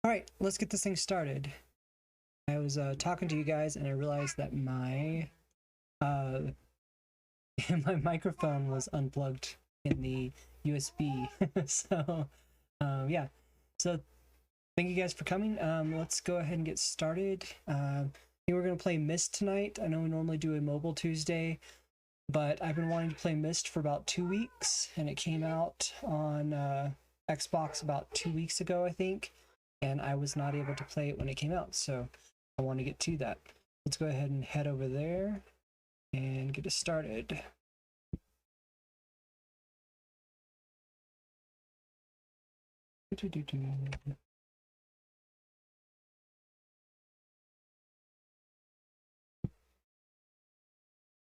Alright, let's get this thing started. I was talking to you guys and I realized that my my microphone was unplugged in the USB. So yeah. So thank you guys for coming. Let's go ahead and get started. I think we're gonna play Myst tonight. I know we normally do a mobile Tuesday, but I've been wanting to play Myst for about 2 weeks, and it came out on Xbox about 2 weeks ago, I think, and I was not able to play it when it came out, so I want to get to that. Let's go ahead and head over there and get it started.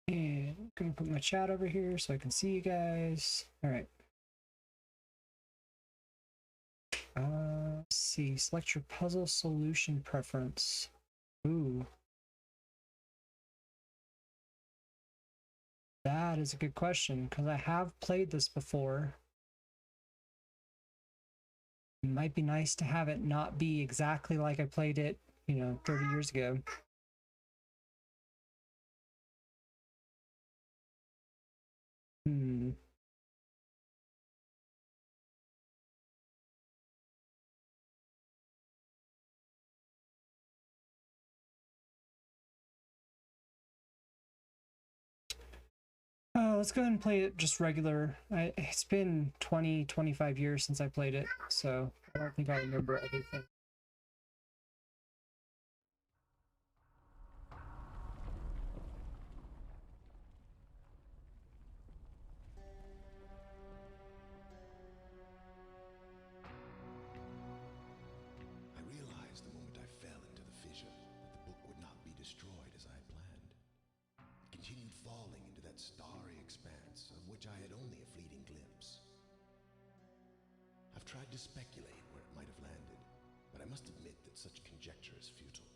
And I'm gonna put my chat over here so I can see you guys. All right. Let's see. Select your puzzle solution preference. Ooh. That is a good question, because I have played this before. It might be nice to have it not be exactly like I played it, 30 years ago. Let's go ahead and play it just regular. It's been 20, 25 years since I played it, so I don't think I remember everything. I realized the moment I fell into the fissure that the book would not be destroyed as I had planned. It continued falling into that starry expanse of which I had only a fleeting glimpse. I've tried to speculate where it might have landed, but I must admit that such conjecture is futile.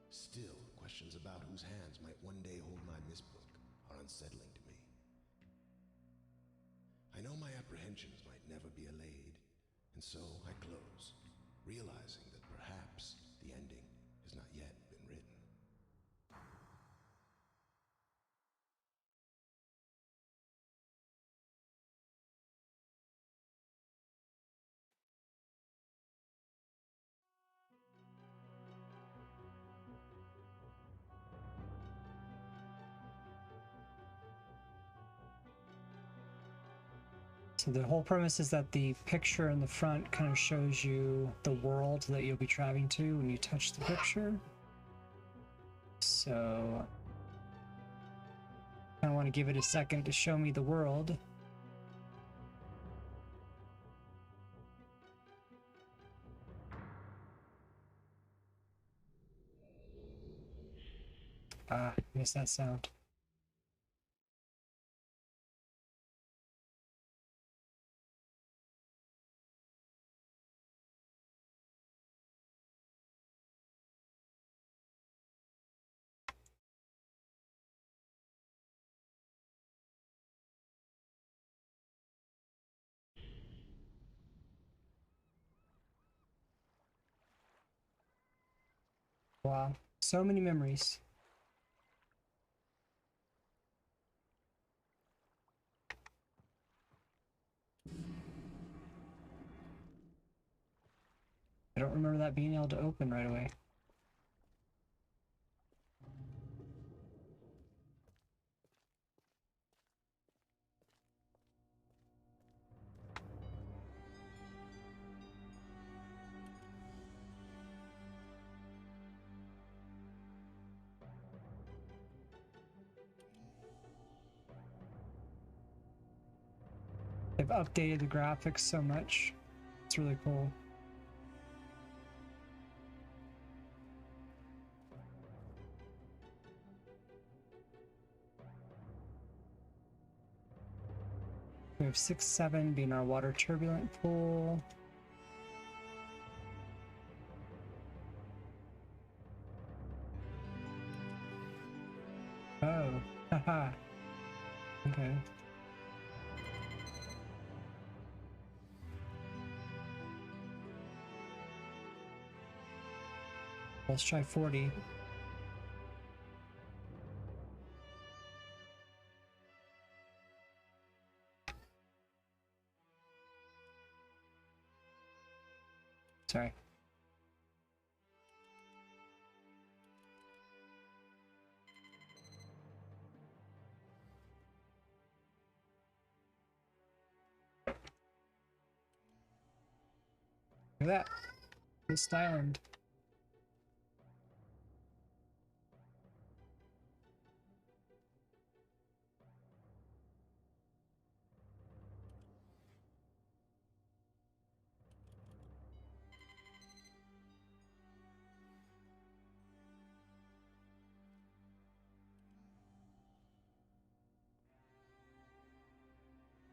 Still, questions about whose hands might one day hold my Myst book are unsettling to me. I know my apprehensions might never be allayed, and so I close, realizing that perhaps the ending has not yet been written. So the whole premise is that the picture in the front kind of shows you the world that you'll be traveling to when you touch the picture. So I want to give it a second to show me the world. Ah, missed that sound. Wow, so many memories. I don't remember that being able to open right away. They've updated the graphics so much. It's really cool. We have 6-7 being our water turbulent pool. Oh, haha. Okay. Let's try 40. Sorry. Look at that. Myst Island.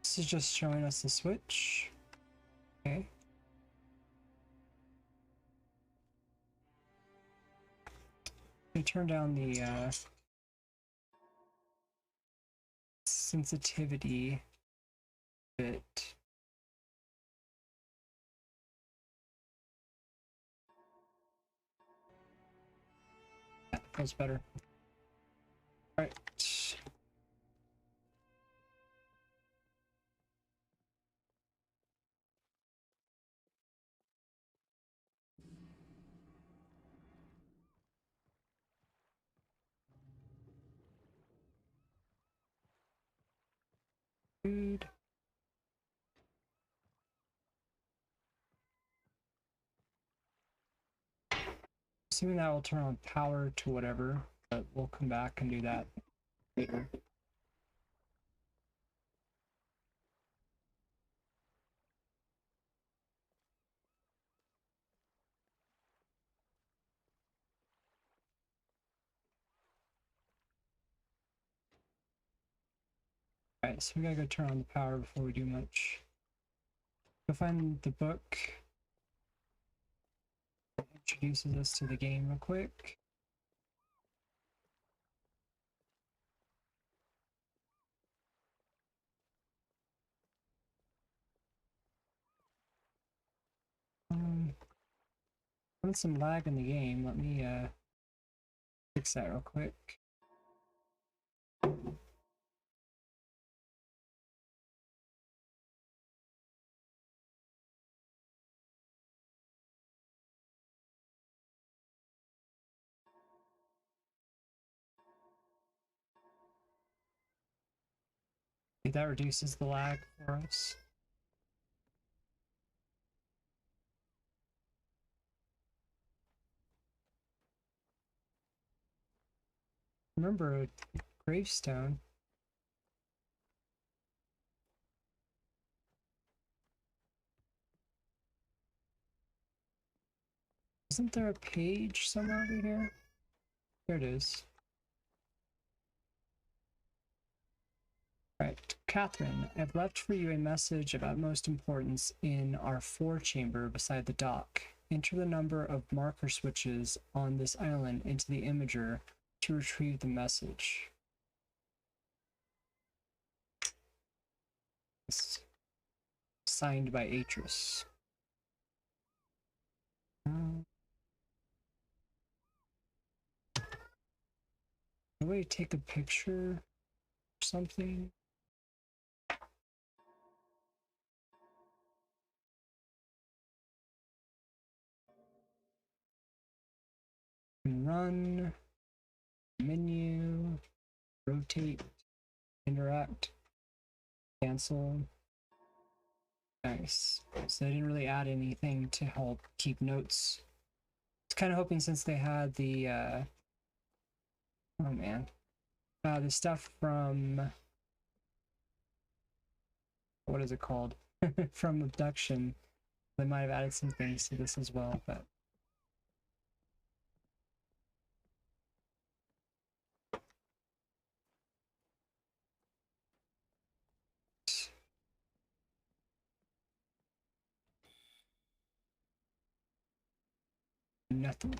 This is just showing us the switch. Okay. We turn down the sensitivity a bit. That feels better. All right. Food. Assuming that will turn on power to whatever, but we'll come back and do that later. Alright, so we gotta go turn on the power before we do much. Go find the book. It introduces us to the game real quick. Having some lag in the game. Let me fix that real quick. That reduces the lag for us. Remember a gravestone. Isn't there a page somewhere over here? There it is. Alright, Catherine, I've left for you a message of utmost importance in our 4 chamber beside the dock. Enter the number of marker switches on this island into the imager to retrieve the message. It's signed by Atris. Do I take a picture or something? Run, menu, rotate, interact, cancel. Nice. So they didn't really add anything to help keep notes. I was kind of hoping, since they had the oh man, the stuff from, what is it called? From Abduction, they might have added some things to this as well, but nothing.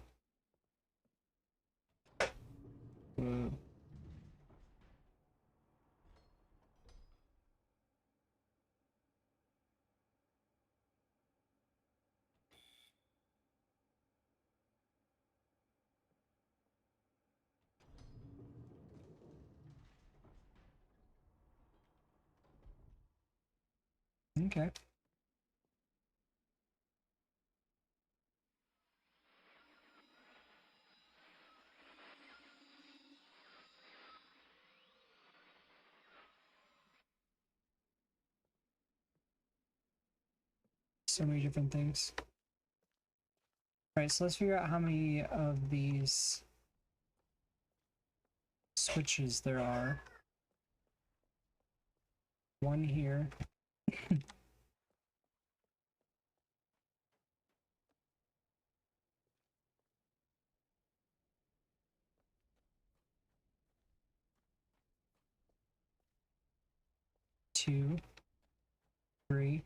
Whoa. Okay. So many different things. Alright, so let's figure out how many of these switches there are. One here. Two, three.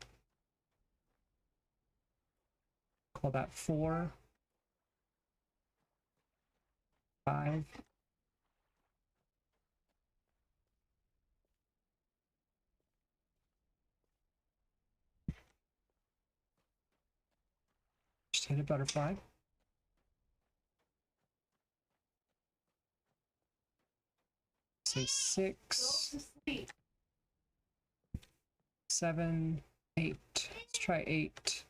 Call that 4, 5. Just hit a butterfly. Say 6, 7, 8. Let's try 8.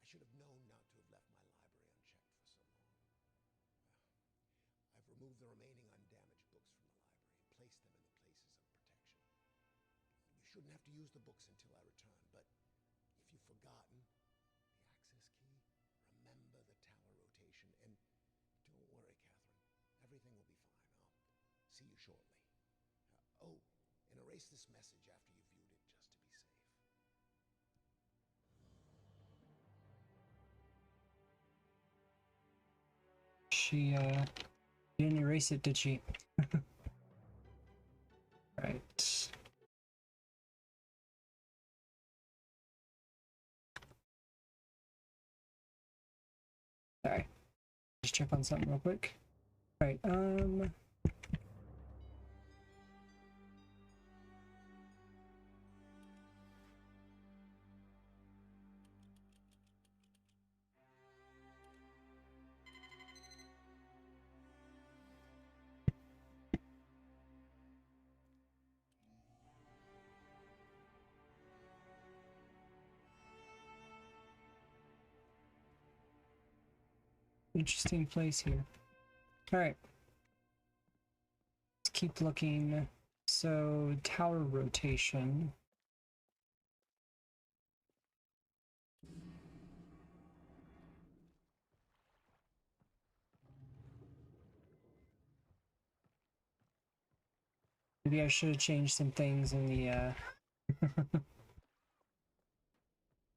Should have known not to have left my library unchecked for so long. I've removed the remaining undamaged books from the library and placed them in the places of protection. You shouldn't have to use the books until I return, but if you've forgotten the access key, remember the tower rotation, and don't worry, Catherine. Everything will be fine. I'll see you shortly. Oh, and erase this message after you've viewed it, just to be safe. She didn't erase it, did she? Right. Sorry. Just check on something real quick. Right, interesting place here. Alright. Let's keep looking. So, tower rotation. Maybe I should have changed some things in the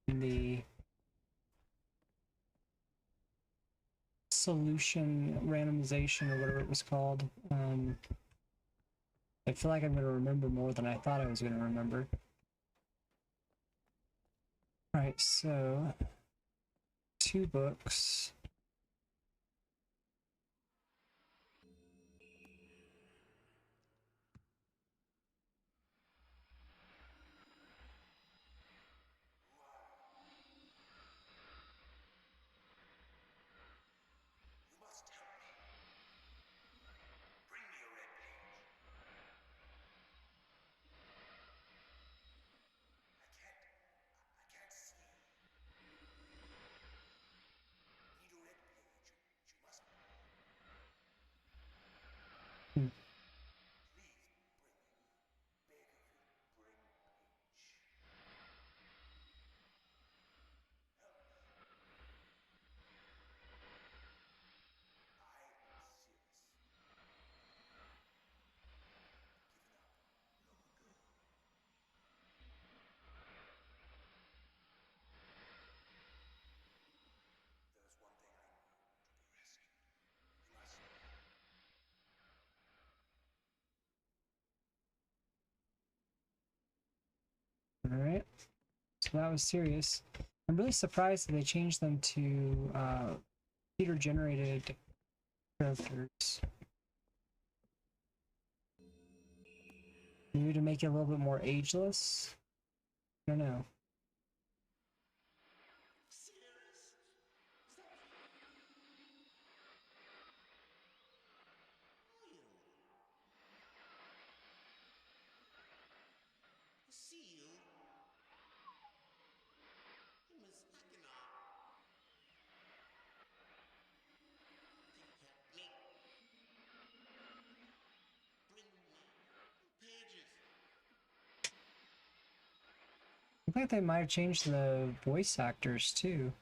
in the solution randomization or whatever it was called. I feel like I'm going to remember more than I thought I was going to remember. Alright, so 2 books. Alright. So that was serious. I'm really surprised that they changed them to computer-generated characters. Maybe to make it a little bit more ageless? I don't know. I think they might have changed the voice actors too.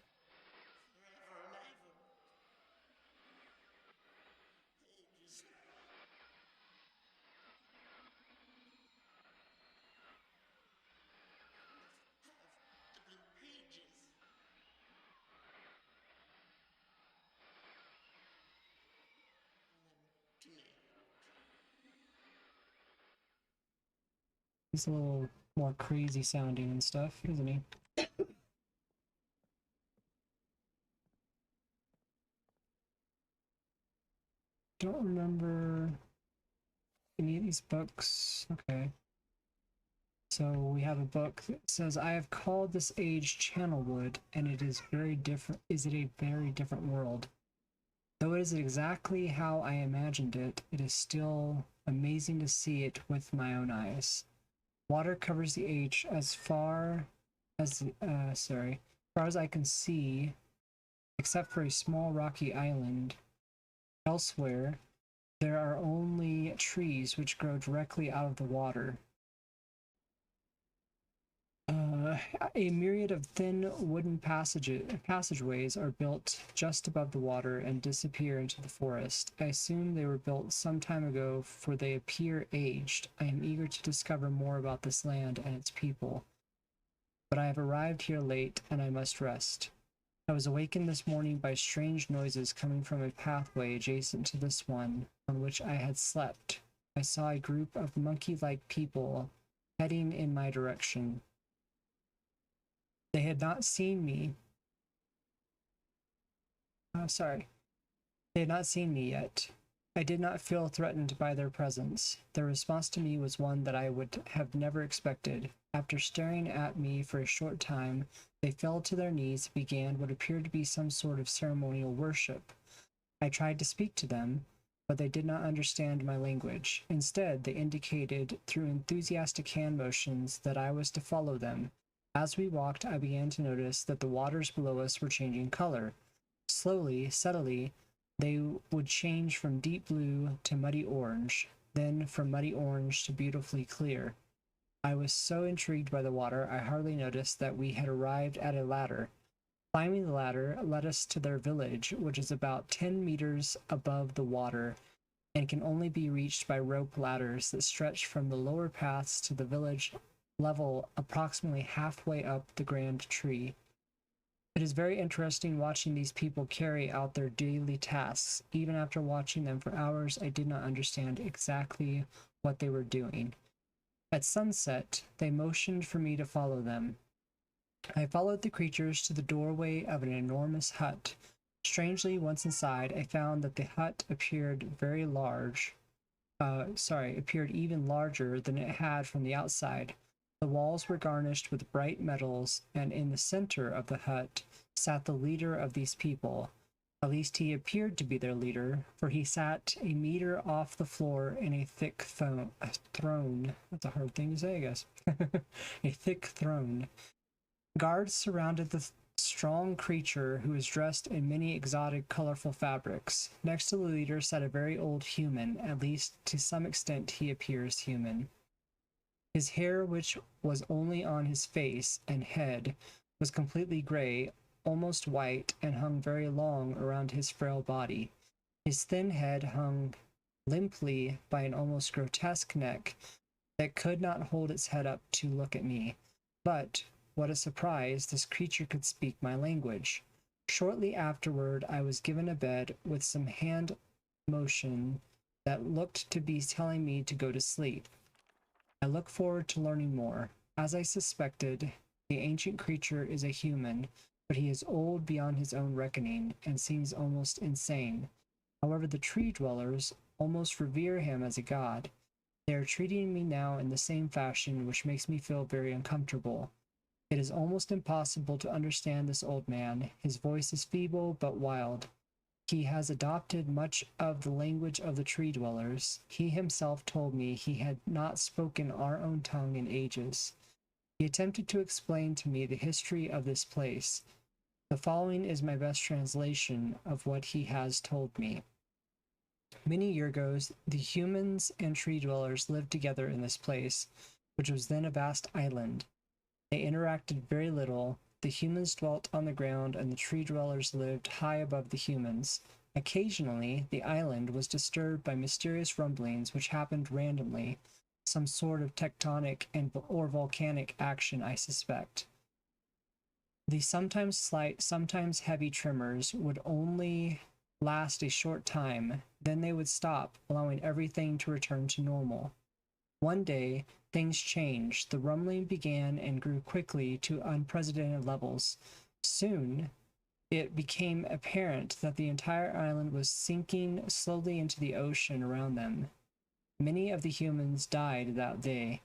He's a little more crazy sounding and stuff, isn't he? Don't remember any of these books. Okay. So we have a book that says, I have called this age Channelwood, and it is very different. Is it a very different world? Though it is exactly how I imagined it, it is still amazing to see it with my own eyes. Water covers the age as far as far as I can see, except for a small rocky island. Elsewhere, there are only trees which grow directly out of the water. A myriad of thin wooden passageways are built just above the water and disappear into the forest. I assume they were built some time ago, for they appear aged. I am eager to discover more about this land and its people. But I have arrived here late, and I must rest. I was awakened this morning by strange noises coming from a pathway adjacent to this one on which I had slept. I saw a group of monkey-like people heading in my direction. They had not seen me. They had not seen me yet. I did not feel threatened by their presence. Their response to me was one that I would have never expected. After staring at me for a short time, they fell to their knees and began what appeared to be some sort of ceremonial worship. I tried to speak to them, but they did not understand my language. Instead, they indicated through enthusiastic hand motions that I was to follow them. As we walked, I began to notice that the waters below us were changing color. Slowly, subtly, they would change from deep blue to muddy orange, then from muddy orange to beautifully clear. I was so intrigued by the water, I hardly noticed that we had arrived at a ladder. Climbing the ladder led us to their village, which is about 10 meters above the water and can only be reached by rope ladders that stretch from the lower paths to the village level approximately halfway up the grand tree. It is very interesting watching these people carry out their daily tasks. Even after watching them for hours, I did not understand exactly what they were doing. At sunset, they motioned for me to follow them. I followed the creatures to the doorway of an enormous hut. Strangely, once inside, I found that the hut appeared appeared even larger than it had from the outside. The walls were garnished with bright metals, and in the center of the hut sat the leader of these people. At least he appeared to be their leader, for he sat a meter off the floor in a thick throne. That's a hard thing to say, I guess. A thick throne. Guards surrounded the strong creature, who was dressed in many exotic, colorful fabrics. Next to the leader sat a very old human. At least to some extent he appears human. His hair, which was only on his face and head, was completely gray, almost white, and hung very long around his frail body. His thin head hung limply by an almost grotesque neck that could not hold its head up to look at me. But, what a surprise, this creature could speak my language. Shortly afterward, I was given a bed with some hand motion that looked to be telling me to go to sleep. I look forward to learning more. As I suspected, the ancient creature is a human, but he is old beyond his own reckoning and seems almost insane. However, the tree dwellers almost revere him as a god. They are treating me now in the same fashion, which makes me feel very uncomfortable. It is almost impossible to understand this old man. His voice is feeble but wild. He has adopted much of the language of the tree dwellers. He himself told me he had not spoken our own tongue in ages. He attempted to explain to me the history of this place. The following is my best translation of what he has told me. Many years ago, the humans and tree dwellers lived together in this place, which was then a vast island. They interacted very little. The humans dwelt on the ground, and the tree dwellers lived high above the humans. Occasionally, the island was disturbed by mysterious rumblings which happened randomly, some sort of tectonic or volcanic action, I suspect. The sometimes slight, sometimes heavy tremors would only last a short time, then they would stop, allowing everything to return to normal. One day, things changed. The rumbling began and grew quickly to unprecedented levels. Soon, it became apparent that the entire island was sinking slowly into the ocean around them. Many of the humans died that day,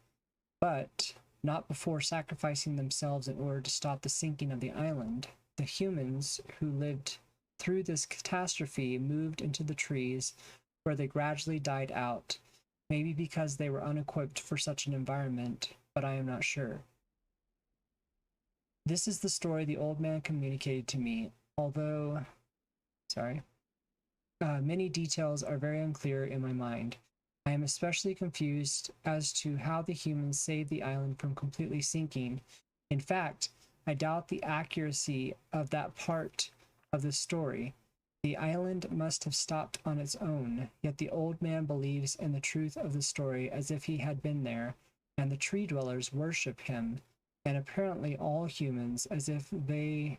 but not before sacrificing themselves in order to stop the sinking of the island. The humans who lived through this catastrophe moved into the trees, where they gradually died out, maybe because they were unequipped for such an environment, but I am not sure. This is the story the old man communicated to me, although, many details are very unclear in my mind. I am especially confused as to how the humans saved the island from completely sinking. In fact, I doubt the accuracy of that part of the story. The island must have stopped on its own, yet the old man believes in the truth of the story as if he had been there, and the tree dwellers worship him, and apparently all humans as if he/they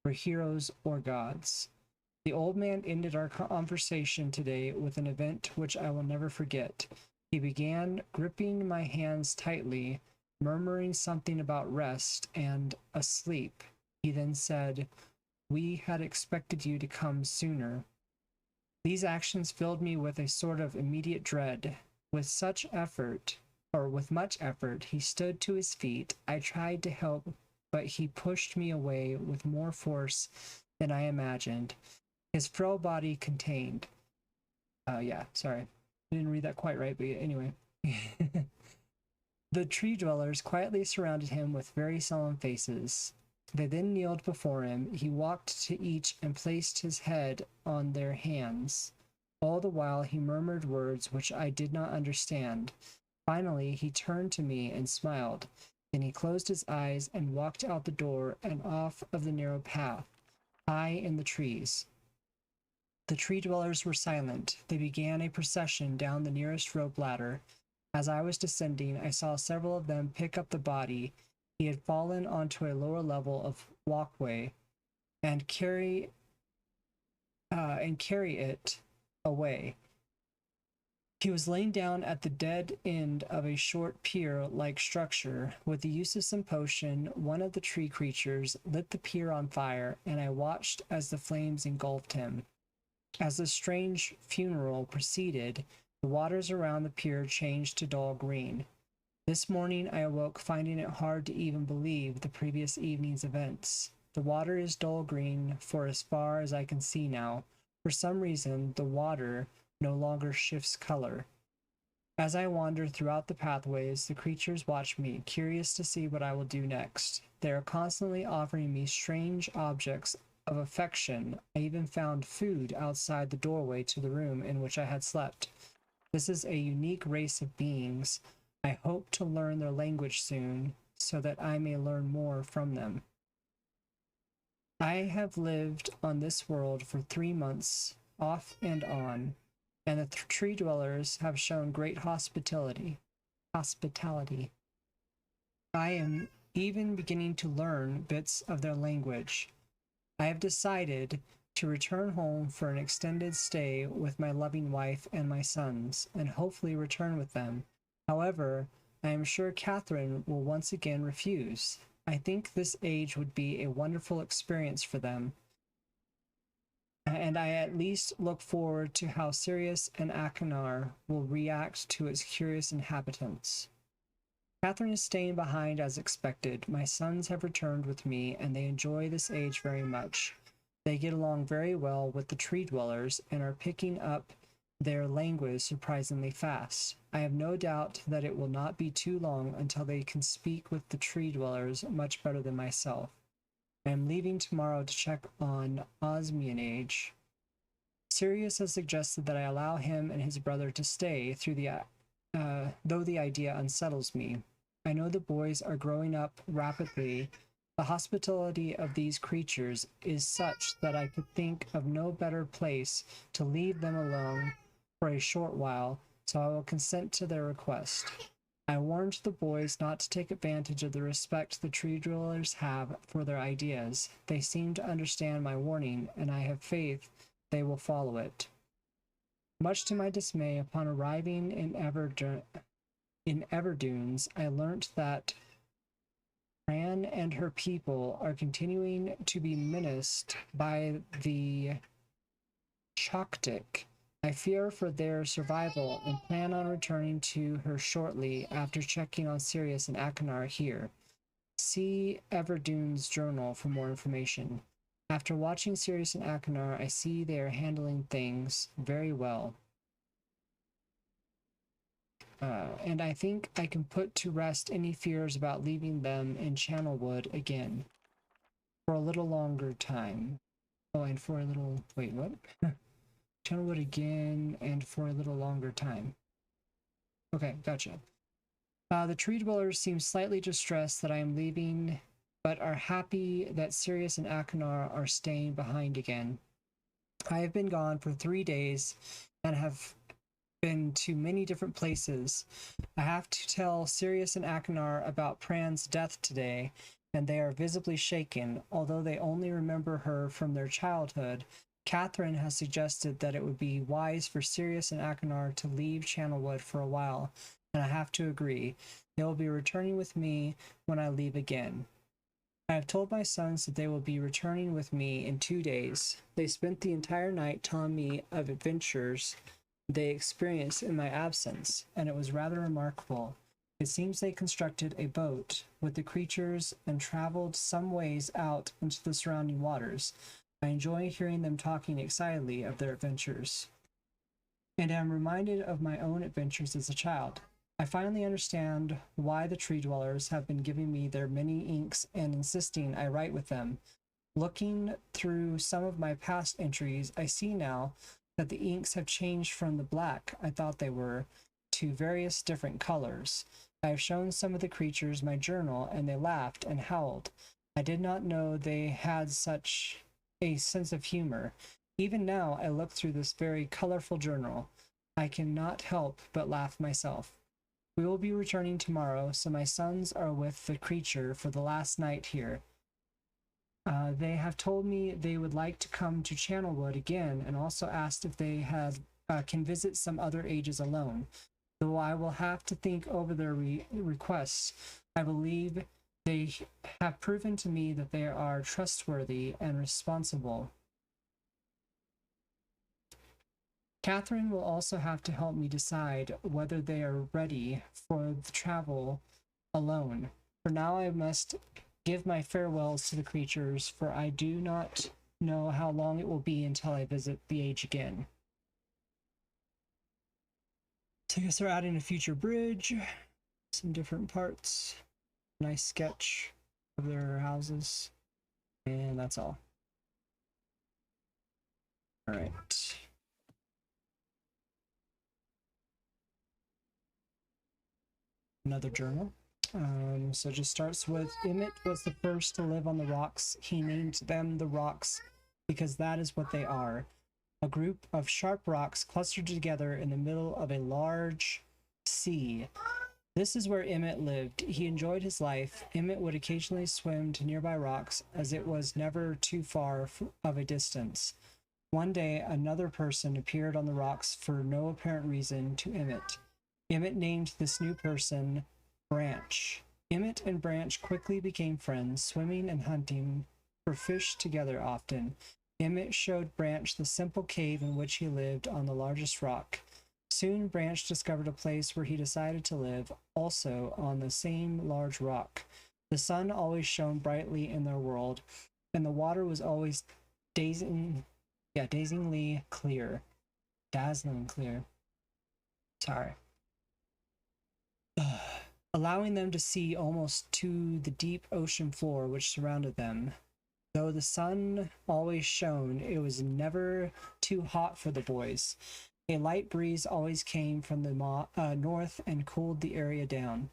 were heroes or gods. The old man ended our conversation today with an event which I will never forget. He began gripping my hands tightly, murmuring something about rest and asleep. He then said, "We had expected you to come sooner." These actions filled me with a sort of immediate dread. With much effort, he stood to his feet. I tried to help, but he pushed me away with more force than I imagined. His frail body contained. I didn't read that quite right, but anyway. The tree dwellers quietly surrounded him with very solemn faces. They then kneeled before him. He walked to each and placed his head on their hands. All the while he murmured words which I did not understand. Finally, he turned to me and smiled. Then he closed his eyes and walked out the door and off of the narrow path, high in the trees. The tree dwellers were silent. They began a procession down the nearest rope ladder. As I was descending, I saw several of them pick up the body. He had fallen onto a lower level of walkway and carry it away. He was laying down at the dead end of a short pier-like structure. With the use of some potion, one of the tree creatures lit the pier on fire, and I watched as the flames engulfed him. As the strange funeral proceeded, the waters around the pier changed to dull green. This morning I awoke finding it hard to even believe the previous evening's events. The water is dull green for as far as I can see now. For some reason, the water no longer shifts color. As I wander throughout the pathways, the creatures watch me, curious to see what I will do next. They are constantly offering me strange objects of affection. I even found food outside the doorway to the room in which I had slept. This is a unique race of beings. I hope to learn their language soon, so that I may learn more from them. I have lived on this world for 3 months, off and on, and the tree dwellers have shown great hospitality. I am even beginning to learn bits of their language. I have decided to return home for an extended stay with my loving wife and my sons, and hopefully return with them. However, I am sure Catherine will once again refuse. I think this age would be a wonderful experience for them, and I at least look forward to how Sirius and Achenar will react to its curious inhabitants. Catherine is staying behind as expected. My sons have returned with me, and they enjoy this age very much. They get along very well with the tree dwellers and are picking up their language surprisingly fast. I have no doubt that it will not be too long until they can speak with the tree dwellers much better than myself. I am leaving tomorrow to check on Osmian Age. Sirius has suggested that I allow him and his brother to stay through though the idea unsettles me. I know the boys are growing up rapidly. The hospitality of these creatures is such that I could think of no better place to leave them alone for a short while, so I will consent to their request. I warned the boys not to take advantage of the respect the tree dwellers have for their ideas. They seem to understand my warning, and I have faith they will follow it. Much to my dismay, upon arriving in Everdunes, I learnt that Fran and her people are continuing to be menaced by the Choctic. I fear for their survival and plan on returning to her shortly after checking on Sirius and Achenar here. See Everdune's journal for more information. After watching Sirius and Achenar, I see they are handling things very well. And I think I can put to rest any fears about leaving them in Channelwood again for a little longer time. Oh, and for a little... Wait, what? Channelwood again and for a little longer time. Okay, gotcha. The tree dwellers seem slightly distressed that I am leaving, but are happy that Sirius and Achenar are staying behind again. I have been gone for 3 days and have been to many different places. I have to tell Sirius and Achenar about Pran's death today, and they are visibly shaken. Although they only remember her from their childhood, Catherine has suggested that it would be wise for Sirius and Achenar to leave Channelwood for a while, and I have to agree. They will be returning with me when I leave again. I have told my sons that they will be returning with me in 2 days. They spent the entire night telling me of adventures they experienced in my absence, and it was rather remarkable. It seems they constructed a boat with the creatures and traveled some ways out into the surrounding waters. I enjoy hearing them talking excitedly of their adventures, and am reminded of my own adventures as a child. I finally understand why the tree dwellers have been giving me their many inks and insisting I write with them. Looking through some of my past entries, I see now that the inks have changed from the black I thought they were to various different colors. I have shown some of the creatures my journal, and they laughed and howled. I did not know they had such a sense of humor. Even now, I look through this very colorful journal. I cannot help but laugh myself. We will be returning tomorrow, so my sons are with the creature for the last night here. They have told me they would like to come to Channelwood again, and also asked if they can visit some other ages alone. Though I will have to think over their requests, I believe they have proven to me that they are trustworthy and responsible. Catherine will also have to help me decide whether they are ready for the travel alone. For now, I must give my farewells to the creatures, for I do not know how long it will be until I visit the age again. So I guess they're adding a future bridge, some different parts, nice sketch of their houses, and that's all. All right. Another journal. So it just starts with Emmett was the first to live on the rocks. He named them the rocks because that is what they are. A group of sharp rocks clustered together in the middle of a large sea. This is where Emmett lived. He enjoyed his life. Emmett would occasionally swim to nearby rocks, as it was never too far of a distance. One day, another person appeared on the rocks for no apparent reason to Emmett. Emmett named this new person Branch. Emmett and Branch quickly became friends, swimming and hunting for fish together often. Emmett showed Branch the simple cave in which he lived on the largest rock. Soon Branch discovered a place where he decided to live, also on the same large rock. The sun always shone brightly in their world, and the water was always dazzlingly clear. Dazzling clear. Sorry. Allowing them to see almost to the deep ocean floor which surrounded them. Though the sun always shone, it was never too hot for the boys. A light breeze always came from the north and cooled the area down.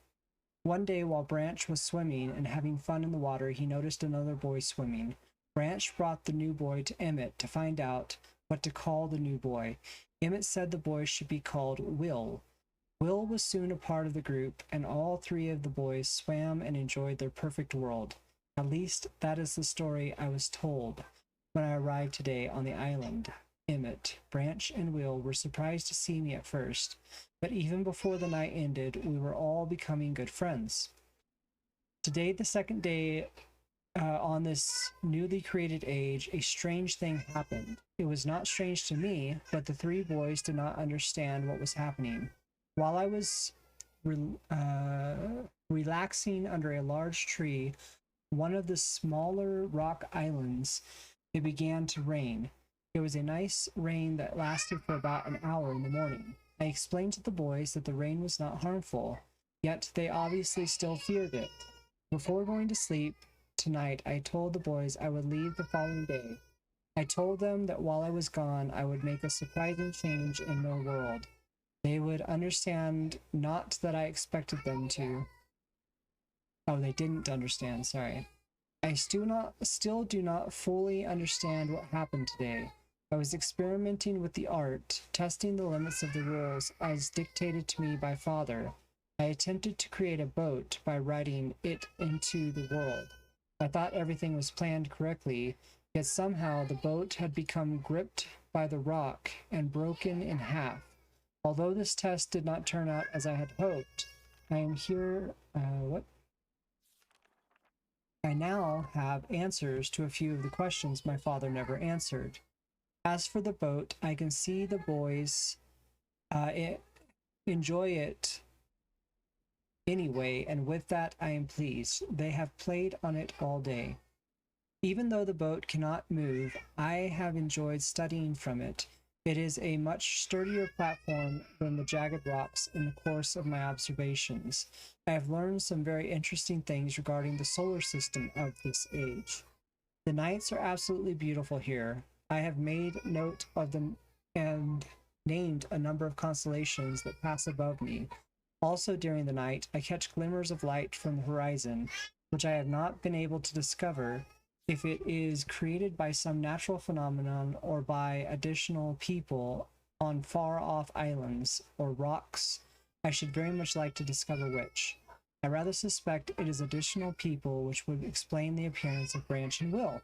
One day, while Branch was swimming and having fun in the water, he noticed another boy swimming. Branch brought the new boy to Emmett to find out what to call the new boy. Emmett said the boy should be called Will. Will was soon a part of the group, and all three of the boys swam and enjoyed their perfect world. At least that is the story I was told when I arrived today on the island. Emmett, Branch, and Will were surprised to see me at first, but even before the night ended, we were all becoming good friends. Today, the second day on this newly created age, a strange thing happened. It was not strange to me, but the three boys did not understand what was happening. While I was relaxing under a large tree, one of the smaller rock islands, it began to rain. It was a nice rain that lasted for about an hour in the morning. I explained to the boys that the rain was not harmful, yet they obviously still feared it. Before going to sleep tonight, I told the boys I would leave the following day. I told them that while I was gone, I would make a surprising change in their world. They would understand, not that I expected them to. Oh, they didn't understand, sorry. I still do not fully understand what happened today. I was experimenting with the art, testing the limits of the rules as dictated to me by Father. I attempted to create a boat by writing it into the world. I thought everything was planned correctly, yet somehow the boat had become gripped by the rock and broken in half. Although this test did not turn out as I had hoped, I am here, I now have answers to a few of the questions my father never answered. As for the boat, I can see the boys enjoy it anyway, and with that I am pleased. They have played on it all day. Even though the boat cannot move, I have enjoyed studying from it. It is a much sturdier platform than the jagged rocks in the course of my observations. I have learned some very interesting things regarding the solar system of this age. The nights are absolutely beautiful here. I have made note of them and named a number of constellations that pass above me. Also during the night, I catch glimmers of light from the horizon, which I have not been able to discover if it is created by some natural phenomenon or by additional people on far-off islands or rocks. I should very much like to discover which. I rather suspect it is additional people, which would explain the appearance of Branch and Will.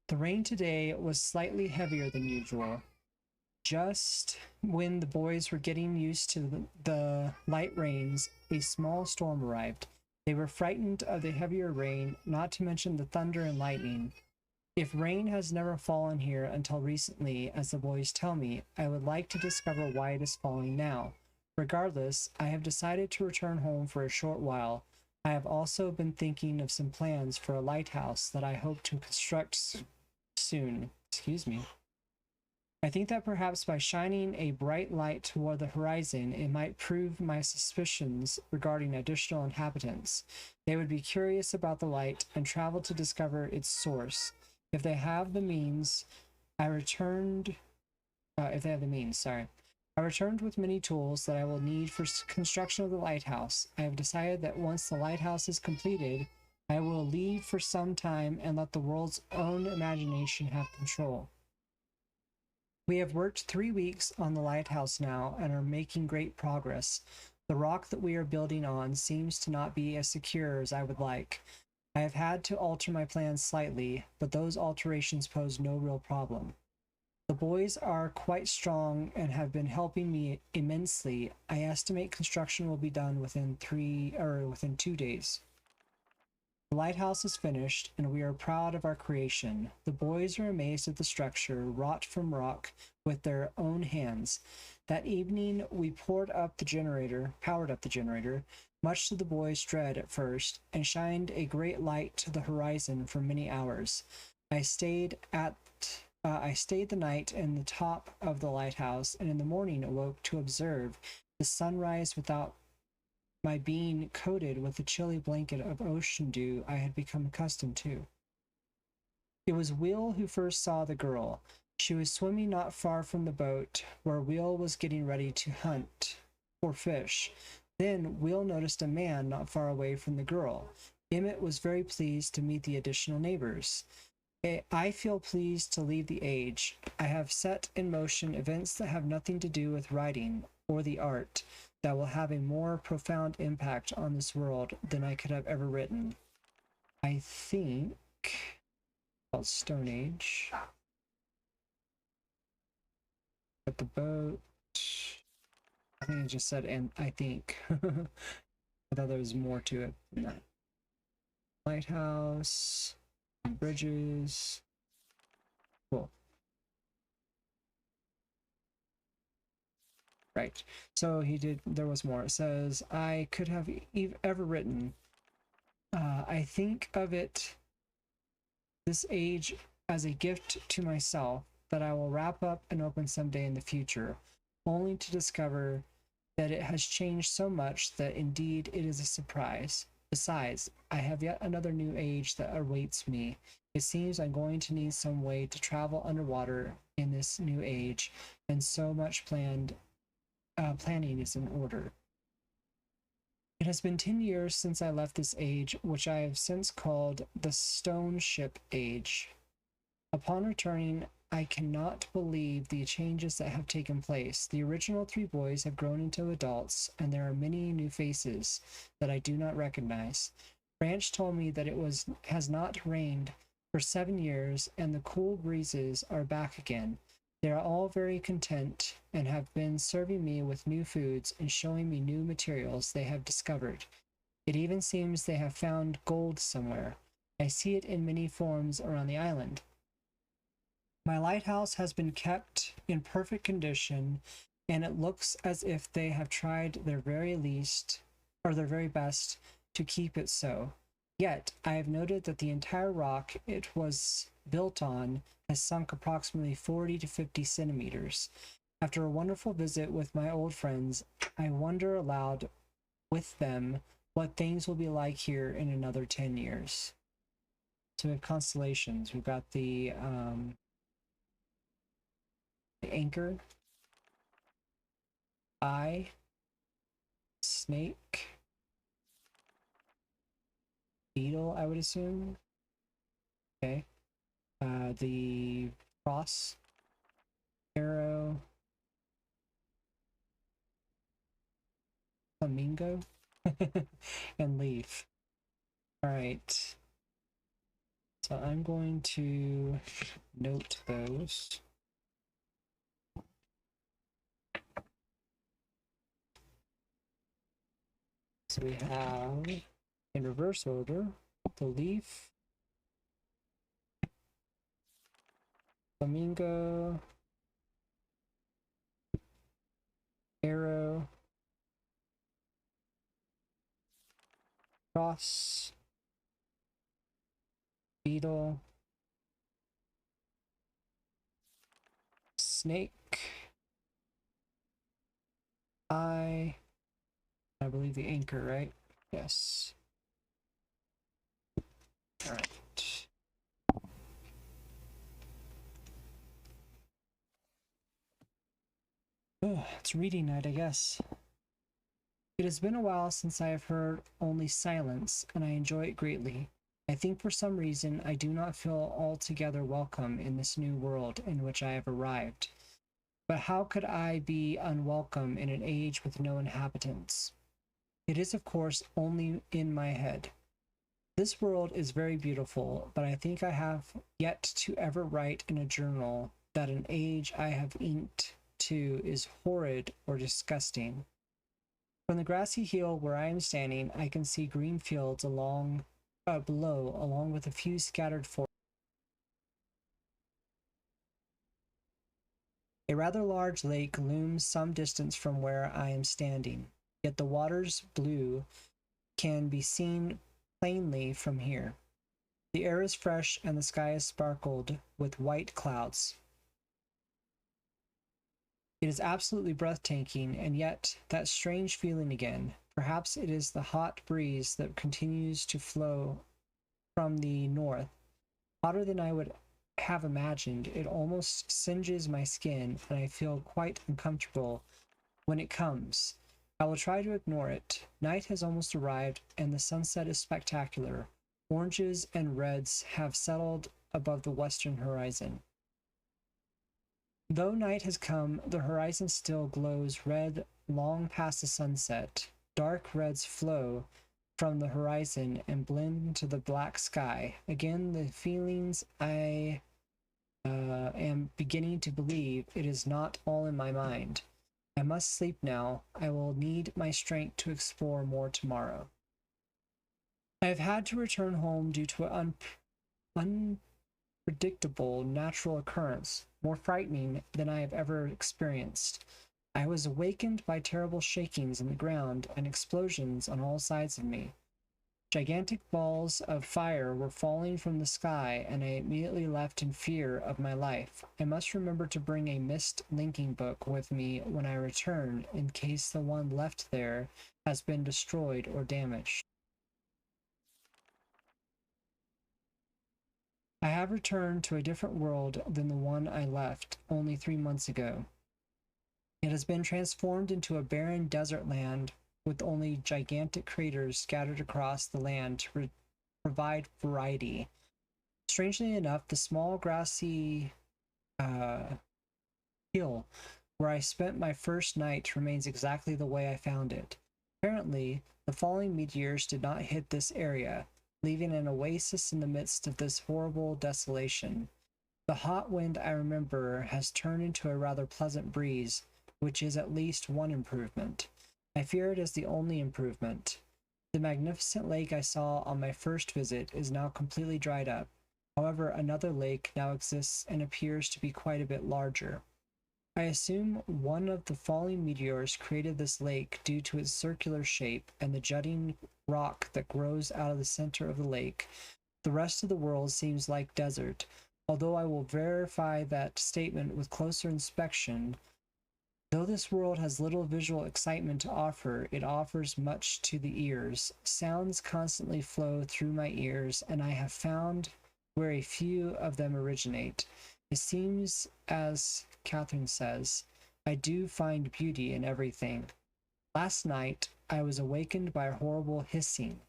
The rain today was slightly heavier than usual. Just when the boys were getting used to the light rains, a small storm arrived. They were frightened of the heavier rain, not to mention the thunder and lightning. If rain has never fallen here until recently, as the boys tell me, I would like to discover why it is falling now. Regardless, I have decided to return home for a short while. I have also been thinking of some plans for a lighthouse that I hope to construct soon. I think that perhaps by shining a bright light toward the horizon, it might prove my suspicions regarding additional inhabitants. They would be curious about the light and travel to discover its source. If they have the means, I returned with many tools that I will need for construction of the lighthouse. I have decided that once the lighthouse is completed, I will leave for some time and let the world's own imagination have control. We have worked 3 weeks on the lighthouse now and are making great progress. The rock that we are building on seems to not be as secure as I would like. I have had to alter my plans slightly, but those alterations pose no real problem. The boys are quite strong and have been helping me immensely. I estimate construction will be done within 2 days. The lighthouse is finished, and we are proud of our creation. The boys are amazed at the structure, wrought from rock with their own hands. That evening, we powered up the generator, much to the boys' dread at first, and shined a great light to the horizon for many hours. I stayed the night in the top of the lighthouse, and in the morning awoke to observe the sunrise without my being coated with the chilly blanket of ocean dew I had become accustomed to. It was Will who first saw the girl. She was swimming not far from the boat, where Will was getting ready to hunt for fish. Then Will noticed a man not far away from the girl. Emmett was very pleased to meet the additional neighbors. I feel pleased to leave the age. I have set in motion events that have nothing to do with writing or the art that will have a more profound impact on this world than I could have ever written. I think called Stone Age. But the boat, I think it just said, and I think. I thought there was more to it than that. Lighthouse, bridges. Cool. Right. So there was more. It says, I could have ever written. I think of this age as a gift to myself that I will wrap up and open someday in the future, only to discover that it has changed so much that indeed it is a surprise. Besides, I have yet another new age that awaits me. It seems I'm going to need some way to travel underwater in this new age, and so much planning is in order. It has been 10 years since I left this age, which I have since called the Stone Ship Age. Upon returning, I cannot believe the changes that have taken place. The original 3 boys have grown into adults, and there are many new faces that I do not recognize. Branch told me that has not rained for 7 years, and the cool breezes are back again. They are all very content and have been serving me with new foods and showing me new materials they have discovered. It even seems they have found gold somewhere. I see it in many forms around the island. My lighthouse has been kept in perfect condition, and it looks as if they have tried their very best to keep it so. Yet, I have noted that the entire rock it was built on has sunk approximately 40 to 50 centimeters. After a wonderful visit with my old friends, I wonder aloud with them what things will be like here in another 10 years. So we have constellations. We've got the anchor, eye, snake, beetle, I would assume. Okay. The cross, arrow, flamingo, and leaf. All right. So I'm going to note those. So we have, in reverse order, the leaf, flamingo, arrow, cross, beetle, snake, eye, I believe the anchor, right? Yes. All right. Oh, it's reading night, I guess. It has been a while since I have heard only silence, and I enjoy it greatly. I think for some reason I do not feel altogether welcome in this new world in which I have arrived. But how could I be unwelcome in an age with no inhabitants? It is, of course, only in my head. This world is very beautiful, but I think I have yet to ever write in a journal that an age I have inked to is horrid or disgusting. From the grassy hill where I am standing, I can see green fields below, along with a few scattered forests. A rather large lake looms some distance from where I am standing, yet the water's blue can be seen plainly from here. The air is fresh and the sky is sparkled with white clouds. It is absolutely breathtaking, and yet that strange feeling again. Perhaps it is the hot breeze that continues to flow from the north, hotter than I would have imagined. It almost singes my skin, and I feel quite uncomfortable when it comes. I will try to ignore it. Night has almost arrived, and the sunset is spectacular. Oranges and reds have settled above the western horizon. Though night has come, the horizon still glows red long past the sunset. Dark reds flow from the horizon and blend into the black sky. Again, the feelings I am beginning to believe it is not all in my mind. I must sleep now. I will need my strength to explore more tomorrow. I have had to return home due to an unpredictable natural occurrence, more frightening than I have ever experienced. I was awakened by terrible shakings in the ground and explosions on all sides of me. Gigantic balls of fire were falling from the sky, and I immediately left in fear of my life. I must remember to bring a Myst linking book with me when I return, in case the one left there has been destroyed or damaged. I have returned to a different world than the one I left only 3 months ago. It has been transformed into a barren desert land with only gigantic craters scattered across the land to provide variety. Strangely enough, the small grassy hill where I spent my first night remains exactly the way I found it. Apparently, the falling meteors did not hit this area, leaving an oasis in the midst of this horrible desolation. The hot wind, I remember, has turned into a rather pleasant breeze, which is at least one improvement. I fear it is the only improvement. The magnificent lake I saw on my first visit is now completely dried up. However, another lake now exists and appears to be quite a bit larger. I assume one of the falling meteors created this lake due to its circular shape and the jutting rock that grows out of the center of the lake. The rest of the world seems like desert, although I will verify that statement with closer inspection. Though this world has little visual excitement to offer, it offers much to the ears. Sounds constantly flow through my ears, and I have found where a few of them originate. It seems, as Catherine says, I do find beauty in everything. Last night, I was awakened by a horrible hissing.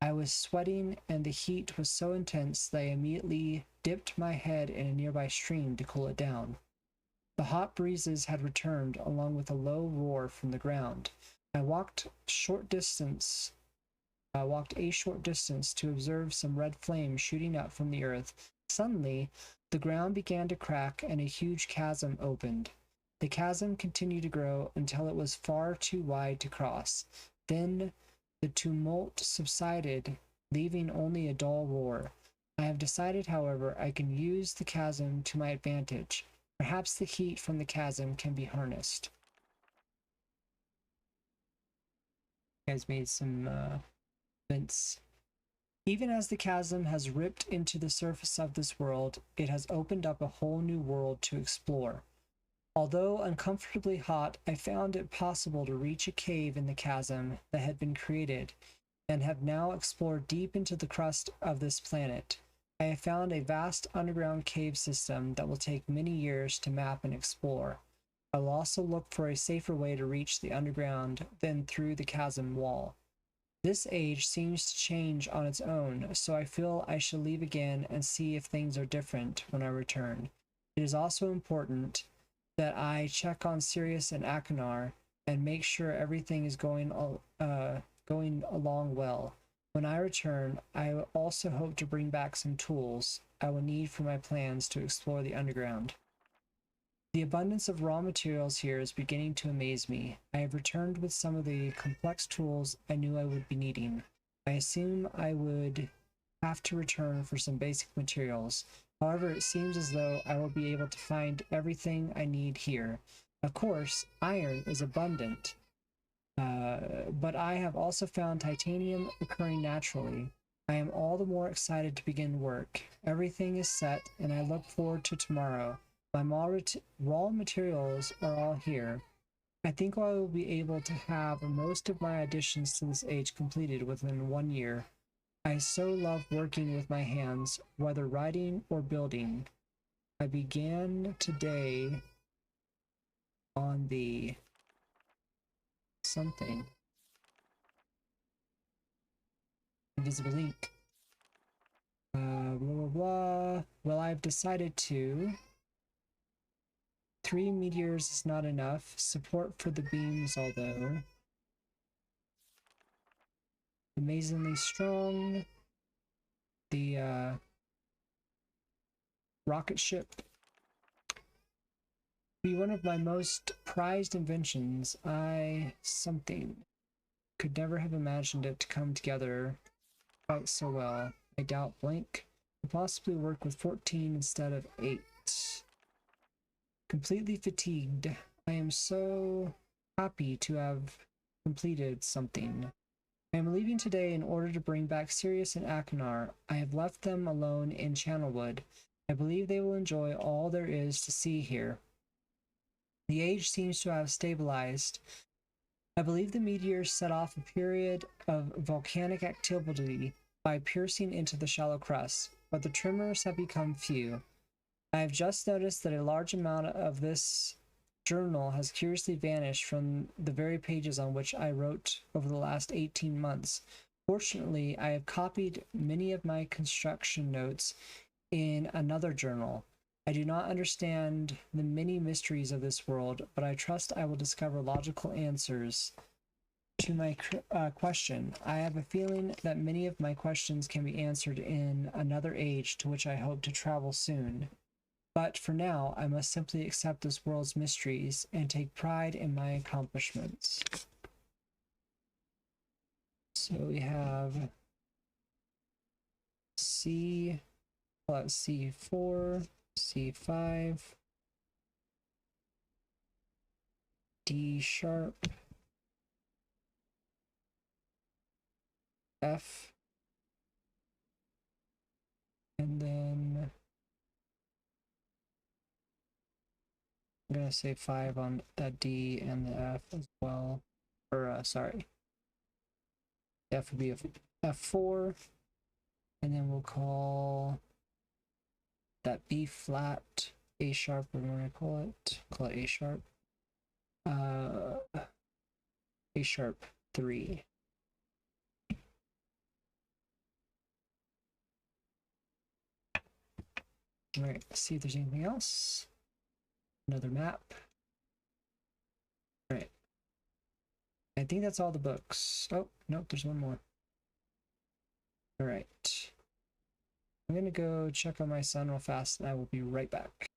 I was sweating, and the heat was so intense that I immediately dipped my head in a nearby stream to cool it down. The hot breezes had returned, along with a low roar from the ground. I walked a short distance to observe some red flames shooting up from the earth. Suddenly, the ground began to crack and a huge chasm opened. The chasm continued to grow until it was far too wide to cross. Then the tumult subsided, leaving only a dull roar. I have decided, however, I can use the chasm to my advantage. Perhaps the heat from the chasm can be harnessed. You guys made some vents. Even as the chasm has ripped into the surface of this world, it has opened up a whole new world to explore. Although uncomfortably hot, I found it possible to reach a cave in the chasm that had been created, and have now explored deep into the crust of this planet. I have found a vast underground cave system that will take many years to map and explore. I will also look for a safer way to reach the underground than through the chasm wall. This age seems to change on its own, so I feel I shall leave again and see if things are different when I return. It is also important that I check on Sirius and Akanar and make sure everything is going along well. When I return, I also hope to bring back some tools I will need for my plans to explore the underground. The abundance of raw materials here is beginning to amaze me. I have returned with some of the complex tools I knew I would be needing. I assume I would have to return for some basic materials. However, it seems as though I will be able to find everything I need here. Of course, iron is abundant, but I have also found titanium occurring naturally. I am all the more excited to begin work. Everything is set, and I look forward to tomorrow. My raw materials are all here. I think I will be able to have most of my additions to this age completed within 1 year. I so love working with my hands, whether writing or building. I began today on the something invisible ink. Blah blah blah. Well, I've decided to. 3 meteors is not enough. Support for the beams, although amazingly strong. The rocket ship be one of my most prized inventions. Something could never have imagined it to come together quite so well. I doubt Blink could possibly work with 14 instead of 8. Completely fatigued. I am so happy to have completed something. I am leaving today in order to bring back Sirius and Akinar. I have left them alone in Channelwood. I believe they will enjoy all there is to see here. The age seems to have stabilized. I believe the meteors set off a period of volcanic activity by piercing into the shallow crust, but the tremors have become few. I have just noticed that a large amount of this journal has curiously vanished from the very pages on which I wrote over the last 18 months. Fortunately, I have copied many of my construction notes in another journal. I do not understand the many mysteries of this world, but I trust I will discover logical answers to my question. I have a feeling that many of my questions can be answered in another age to which I hope to travel soon. But for now, I must simply accept this world's mysteries and take pride in my accomplishments. So we have C, C4, C5, D sharp, F, and then I'm gonna say 5 on that D and the F as well. Or sorry, F would be a F4, and then we'll call that B flat A sharp. What am I gonna call it? Call it A sharp. A sharp 3. All right, let's see if there's anything else. Another map. All right. I think that's all the books. Oh, nope, there's one more. All right. I'm gonna go check on my son real fast and I will be right back.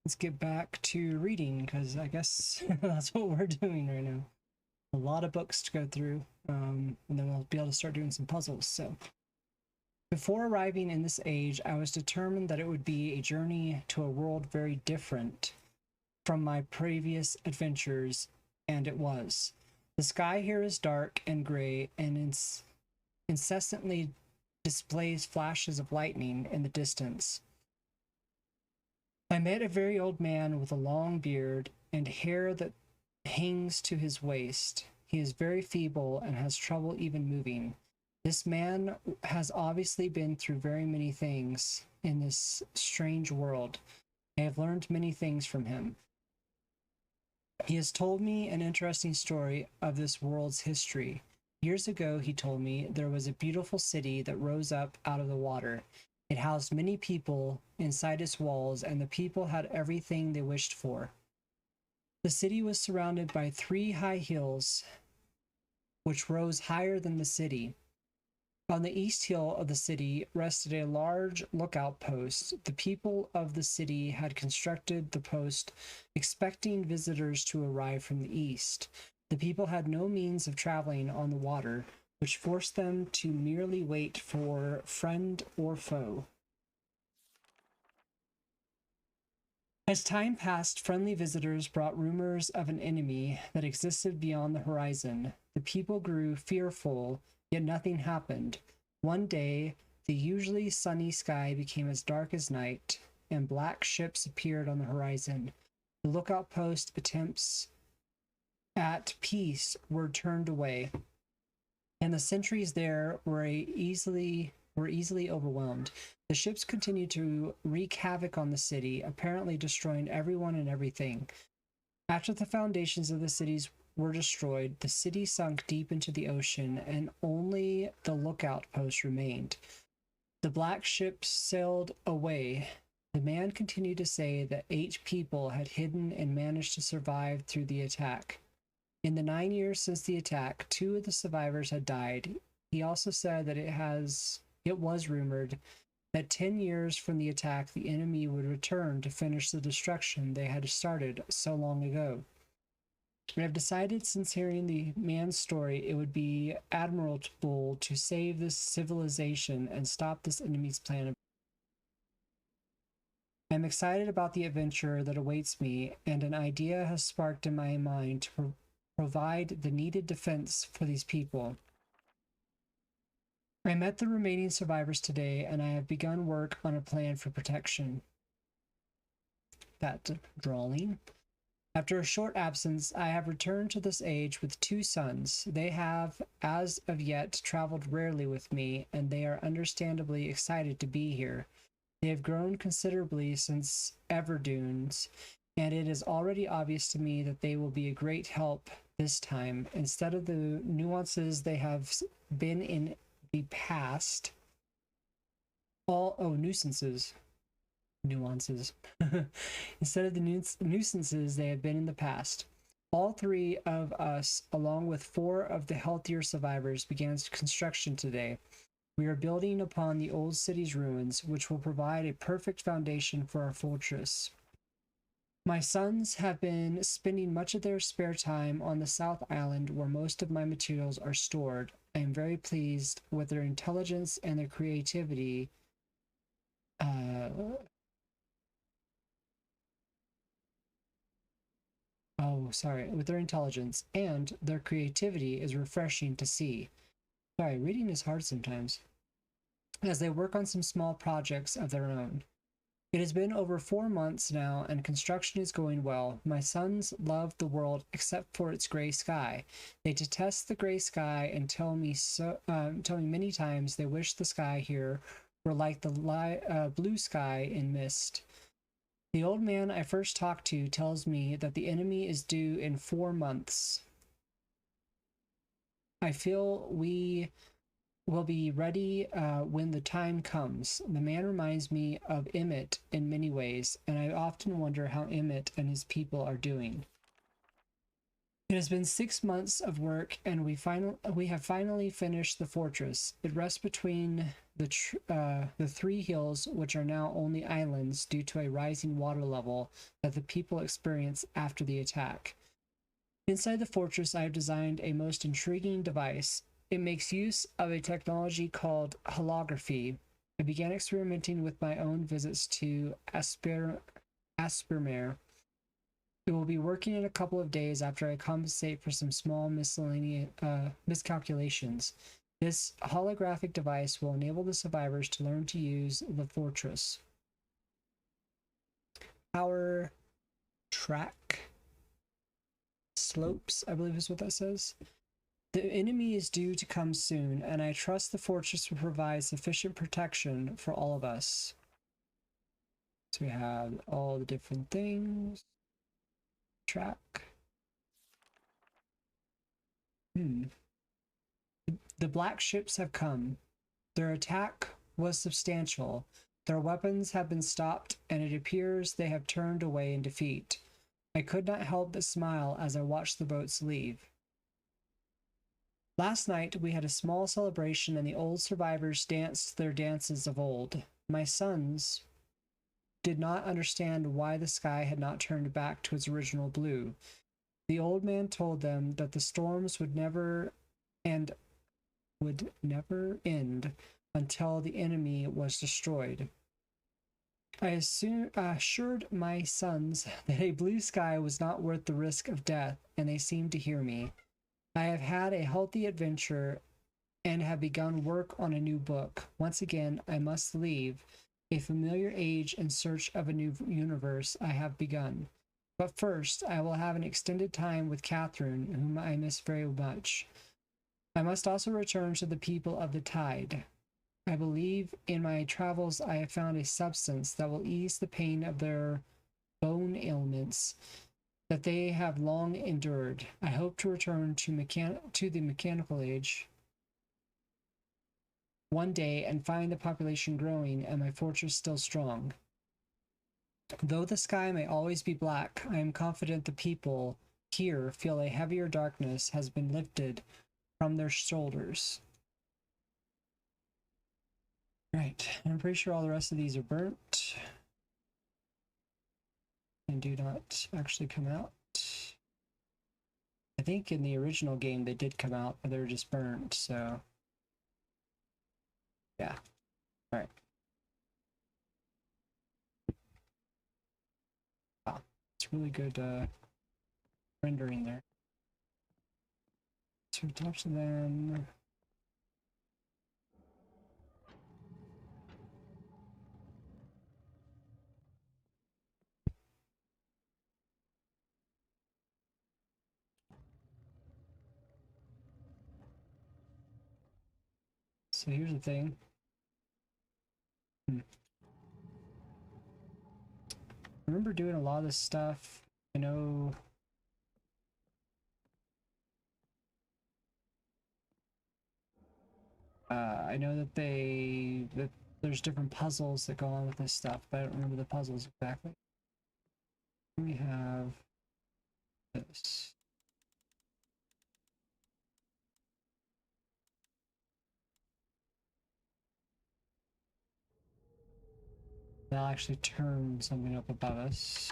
let's get back to reading, because I guess that's what we're doing right now. A lot of books to go through, and then we'll be able to start doing some puzzles. So, before arriving in this age, I was determined that it would be a journey to a world very different from my previous adventures, and it was. The sky here is dark and gray and incessantly displays flashes of lightning in the distance. I met a very old man with a long beard and hair that hangs to his waist. He is very feeble and has trouble even moving. This man has obviously been through very many things in this strange world. I have learned many things from him. He has told me an interesting story of this world's history. Years ago, he told me, there was a beautiful city that rose up out of the water. It housed many people inside its walls, and the people had everything they wished for. The city was surrounded by 3 high hills, which rose higher than the city. On the east hill of the city rested a large lookout post. The people of the city had constructed the post expecting visitors to arrive from the east. The people had no means of traveling on the water, which forced them to merely wait for friend or foe. As time passed, friendly visitors brought rumors of an enemy that existed beyond the horizon. The people grew fearful, yet nothing happened. One day, the usually sunny sky became as dark as night, and black ships appeared on the horizon. The lookout post attempts at peace were turned away, and the sentries there were easily overwhelmed. The ships continued to wreak havoc on the city, apparently destroying everyone and everything. After the foundations of the cities were destroyed, the city sunk deep into the ocean, and only the lookout post remained. The black ships sailed away. The man continued to say that 8 people had hidden and managed to survive through the attack. In the 9 years since the attack, 2 of the survivors had died. He also said that it was rumored that 10 years from the attack, the enemy would return to finish the destruction they had started so long ago. I have decided, since hearing the man's story, it would be admirable to save this civilization and stop this enemy's plan. I'm excited about the adventure that awaits me, and an idea has sparked in my mind to provide the needed defense for these people. I met the remaining survivors today, and I have begun work on a plan for protection. That drawing. After a short absence, I have returned to this age with 2 sons. They have, as of yet, traveled rarely with me, and they are understandably excited to be here. They have grown considerably since Everdunes, and it is already obvious to me that they will be a great help this time. Instead of the nuances they have been in the past, nuisances. Instead of the nuisances they have been in the past. All 3 of us, along with 4 of the healthier survivors, began construction today. We are building upon the old city's ruins, which will provide a perfect foundation for our fortress. My sons have been spending much of their spare time on the South Island, where most of my materials are stored. I am very pleased with their intelligence and their creativity. With their intelligence, and their creativity is refreshing to see. Sorry, reading is hard sometimes. As they work on some small projects of their own. It has been over 4 months now, and construction is going well. My sons love the world except for its gray sky. They detest the gray sky and tell me many times they wish the sky here were like the blue sky in Myst. The old man I first talked to tells me that the enemy is due in 4 months. I feel we will be ready when the time comes. The man reminds me of Emmett in many ways, and I often wonder how Emmett and his people are doing. It has been 6 months of work, and we have finally finished the fortress. It rests between the three hills, which are now only islands due to a rising water level that the people experience after the attack. Inside the fortress, I have designed a most intriguing device. It makes use of a technology called holography. I began experimenting with my own visits to Aspermere. It will be working in a couple of days after I compensate for some small miscellaneous miscalculations. This holographic device will enable the survivors to learn to use the fortress. Power track slopes, I believe is what that says. The enemy is due to come soon, and I trust the fortress will provide sufficient protection for all of us. So we have all the different things. Track. The black ships have come. Their attack was substantial. Their weapons have been stopped, and it appears they have turned away in defeat. I could not help but smile as I watched the boats leave. Last night we had a small celebration, and the old survivors danced their dances of old. My sons did not understand why the sky had not turned back to its original blue. The old man told them that the storms would never end until the enemy was destroyed. I assured my sons that a blue sky was not worth the risk of death, and they seemed to hear me. I have had a healthy adventure and have begun work on a new book. Once again, I must leave a familiar age in search of a new universe I have begun. But first, I will have an extended time with Catherine, whom I miss very much. I must also return to the people of the tide. I believe in my travels I have found a substance that will ease the pain of their bone ailments that they have long endured. I hope to return to the mechanical age one day and find the population growing and my fortress still strong. Though the sky may always be black, I am confident the people here feel a heavier darkness has been lifted from their shoulders. Right, I'm pretty sure all the rest of these are burnt and do not actually come out. I think in the original game they did come out, but they were just burnt, so yeah. Alright. Wow, it's really good rendering there. So touch them. So here's the thing. I remember doing a lot of this stuff. I know that there's different puzzles that go on with this stuff, but I don't remember the puzzles exactly. We have this. That'll actually turn something up above us.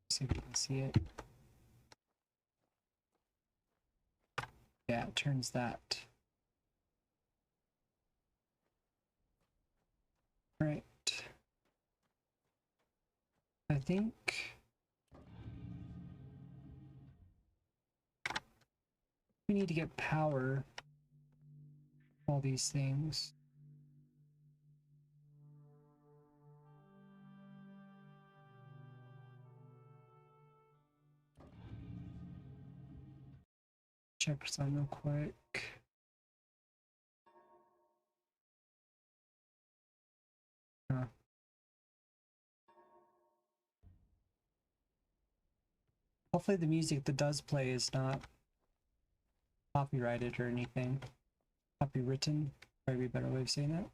See if we can see it. Yeah, it turns that. Right. I think we need to get power. All these things. Check some real quick. Hopefully the music that does play is not copyrighted or anything. Copywritten, probably a better way of saying that.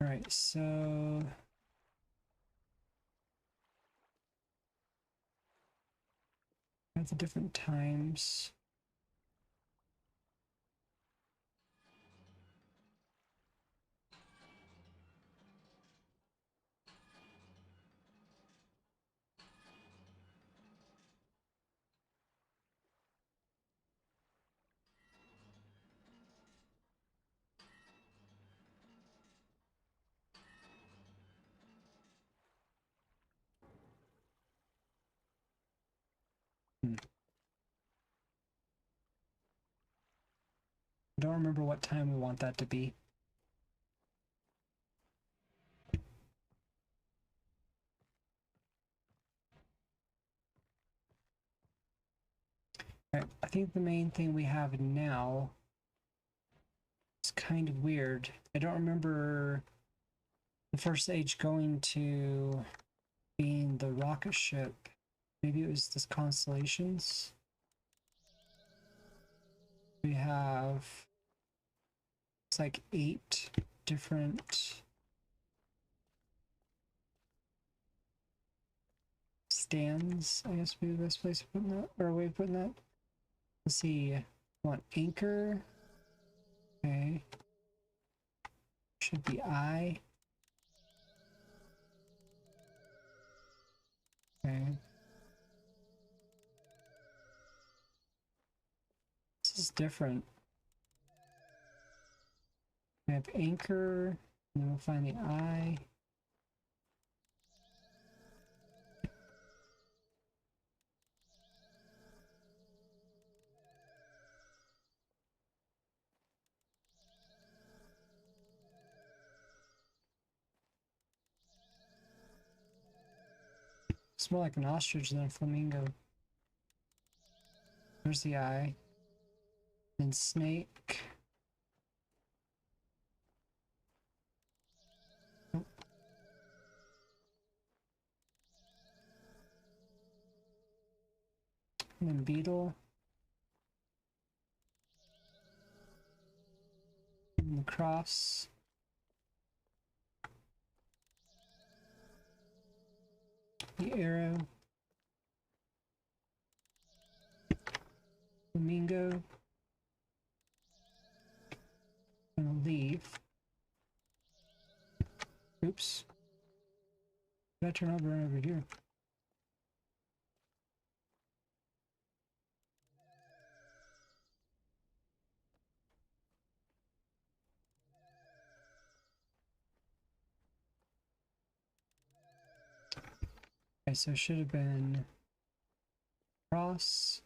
Alright, so At the different times. I don't remember what time we want that to be. Right, I think the main thing we have now is kind of weird. I don't remember the first stage going to being the rocket ship. Maybe it was this Constellations. We have, it's like 8 different stands, I guess would be the best place to put that, or a way of putting that. Let's see, I want anchor. Okay. Should be I. Okay. This is different. We have anchor, and then we'll find the I. It's more like an ostrich than a flamingo. There's the eye. Then snake. Oh. And then beetle. And the cross. The arrow. Flamingo. And a leaf. Oops. Did I turn over here? Okay, so it should have been cross,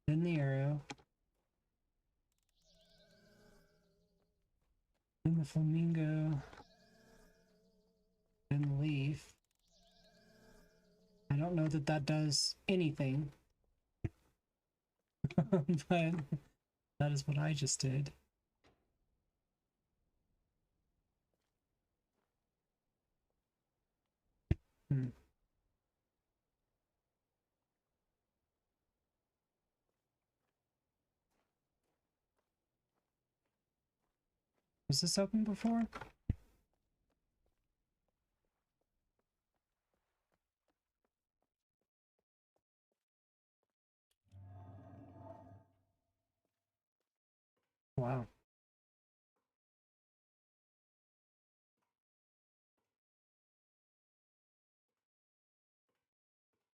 then the arrow, then the flamingo, then the leaf. I don't know that that does anything, but that is what I just did. Hmm. Was this open before? Wow.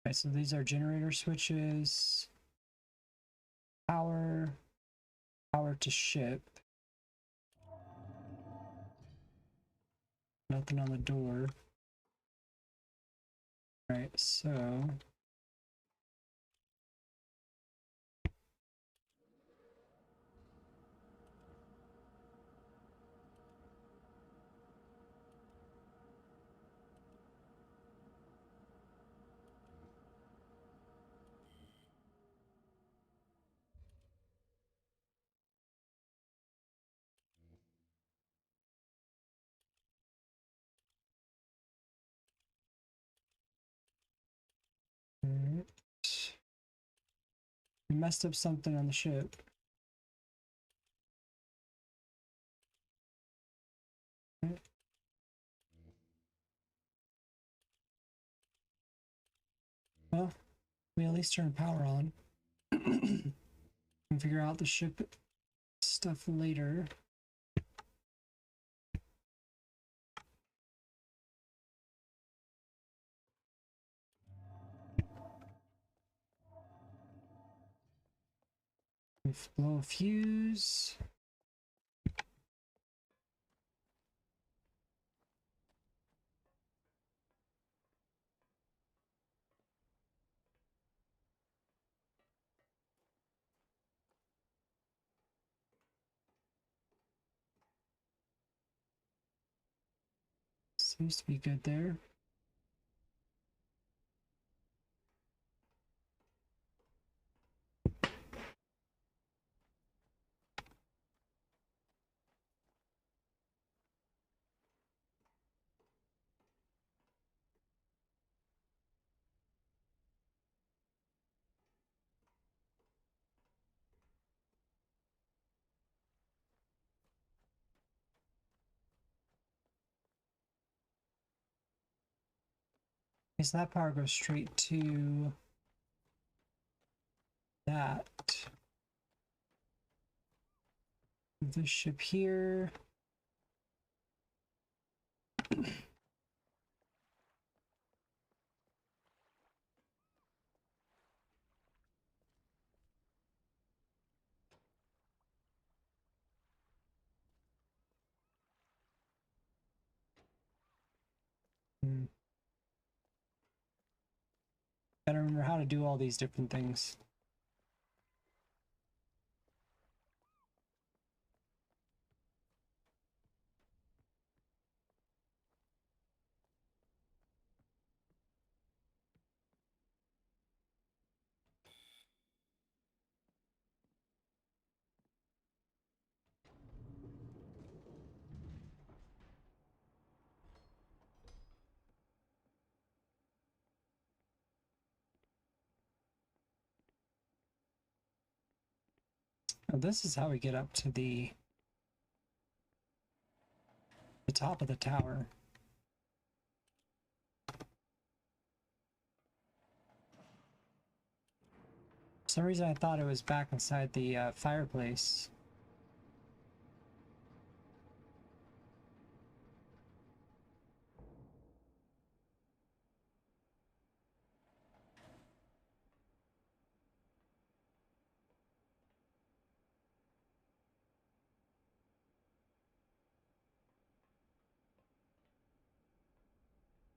Okay, so these are generator switches, power, power to ship. Nothing on the door. Right, so right. We messed up something on the ship. Right. Well, We at least turn power on. And figure out the ship stuff later. Blow a fuse. Seems to be good there. Okay, so that power goes straight to that. This ship here. Gotta remember how to do all these different things. Now this is how we get up to the top of the tower. For some reason I thought it was back inside the fireplace.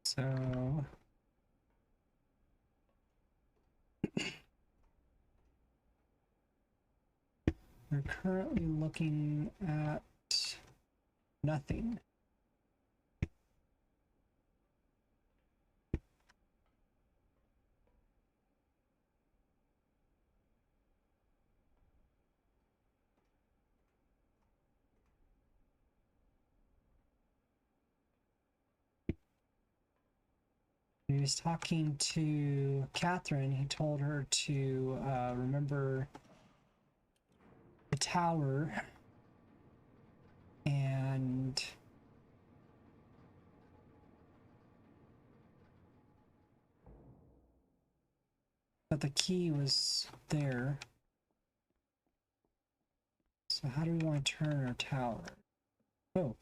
So we're currently looking at nothing. He was talking to Catherine. He told her to remember the tower and that the key was there. So how do we want to turn our tower? Oh.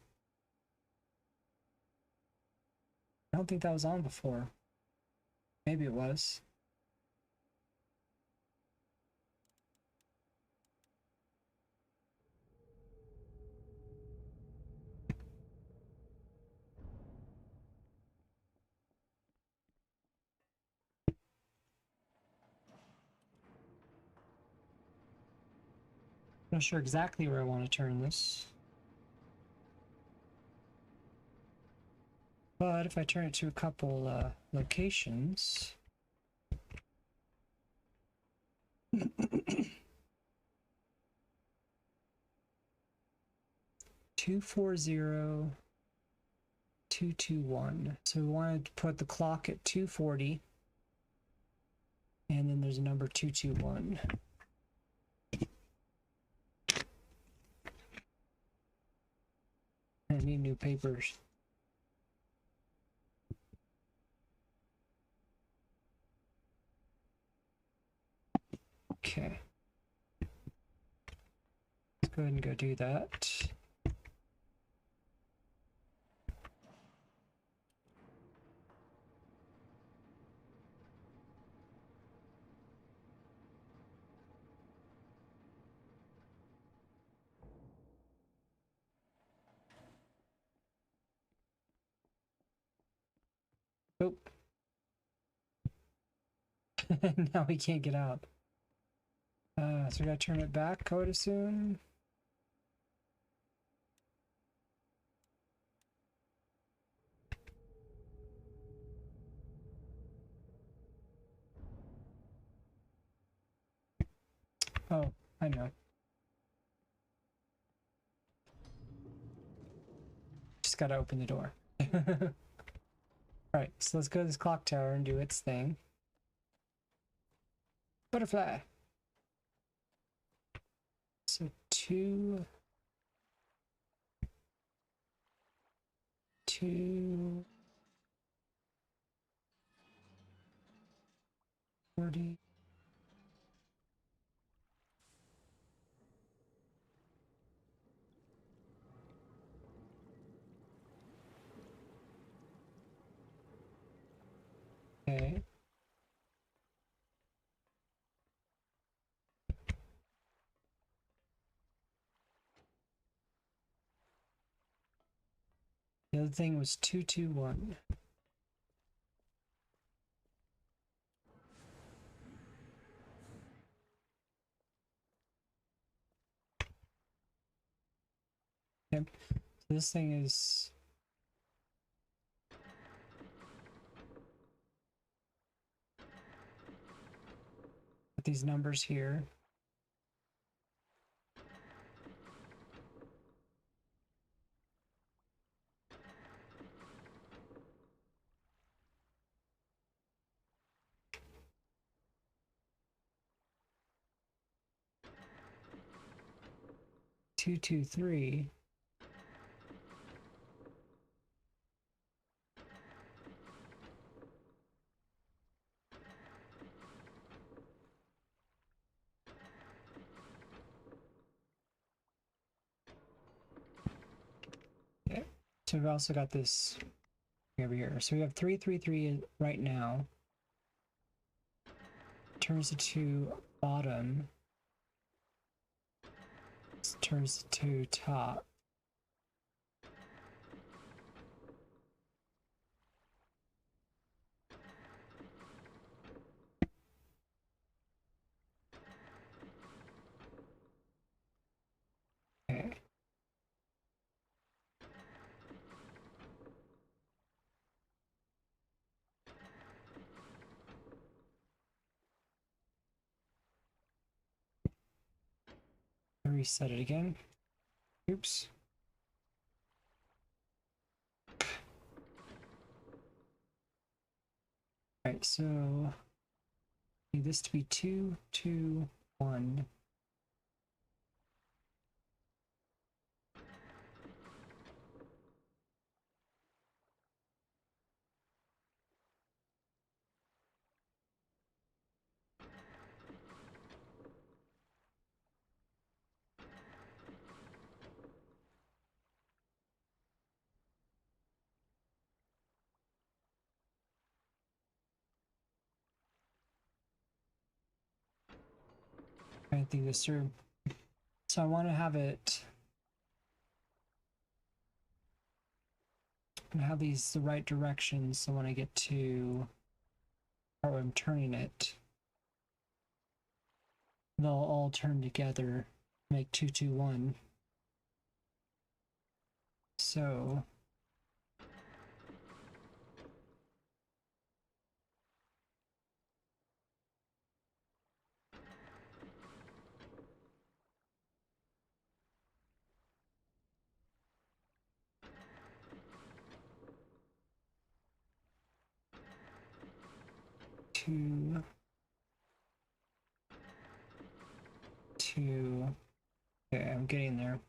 I don't think that was on before. Maybe it was. Not sure exactly where I want to turn this. But if I turn it to a couple locations... 240, 221. So we wanted to put the clock at 240. And then there's a number 221. I need new papers. Go ahead and go do that. Nope. Now we can't get out. So we gotta turn it back, I would assume. Oh, I know. Just gotta open the door. Alright, so let's go to this clock tower and do its thing. Butterfly! So 2... 40. Okay. The other thing was 221. Okay. So this thing is... Put these numbers here. Two, two, three. Okay. So we've also got this over here. So we have 333 right now. Turns it to bottom. Turns it to top. Okay. Reset it again. Oops. Alright, so need this to be 2, 2, 1. I think this through. So I want to have it. And have these the right directions. So when I get to how I'm turning it, they'll all turn together, make 221. So two, two. Okay, I'm getting there.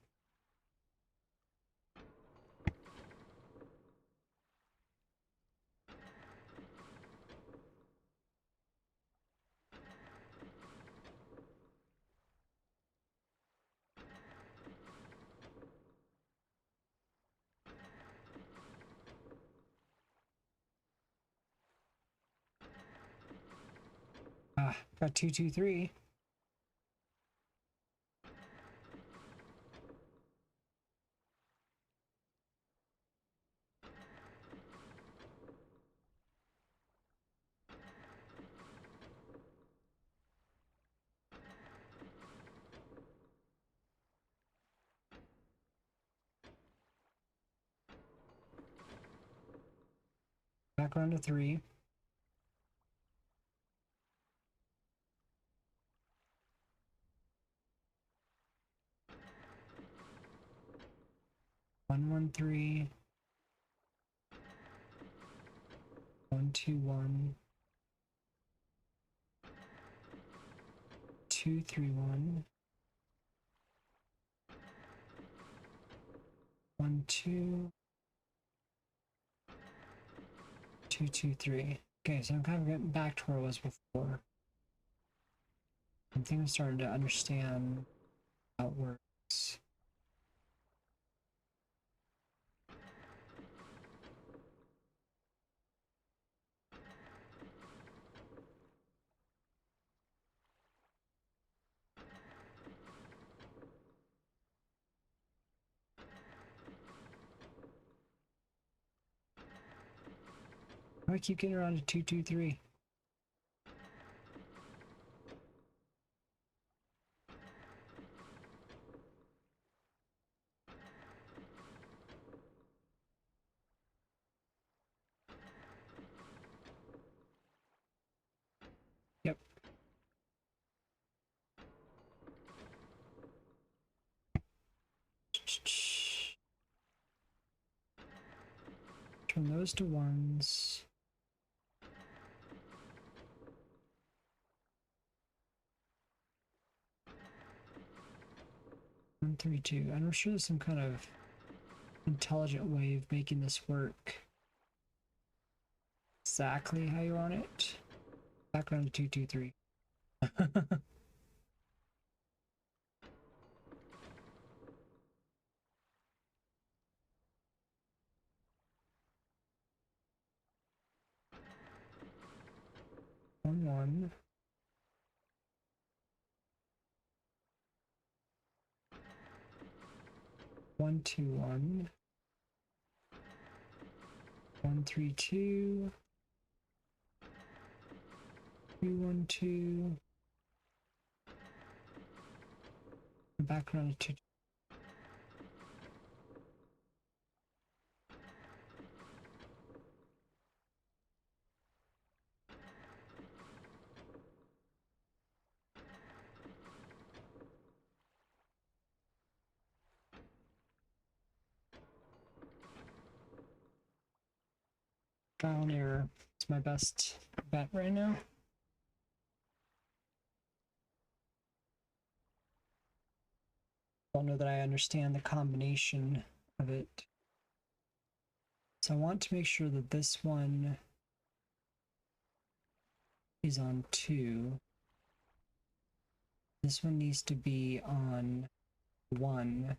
Got 223. Back around to 3. One, 1, 3. 1, 2, 1. 2, 3, 1. 1, 2. 2, 2, 3. Okay, so I'm kind of getting back to where I was before. I think I'm starting to understand how it works. I keep getting around to 2, 2, 3. Yep. Turn those to 1s. 1, 3, 2. I'm sure there's some kind of intelligent way of making this work exactly how you want it. Back around to 2, 2, 3. One, 1. 1, 2, 1. 1, 3, 2. 2, 1, 2. Back around to 2. Trial and error. It's my best bet right now. Don't know that I understand the combination of it. So I want to make sure that this one is on 2. This one needs to be on 1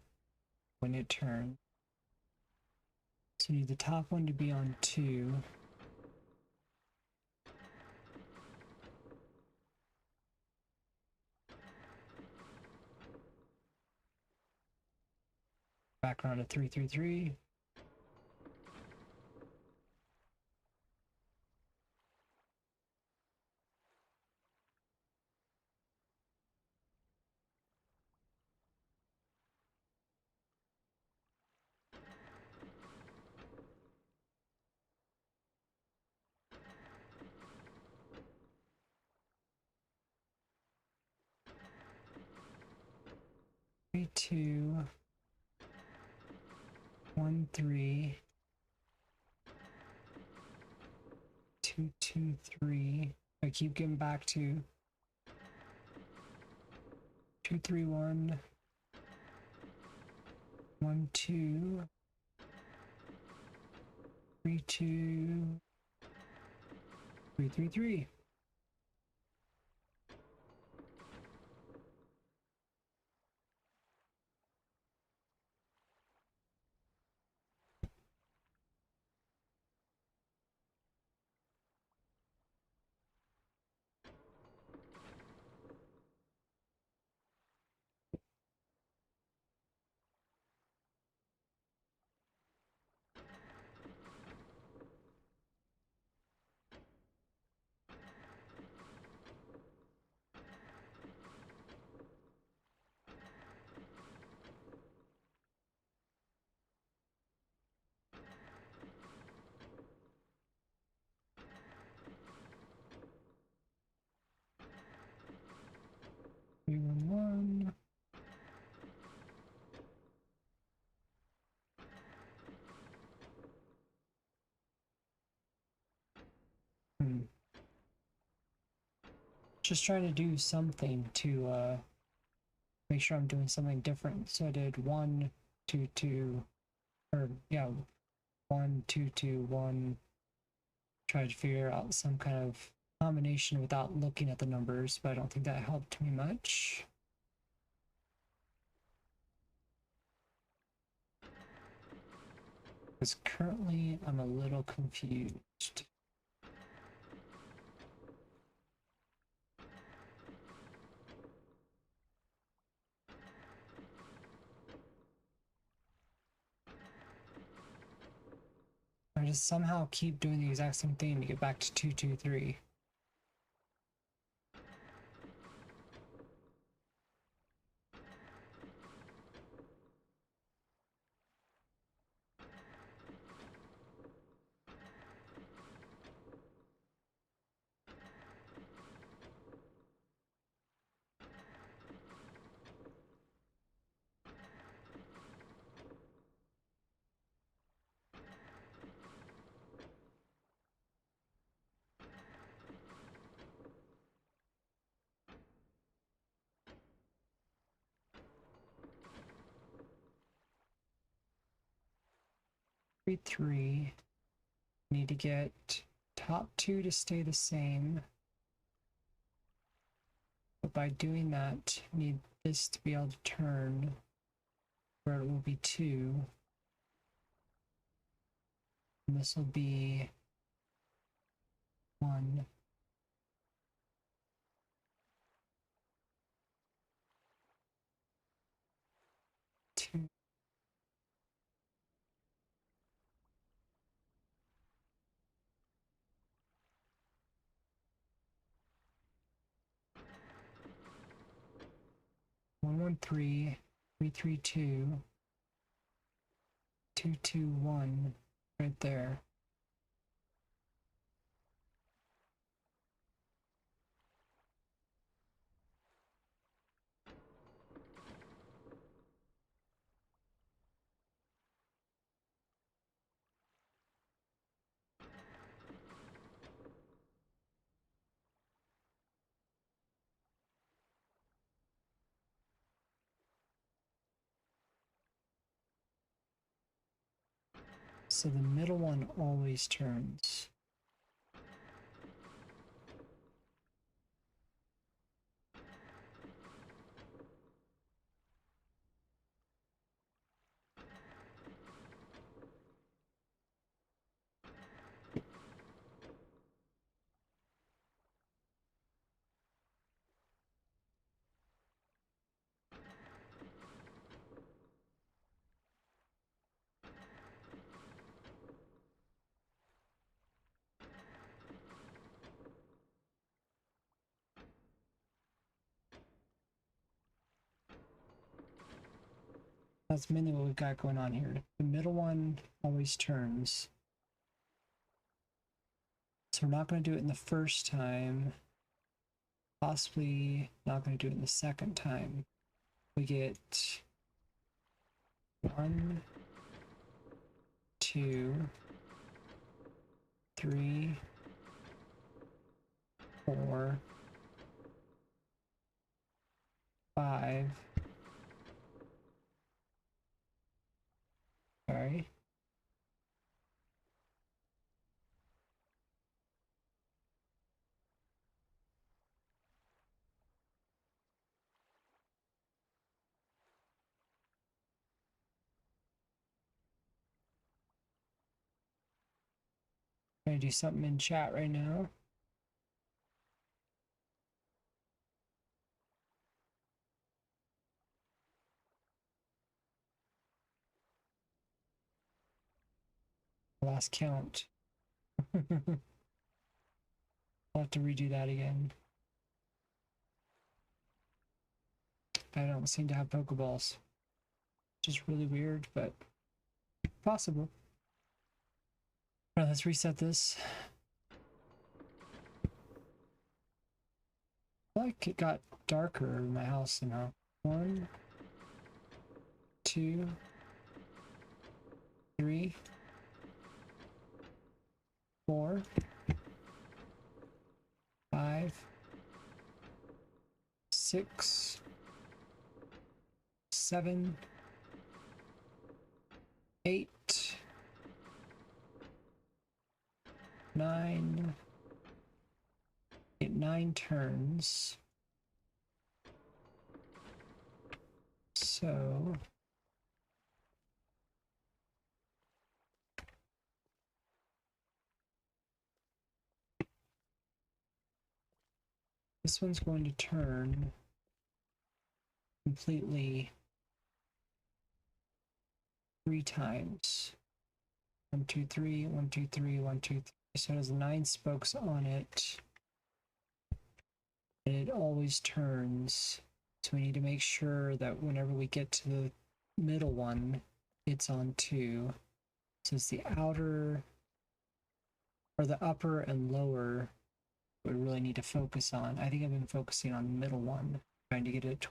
when it turns. So we need the top one to be on 2. Background of 3, 3, 3. Three, 2. 1, 3. 2, 2, 3. I keep getting back to 2, 3, 1. 1, 2. 3, 2. 3, 3, 3. just trying to do something to make sure I'm doing something different. So I did 1, 2, 2, or yeah, 1, 2, 2, 1. Tried to figure out some kind of combination without looking at the numbers, but I don't think that helped me much. Because currently I'm a little confused. I just somehow keep doing the exact same thing to get back to 2, 2, 3. Three, 3. Need to get top 2 to stay the same. But by doing that, need this to be able to turn where it will be 2. And this will be 1. 2. 1, 1, 3. 3, 3, 2. 2, 2, 1. Right there. So the middle one always turns. That's mainly what we've got going on here. The middle one always turns. So we're not going to do it in the first time. Possibly not going to do it in the second time. We get 1, 2, 3, 4, 5. Sorry. I'm going to do something in chat right now. Last count. I'll have to redo that again. I don't seem to have Pokeballs. Which is really weird, but possible. Alright, let's reset this. I feel like it got darker in my house now. 1, 2, 3, 4, 5, 6, 7, 8, 9. Get 9 turns. So this one's going to turn completely 3 times. 1, 2, 3, 1, 2, 3, 1, 2, 3. So it has 9 spokes on it. And it always turns. So we need to make sure that whenever we get to the middle one, it's on 2. So it's the outer, or the upper and lower we really need to focus on. I think I've been focusing on the middle one, trying to get it.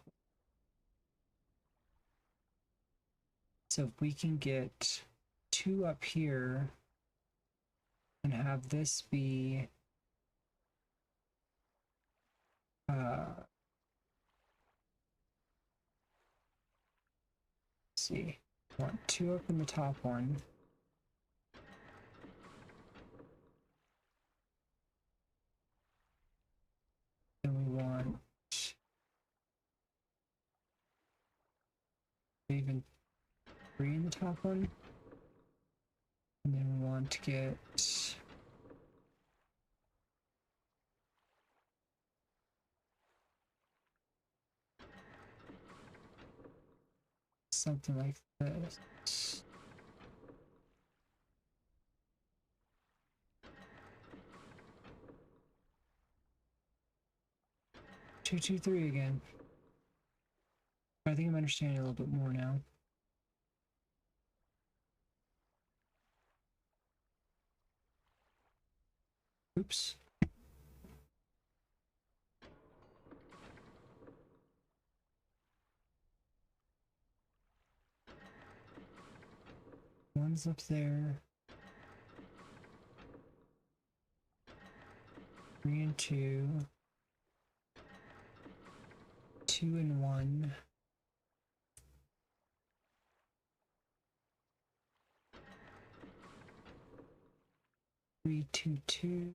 So if we can get 2 up here and have this be let's see, I want 2 up in the top one. Then we want even 3 in the top one. And then we want to get something like this. Two, two, 3 again. I think I'm understanding a little bit more now. Oops. One's up there. 3 and 2. 2 and 1. 3, 2, 2.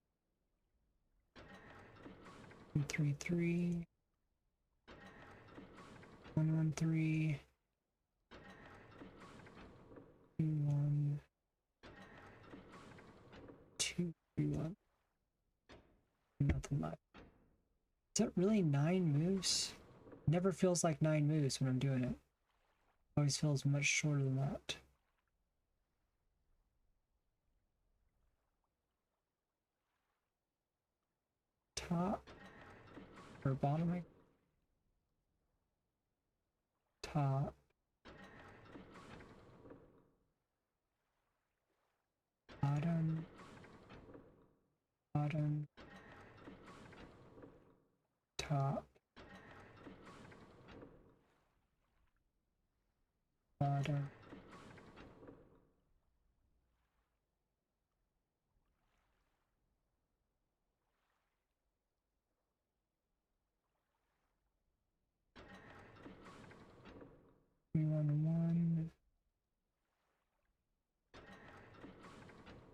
3, 3. 1, 1, 3. 2, 1. 2, 3, 1. Nothing much. Is that really 9 moves? It never feels like 9 moves when I'm doing it. It always feels much shorter than that. Top or bottom? Top. Bottom. Bottom. Top. Bottom. We want 1.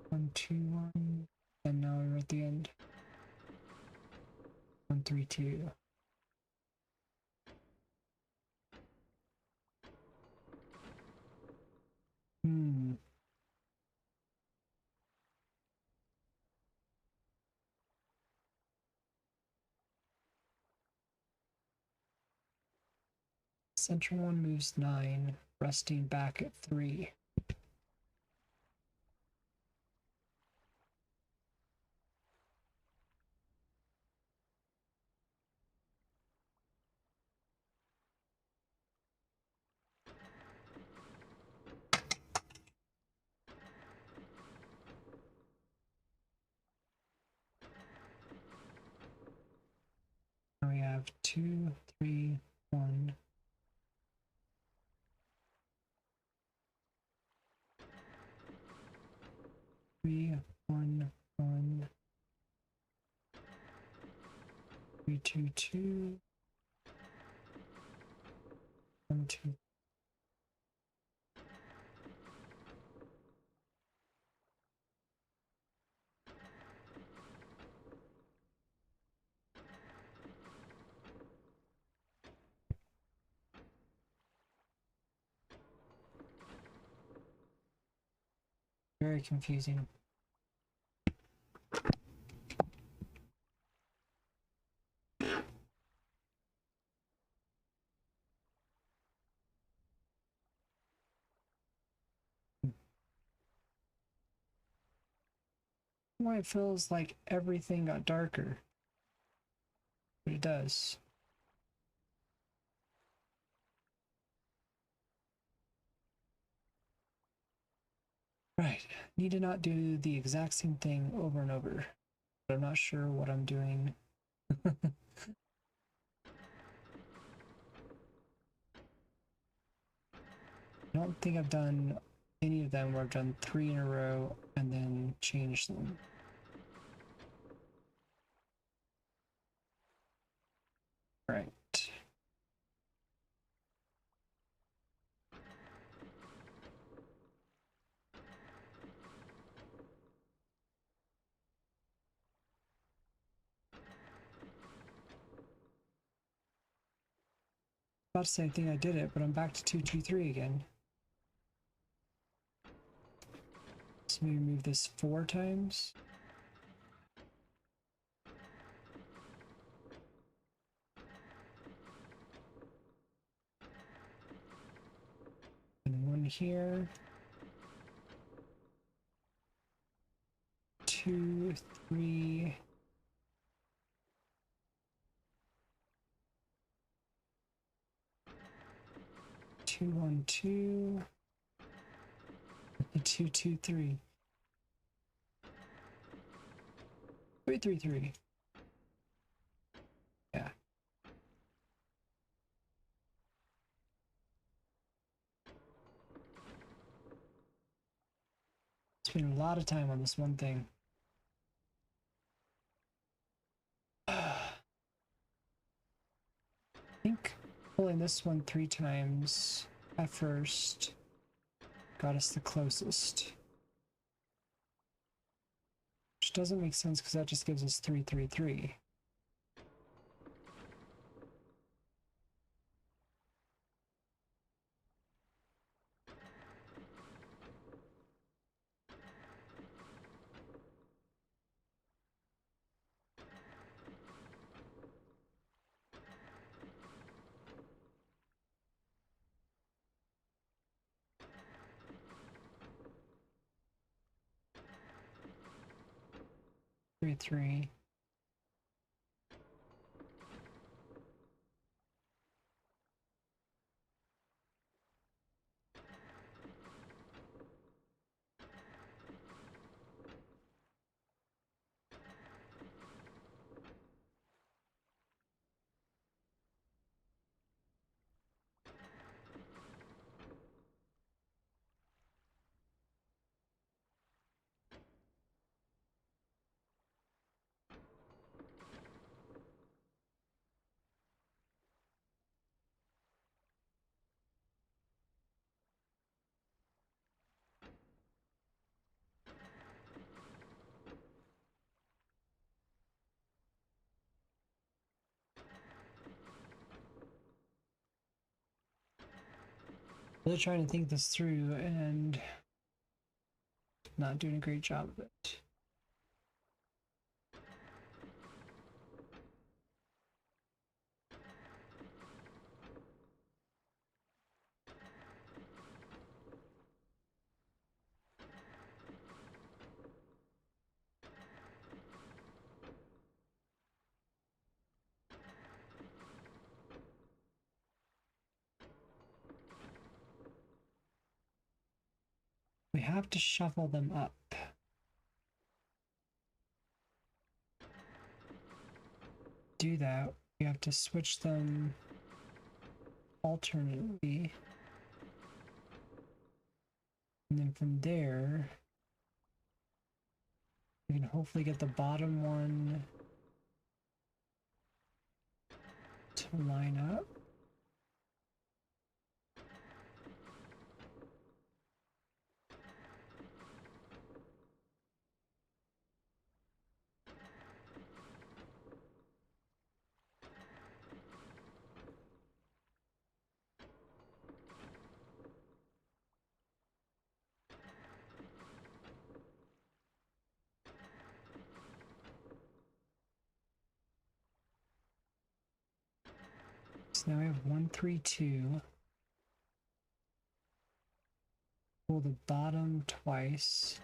1, 2, 1. And now we're at the end. 1, 3, 2. Central one moves 9, resting back at 3. Now we have 2, 3, 1. 3, 1, 1. 3, 2, 2. 1, 2. Very confusing. Why it feels like everything got darker, but it does. Right, need to not do the exact same thing over and over, but I'm not sure what I'm doing. I don't think I've done any of them where I've done 3 in a row and then changed them. Right. About to say I think I did it, but I'm back to 223 again. So maybe move this 4 times. And 1 here. 2, 3. 2, 1, 2. 2, 2, 3. 3, 3, 3. Yeah. Spend a lot of time on this one thing. I think pulling this one 3 times at first got us the closest. Which doesn't make sense because that just gives us 3, 3, 3. Three, 3. Really trying to think this through and not doing a great job of it. We have to shuffle them up. Do that, we have to switch them alternately. And then from there, we can hopefully get the bottom one to line up. So now we have 132. Pull the bottom twice.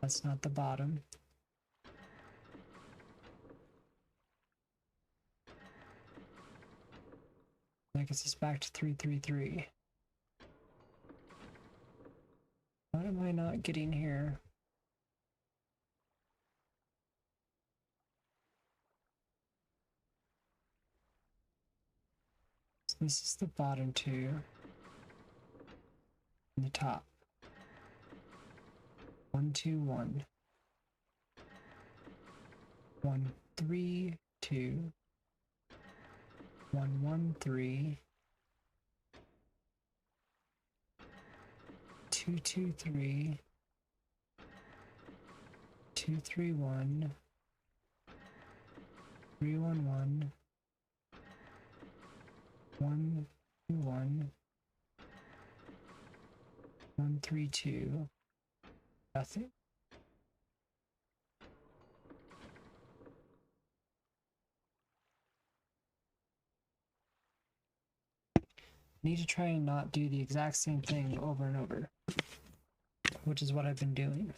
That's not the bottom. That gets us back to 333. What am I not getting here? So this is the bottom two. And the top. 1 2 1. 1 3 2. 1 1 3. 2 2 3. 2 3 1. 3 1 1. 1 2 1. 1 3 2. Nothing. Need to try and not do the exact same thing over and over, which is what I've been doing.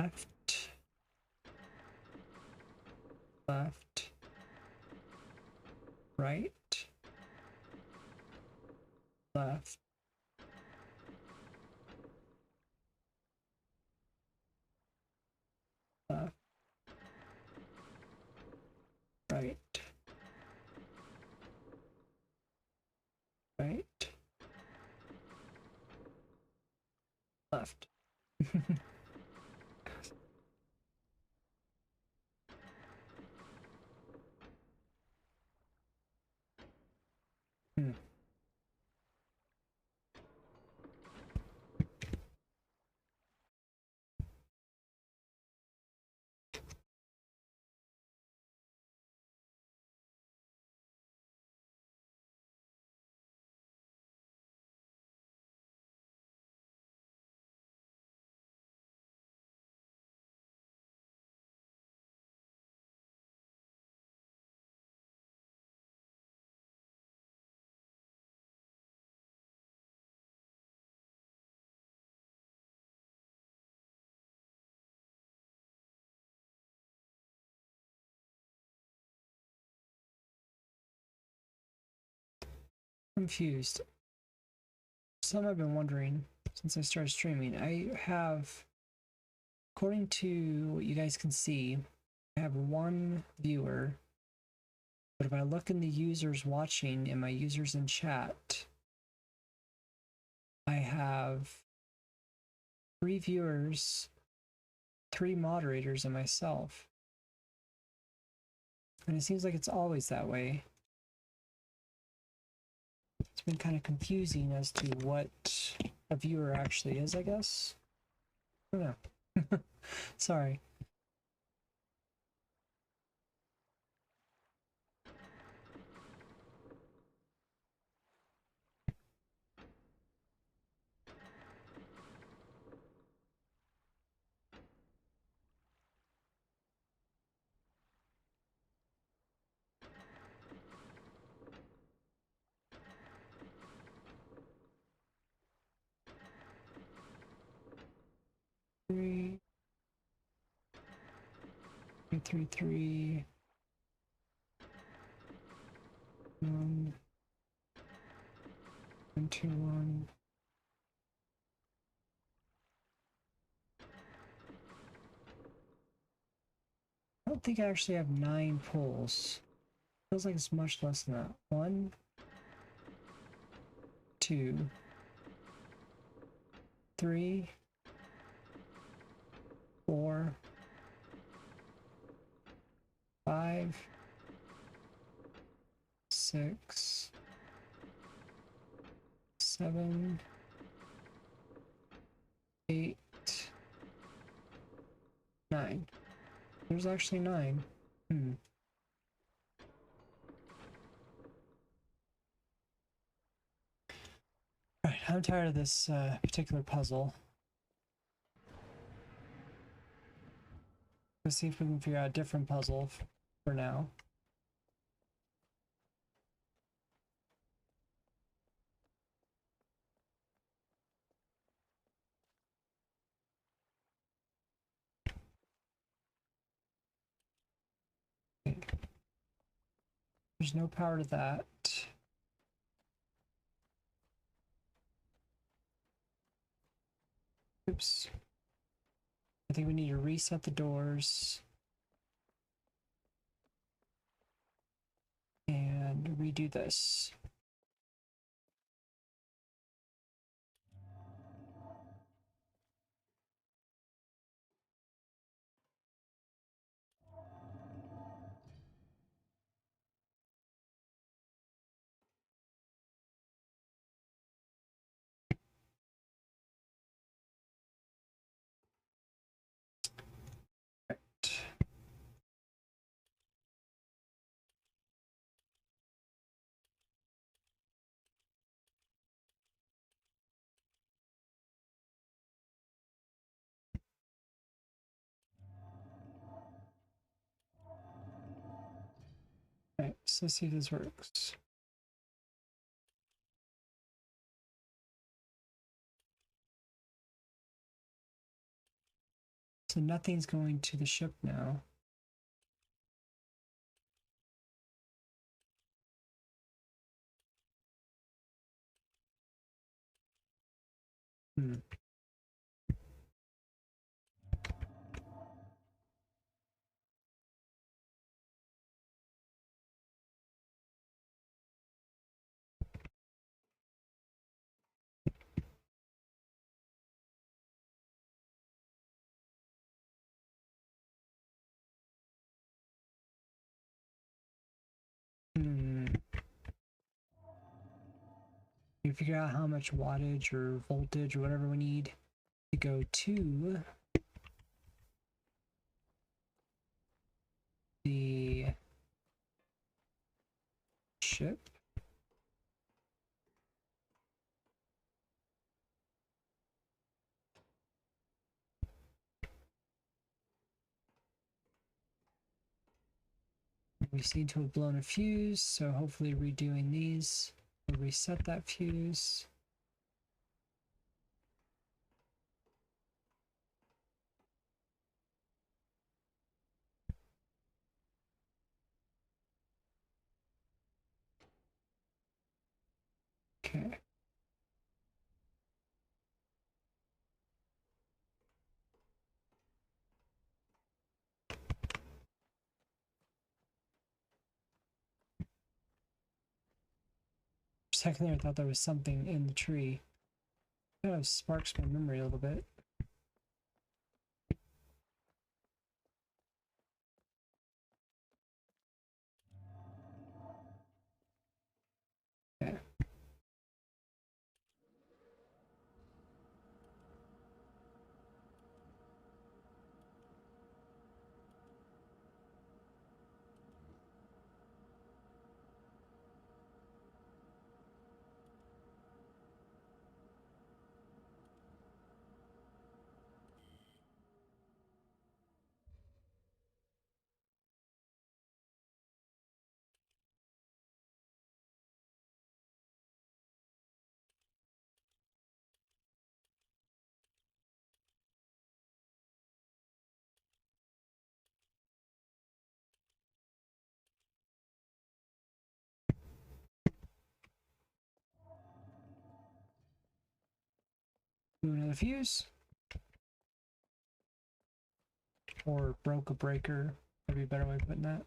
Left, left, right, left, left, right, right, left. Confused. Some have been wondering since I started streaming. I have, according to what you guys can see, I have one viewer, but if I look in the users watching and my users in chat, I have 3 viewers, 3 moderators, and myself. And it seems like it's always that way. It's been kind of confusing as to what a viewer actually is, I guess. I don't know. Sorry. Three, 3 3 1 1 2 1. I don't think I actually have 9 pulls. Feels like it's much less than that. 1 2 3 4 5 6 7 8 9. There's actually 9. I'm tired of this particular puzzle. Let's see if we can figure out a different puzzle for now. There's no power to that. Oops. I think we need to reset the doors and redo this. Alright, so let's see if this works. So nothing's going to the ship now. Hmm. Hmm. You figure out how much wattage or voltage or whatever we need to go to the ship. We seem to have blown a fuse, so hopefully redoing these will reset that fuse. Okay. For a second there, I thought there was something in the tree. Kind of sparks my memory a little bit. Okay. Do another fuse. Or broke a breaker. That'd be a better way of putting that.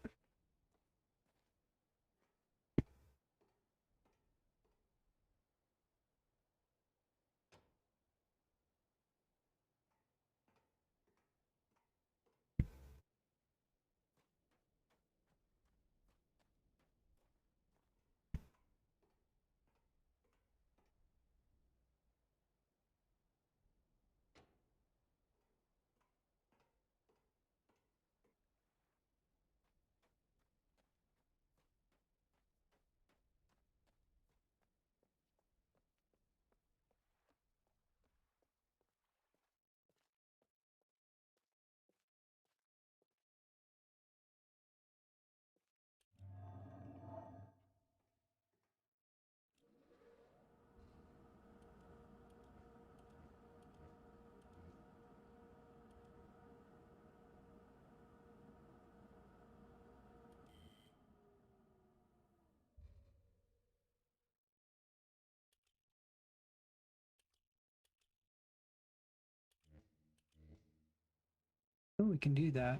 we can do that.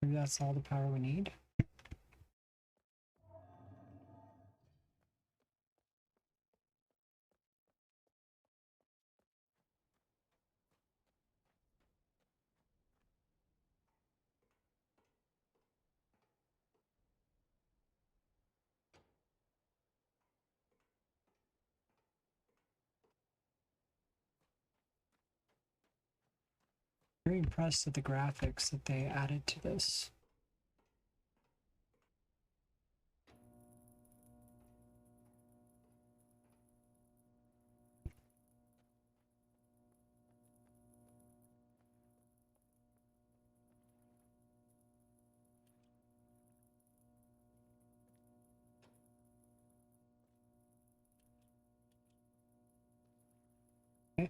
Maybe that's all the power we need. Very impressed with the graphics that they added to this. Okay.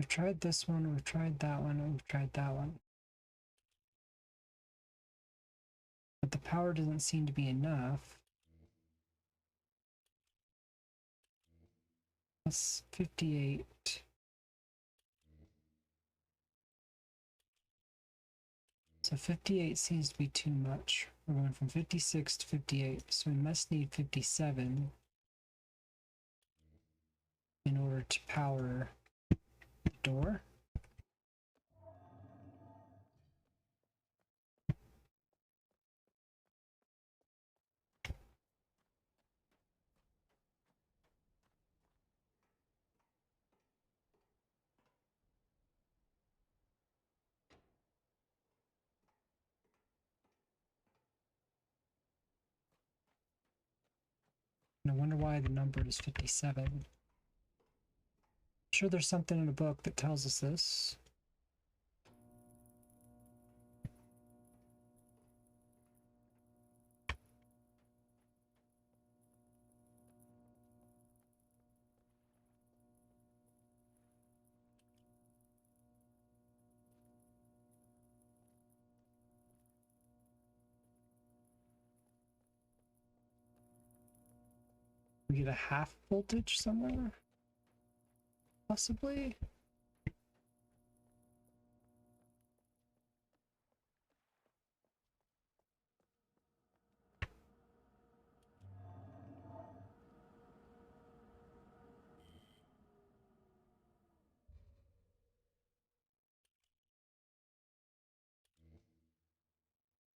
We've tried this one, we've tried that one, we've tried that one. But the power doesn't seem to be enough. That's 58. So 58 seems to be too much. We're going from 56 to 58, so we must need 57 in order to power the door. And I wonder why the number is 57. I'm sure there's something in the book that tells us this. We get a half voltage somewhere? Possibly?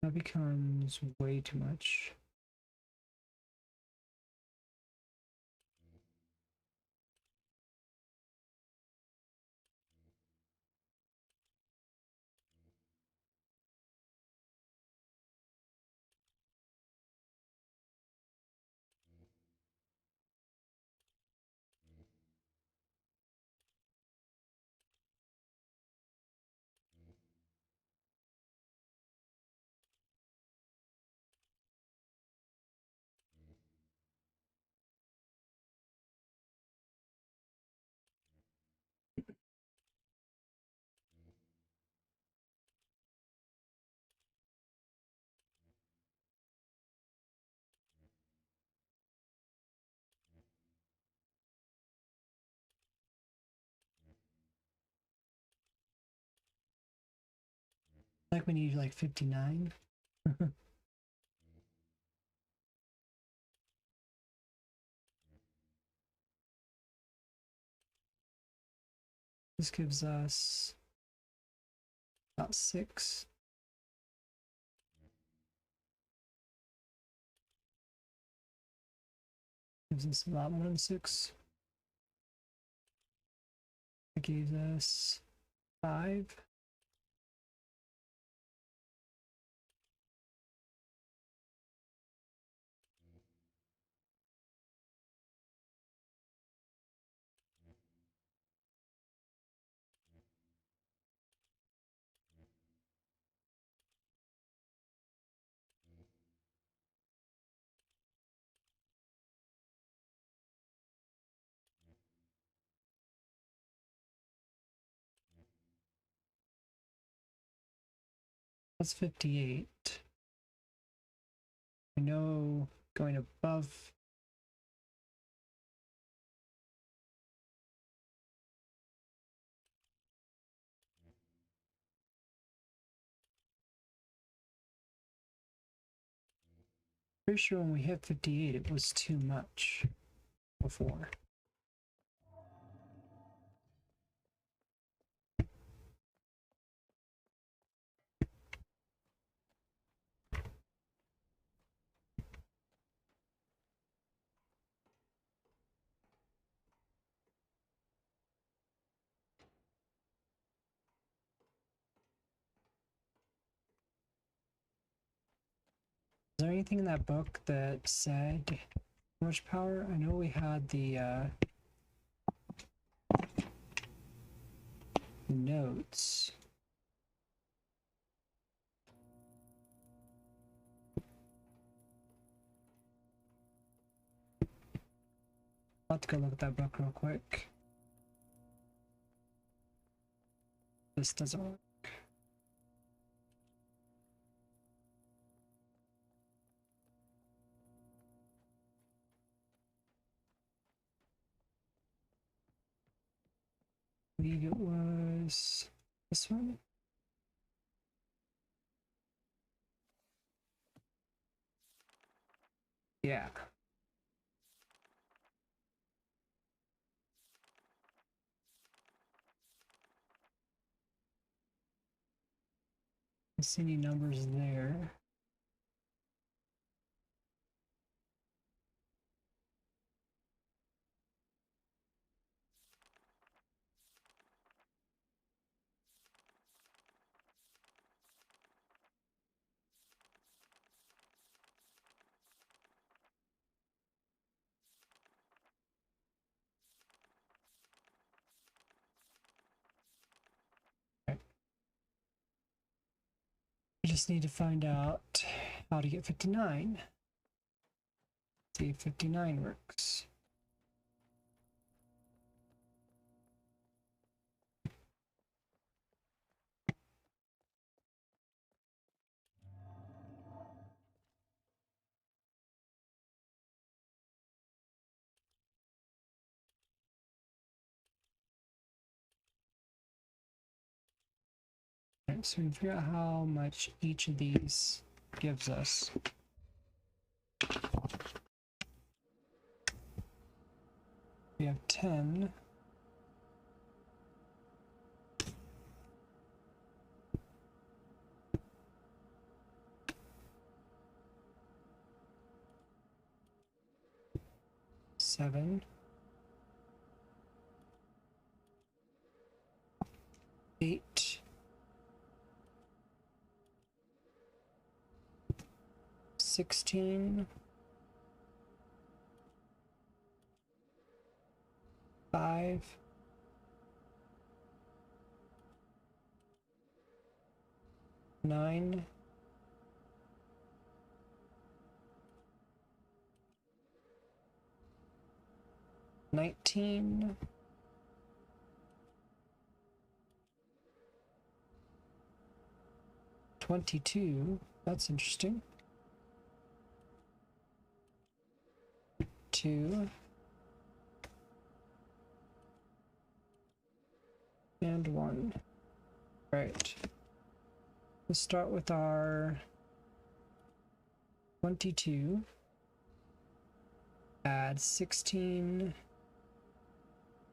That becomes way too much. Like we need like 59. This gives us about 6. Gives us a lot more than 6. It gives us 5. That's 58. I know going above. Pretty sure when we hit 58, it was too much before. Is there anything in that book that said how much power? I know we had the notes. I'll have to go look at that book real quick. This doesn't work. I believe it was this one. Yeah. I see any numbers there. I just need to find out how to get 59. See if 59 works. Okay, so we can figure out how much each of these gives us. We have 10. Seven. 8. 16. 5. 9. 19. 22. That's interesting. 2. And 1. Right. Let's start with our 22. Add 16.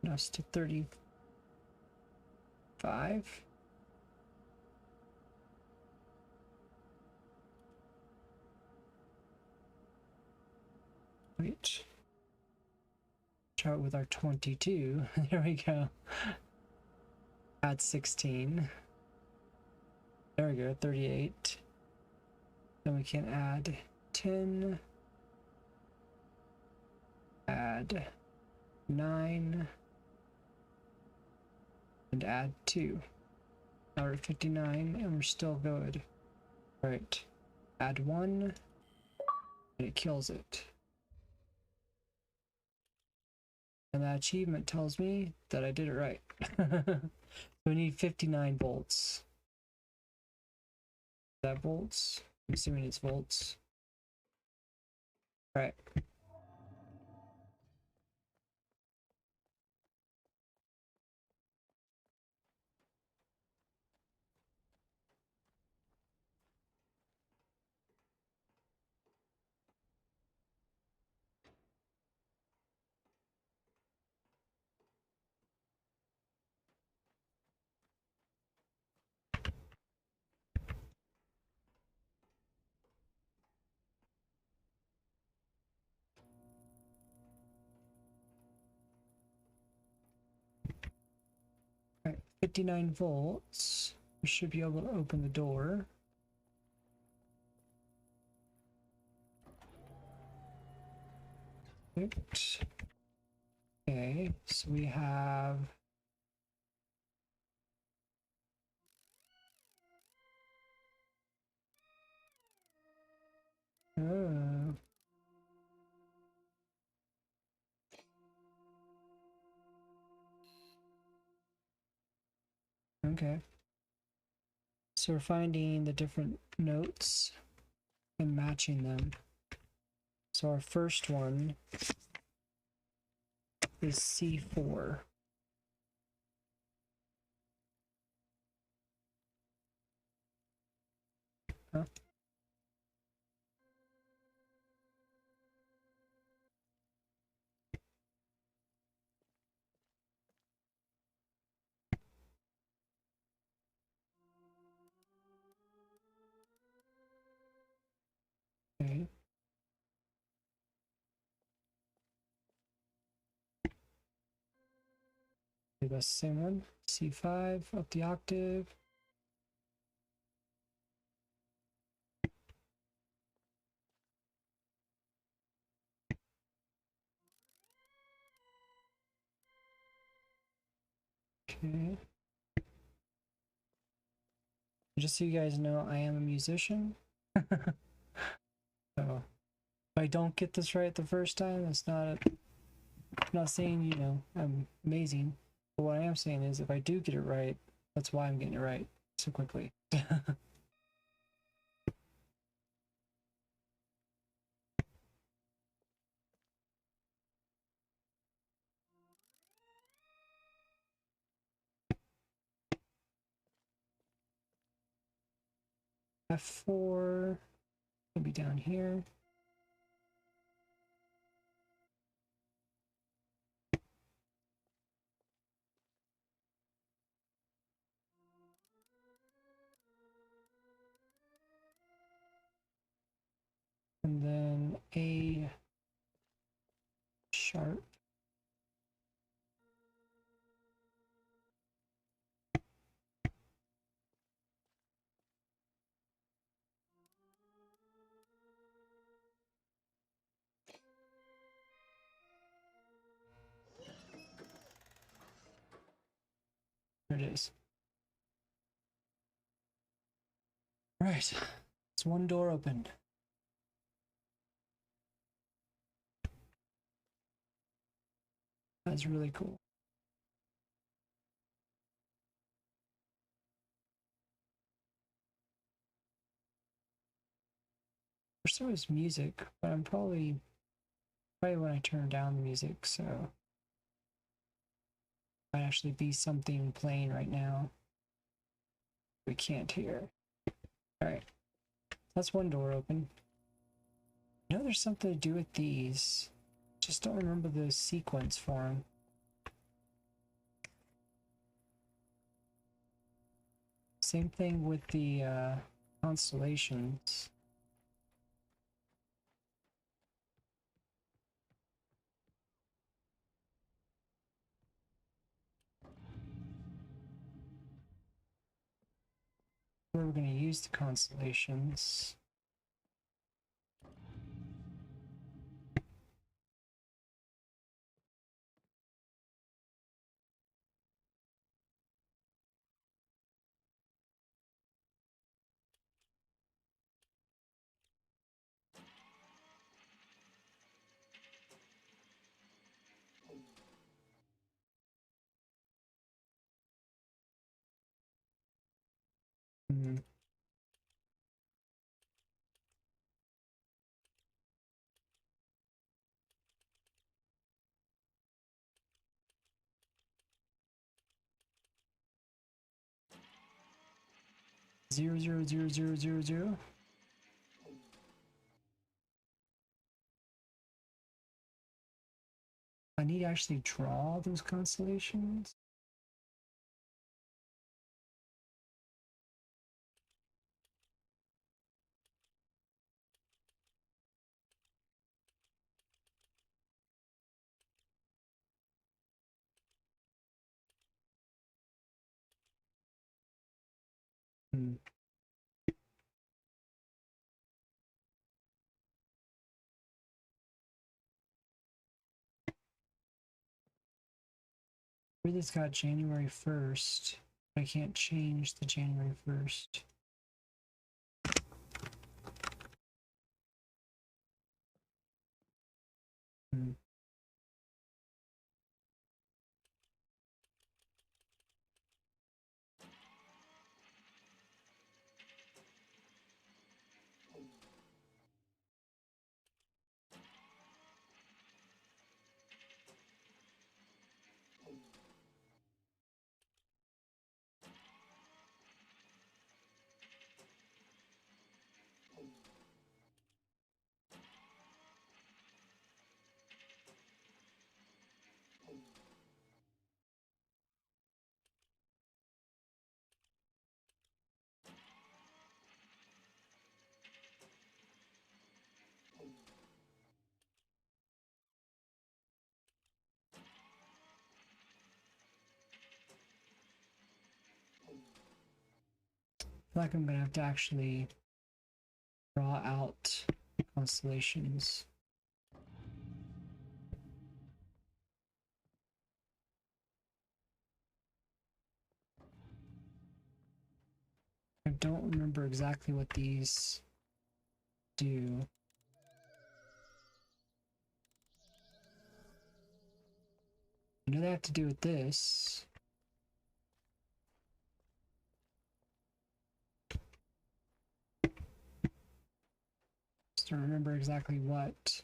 Us to 35. Wait. Try it with our 22. There we go. Add 16. There we go, 38. Then we can add 10. Add 9. And add 2. Now we're at 59 and we're still good. Right. Add 1. And it kills it. And that achievement tells me that I did it right. So we need 59 bolts. that volts? I'm assuming it's volts. All right. All right, 59 volts. We should be able to open the door. Right. Okay, so we have oh, okay. So we're finding the different notes and matching them. So our first one is C4. Huh? Okay. That's the same one. C5, up the octave. Okay. Just so you guys know, I am a musician. So if I don't get this right the first time, it's not not saying, you know, I'm amazing. But what I am saying is if I do get it right, that's why I'm getting it right so quickly. F4 will be down here. And then A sharp. There it is. Right. It's one door opened. That's really cool. First there was music, but I'm probably when I turn down the music, so might actually be something playing right now we can't hear. All right, that's one door open. I know there's something to do with these. Just don't remember the sequence for them. Same thing with the constellations. Where we're going to use the constellations. 0000000. I need to actually draw those constellations. Hmm. It's got January 1st. I can't change the January 1st. Hmm. I feel like I'm gonna have to actually draw out constellations. I don't remember exactly what these do. I know they have to do with this. Just don't remember exactly what.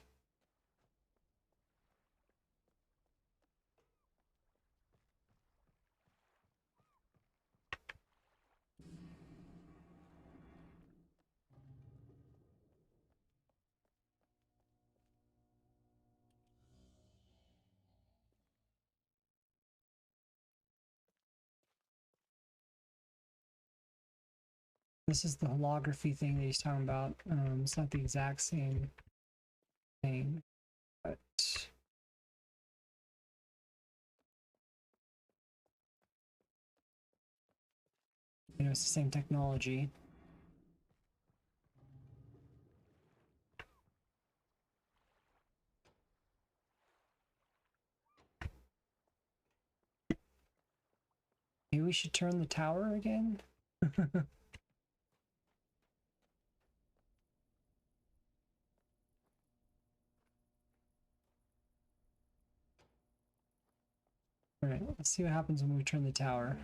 This is the holography thing that he's talking about. It's not the exact same thing, but you know, it's the same technology. Maybe we should turn the tower again? Alright, let's see what happens when we turn the tower.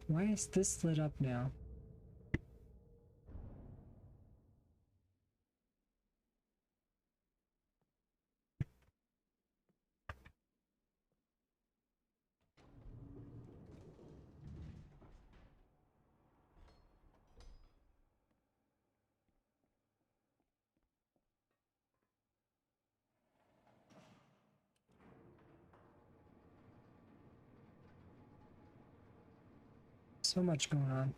Why is this lit up now? So much going on.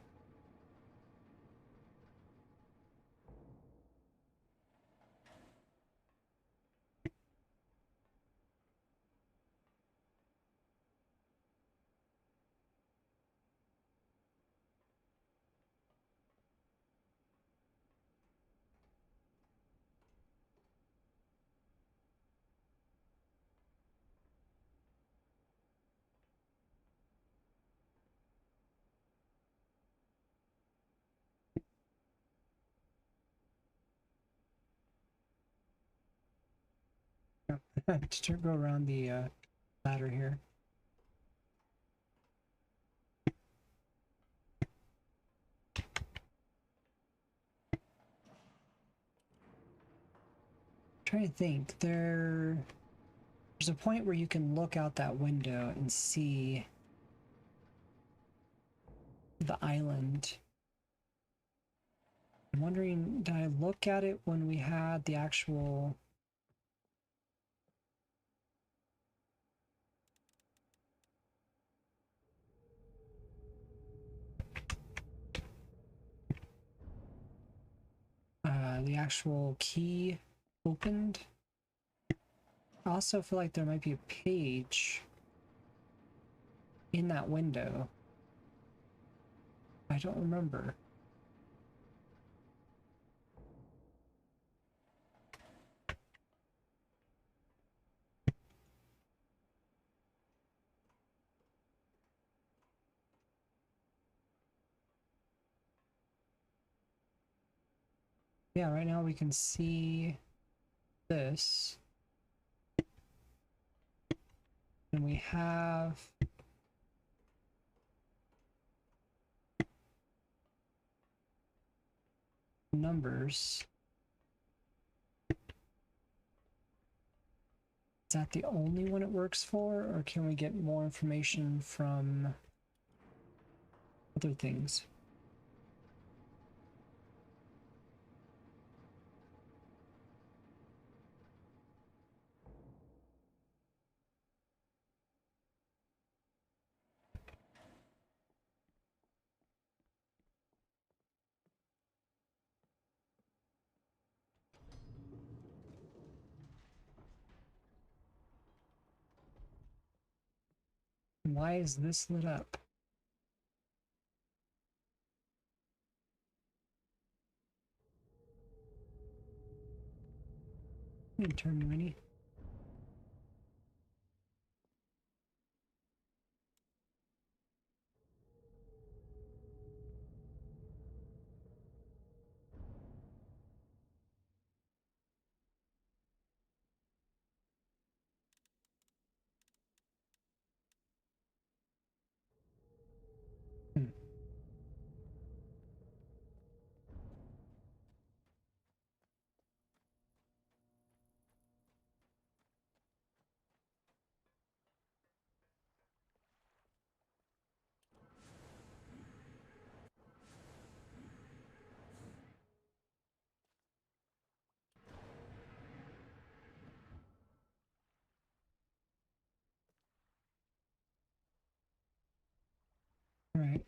To go around the ladder here. Trying to think. There's a point where you can look out that window and see the island. I'm wondering, did I look at it when we had the actual key opened? I also feel like there might be a page in that window. I don't remember. Yeah, right now we can see this. And we have numbers. Is that the only one it works for, or can we get more information from other things? Why is this lit up? Let me turn mini. All right.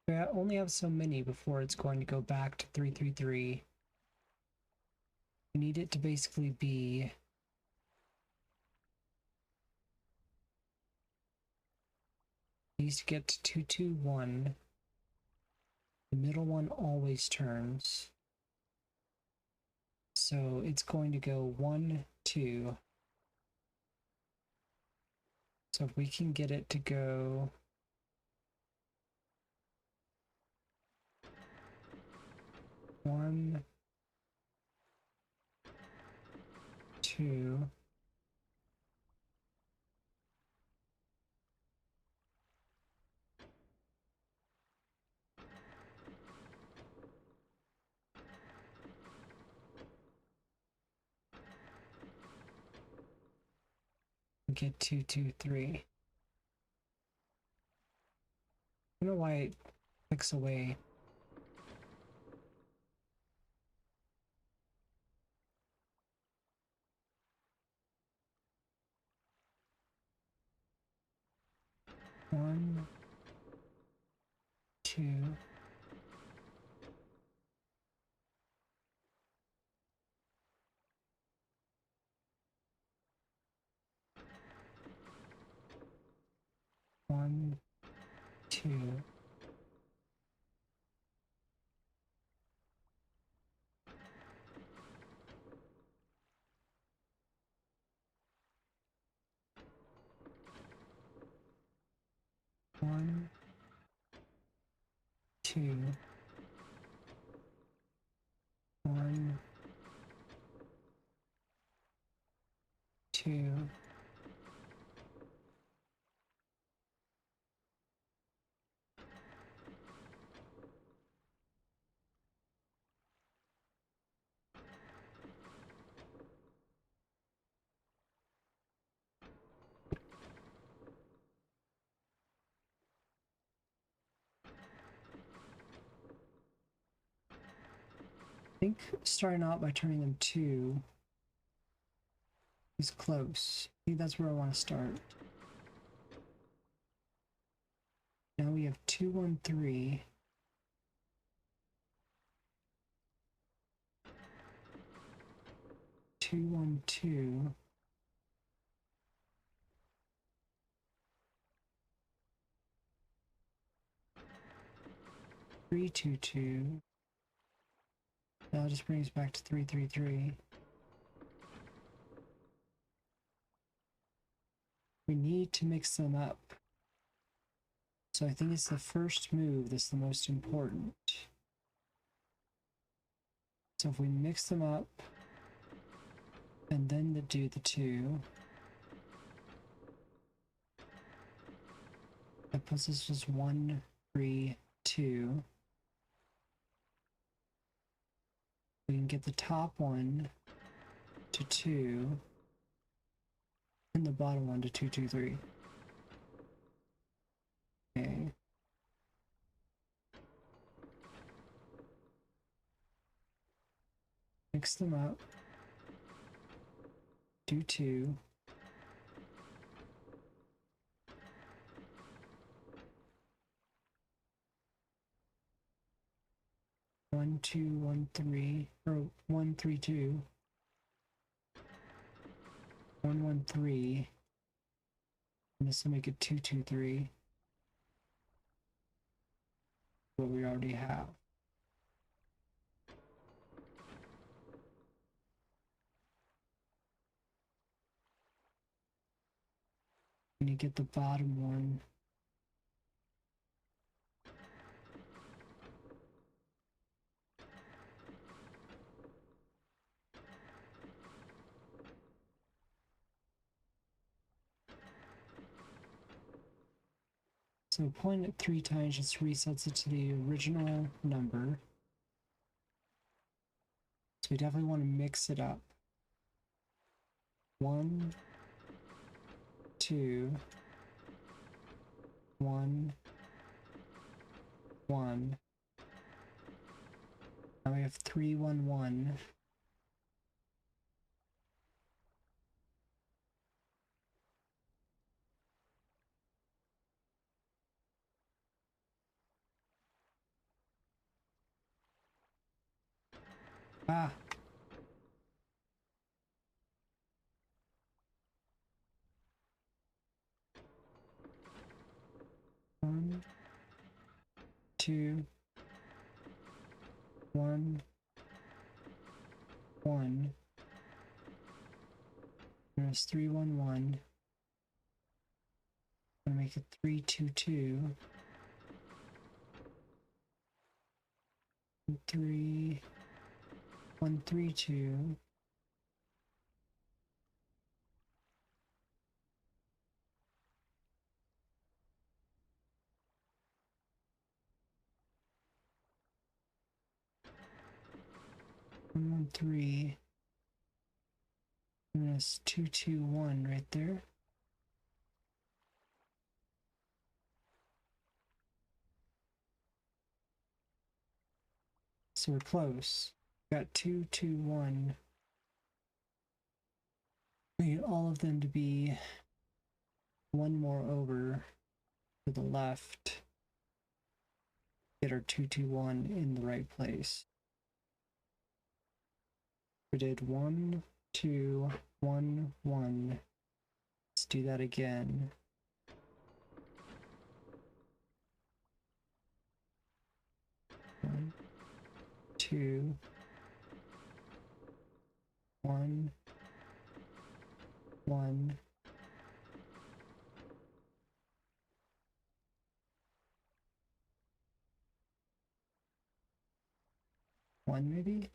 We only have so many before it's going to go back to 333. We need it to basically be needs to get to 221. The middle one always turns. So it's going to go 1, 2. So if we can get it to go 1, 2. Get 2, 2, 3. I don't know why it clicks away. One, 2. One, 2. One, 2. 1, 2. I think starting out by turning them 2 is close. I think that's where I want to start. Now we have 2, 1, 3. 2, 1, 2. 3, 2, 2. That just brings back to 3, 3, 3. We need to mix them up. So I think it's the first move that's the most important. So if we mix them up and then do the 2, that puts us just 1, 3, 2. We can get the top one to 2 and the bottom one to 2, 2, 3. Okay. Mix them up. Do 2. One, 2, 1, 3, or 1, 3, 2. 1, 1, 3. And this will make it 2, 2, 3. What we already have. And you get the bottom one. So pulling it 3 times just resets it to the original number. So we definitely want to mix it up. 1, 2, 1, 1. Now we have 3, 1, 1. Ah! 1, 2, 1, 1. There's 3, 1, 1. I'm gonna make it 3, 2, 2. 3, 1, 3, 2. One, 3. And that's 2, 2, 1 right there. So we're close. Got 2, 2, 1. We need all of them to be one more over to the left. Get our 2, 2, 1 in the right place. We did 1, 2, 1, 1. Let's do that again. 1, 2, 1, 1. One maybe?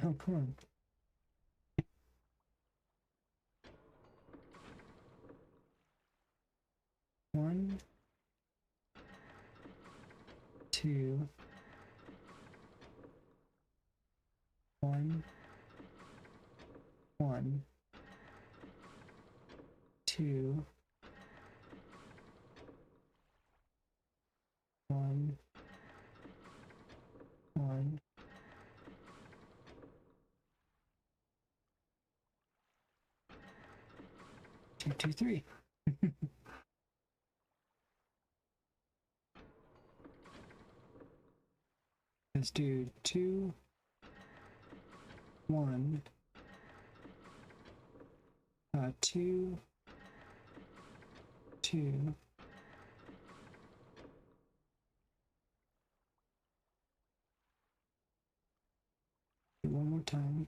Oh, come on. One, two, one, one, two, one, one, two, two, three. Let's do 2, 1, 2, 2, do one more time.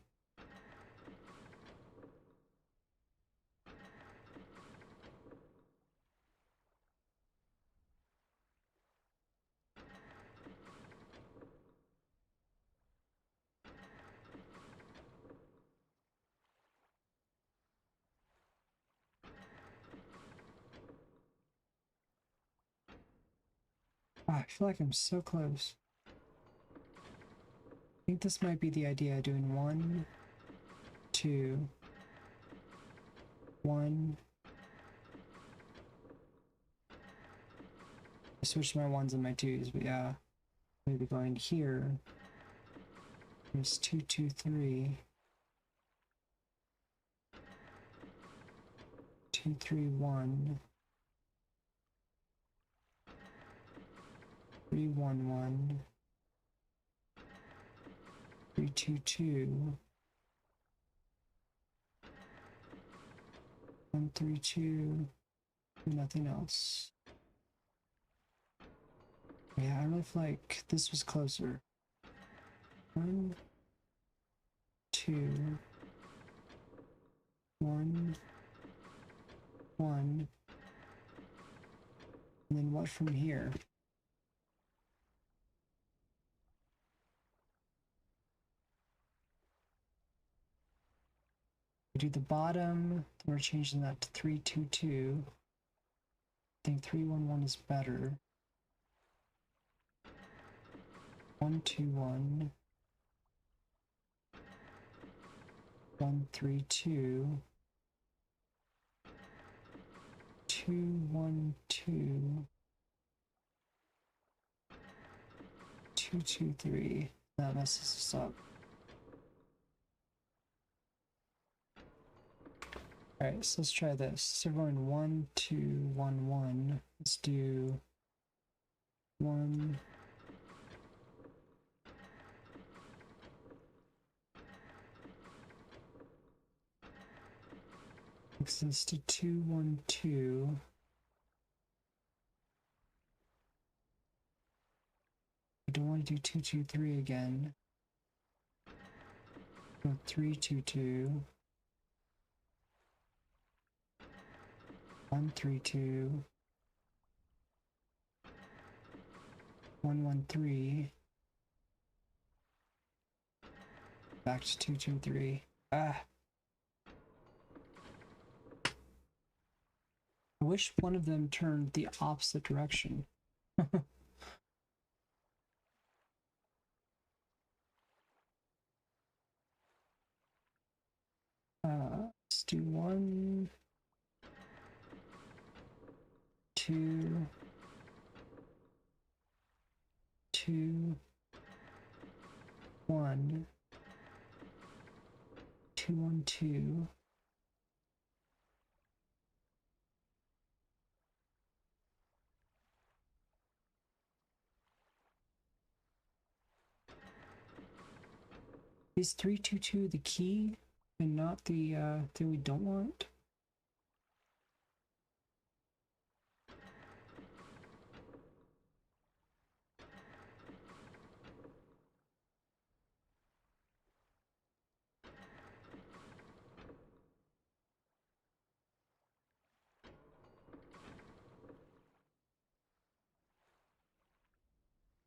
Oh, I feel like I'm so close. I think this might be the idea, doing 1, 2, 1. I switched my 1s and my 2s, but yeah. Maybe going here. There's 2, 2, 3. 2, 3, 1. 3, 1, 1. 3, 2, 2. 1, 3, 2. Nothing else. Yeah, I really feel like this was closer. 1, 2, 1, 1. And then what from here? We do the bottom, we're changing that to 3, 2, 2. I think 3, 1, 1 is better. 1, 2, 1. 1, 3, 2. 2, 1, 2. 2, 2, 3. That messes us up. Alright, so let's try this. So we're going 1, 2, 1, 1. Let's do 1. Next is to 2, 1, 2. I don't want to do 2, 2, 3 again. Go 3, 2, 2. 1, 3, 2. 1, 1, 3. Back to 2, 2, 3. Ah! I wish one of them turned the opposite direction. Let's do 1, 2, 2, 1, 2, 1, 2. Is 3, 2, 2 the key and not the thing we don't want?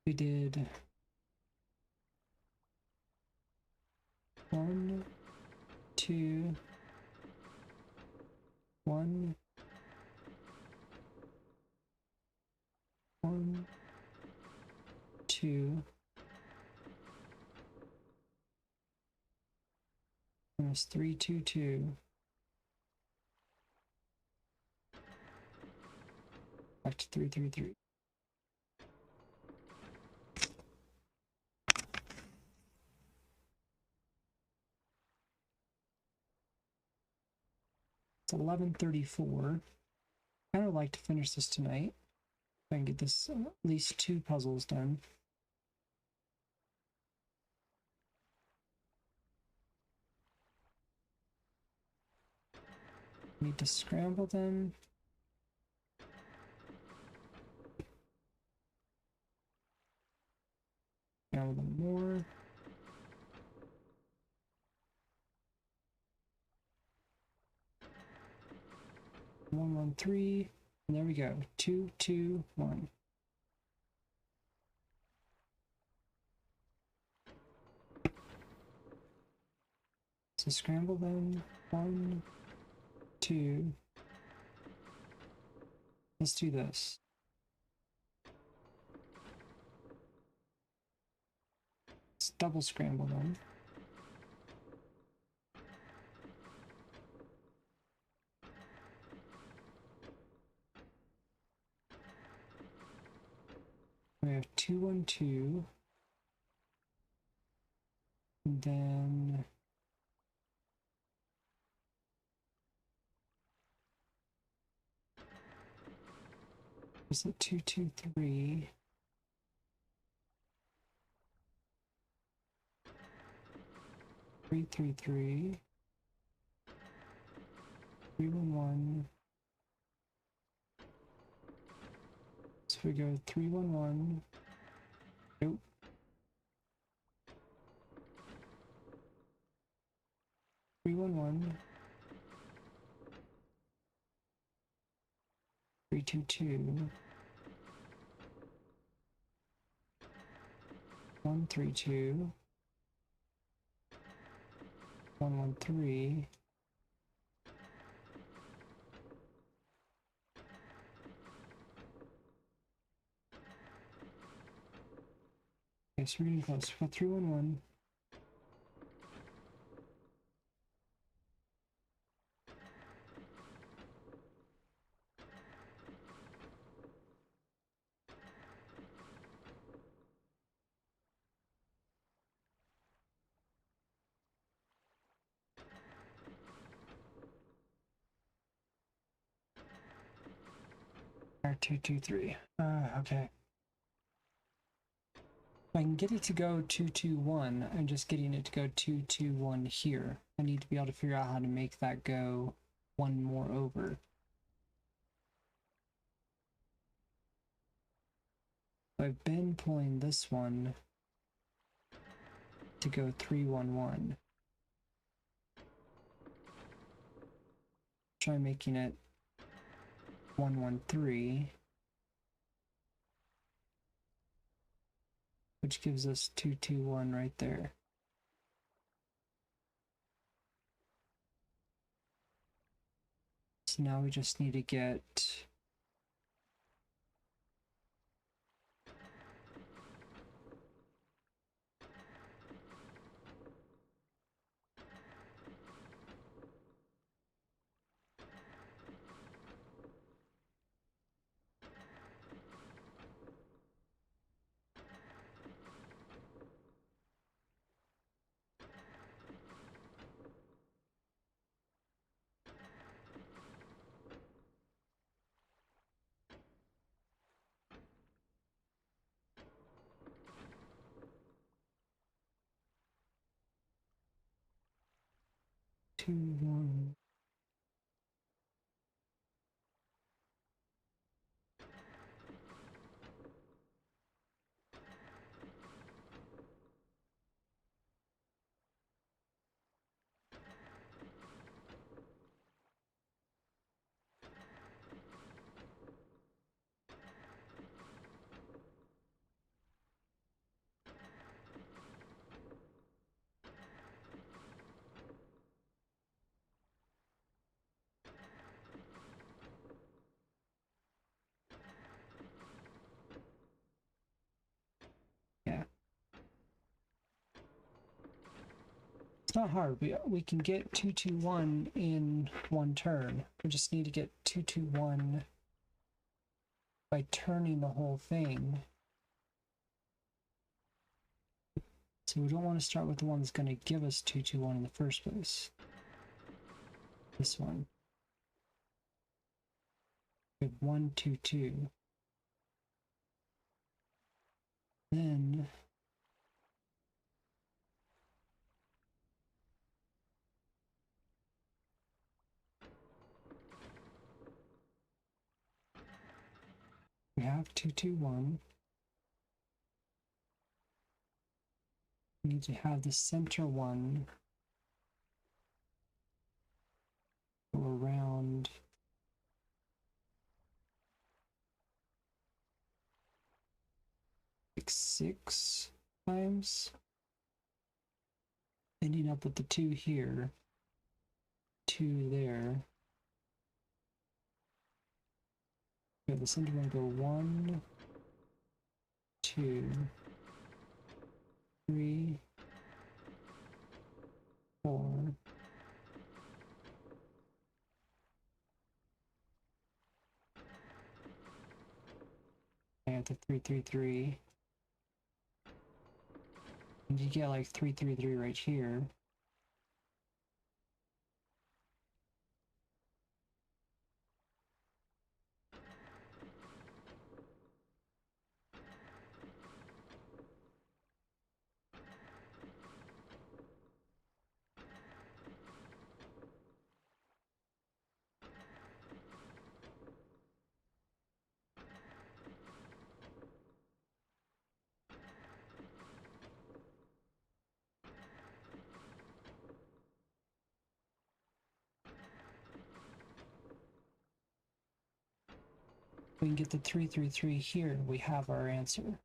We did 1, 2, 1, 1, 2, minus 3, 2, 2. Back to 3, 3, 3. It's 11:34. Kind of like to finish this tonight. If I can get this at least 2 puzzles done. Need to scramble them. Scramble them more. One, 1, 3. And there we go. 2, 2, 1. So scramble them. 1, 2. Let's do this. Let's double scramble them. We have 2, 1, 2. And then is it 2, 2, 3? 3, 3, 3. 3, 1, 1. So we go 3, 1, 1. Nope. 3, 1, 1. 3, 2, 2. 1, 3, 2. 1, 1, 3. Okay, so we're getting close. We got 3, 1, 1. Or 2, 2, 3. Okay. If I can get it to go 2, 2, 1, I'm just getting it to go 2, 2, 1 here. I need to be able to figure out how to make that go 1 more over. I've been pulling this one to go 3, 1, 1. Try making it 1, 1, 3. Which gives us 2, 2, 1 right there. So now we just need to get two, 1. It's not hard. We can get 221 in one turn. We just need to get 221 by turning the whole thing. So we don't want to start with the one that's going to give us 221 in the first place. This one. We have 122. Then we have 221. We need to have the center one go around like 6 times, ending up with the 2 here, 2 there. Okay, the center one go 1, 2, 3, 4. I have the 333. And you get like 333 right here. We can get the 333 here, we have our answer.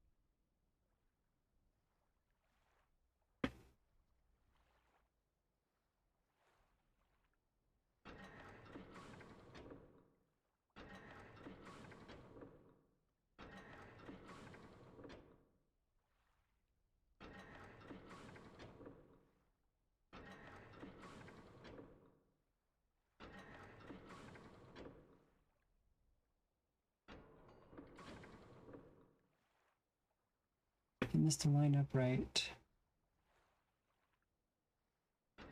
Getting this to line up right.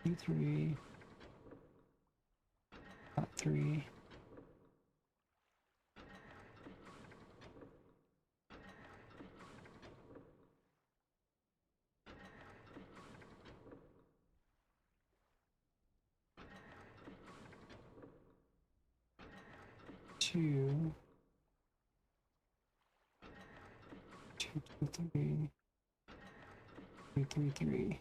2, 3, not 3. Two, 2, 2, 3, 3, 3, 3.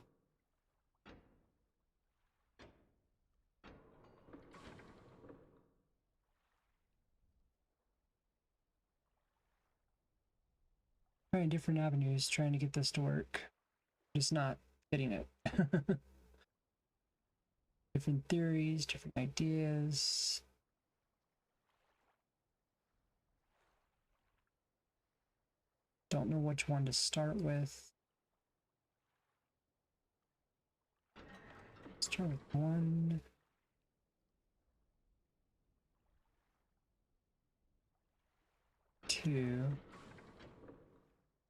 Trying different avenues, trying to get this to work. Just not getting it. Different theories, different ideas. Don't know which one to start with. Start with 1. 2.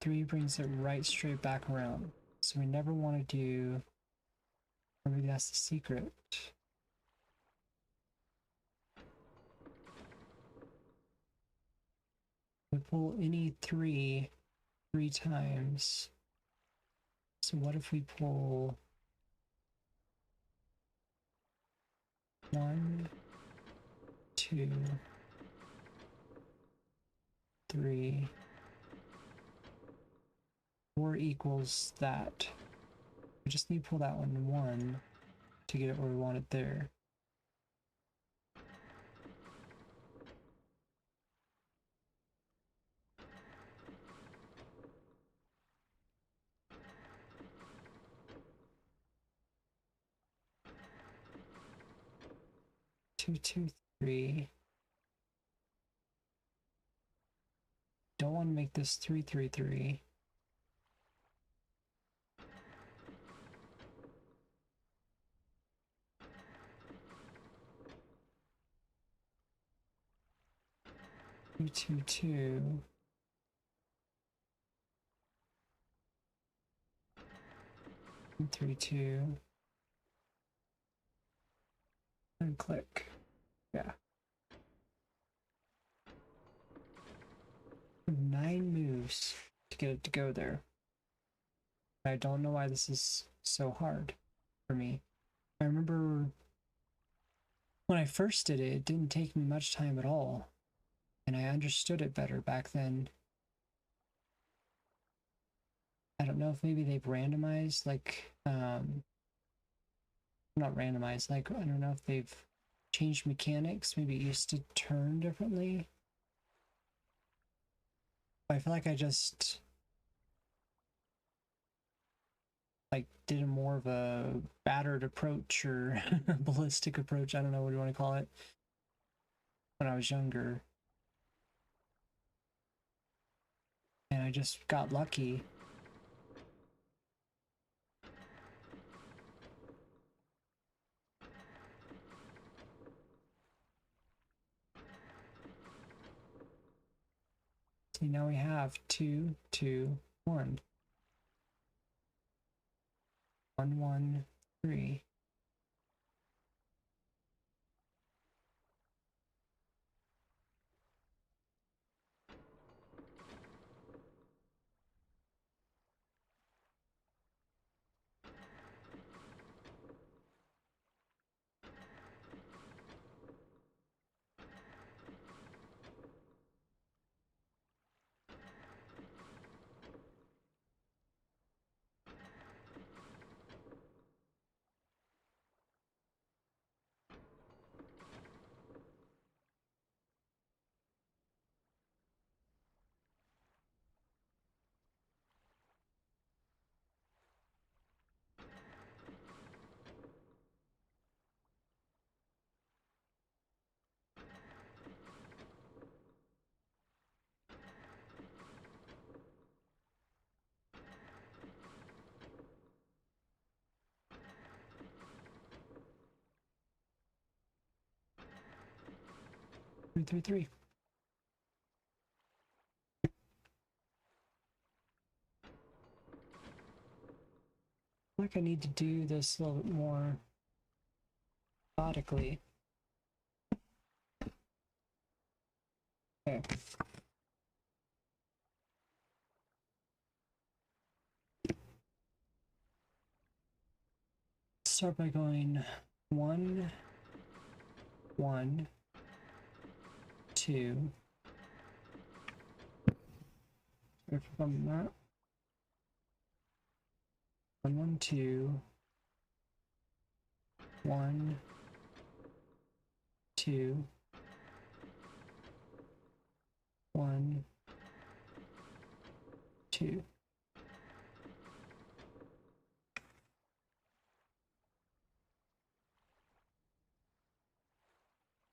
3 brings it right straight back around. So we never want to do, or maybe that's the secret. We pull any 3 times. So what if we pull 1, 2, 3, 4 equals that. We just need to pull that one 1 to get it where we want it there. Two, 2, 3. Don't want to make this 3, 3, 3. 222. And 32. And click. Yeah. 9 moves to get it to go there. I don't know why this is so hard for me. I remember when I first did it, it didn't take me much time at all. And I understood it better back then. I don't know if maybe they've randomized, like, not randomized, like, I don't know if they've changed mechanics. Maybe it used to turn differently. But I feel like I just, like, did a more of a battered approach or ballistic approach. I don't know what you want to call it. When I was younger. And I just got lucky. See, now we have 2, 2, 1. 1, 1, 3. Three, three, three. I feel like I need to do this a little bit more methodically. Okay. Start by going 1, 1, 2. From that. 1, 1, 2. 1, 2. 1, 2.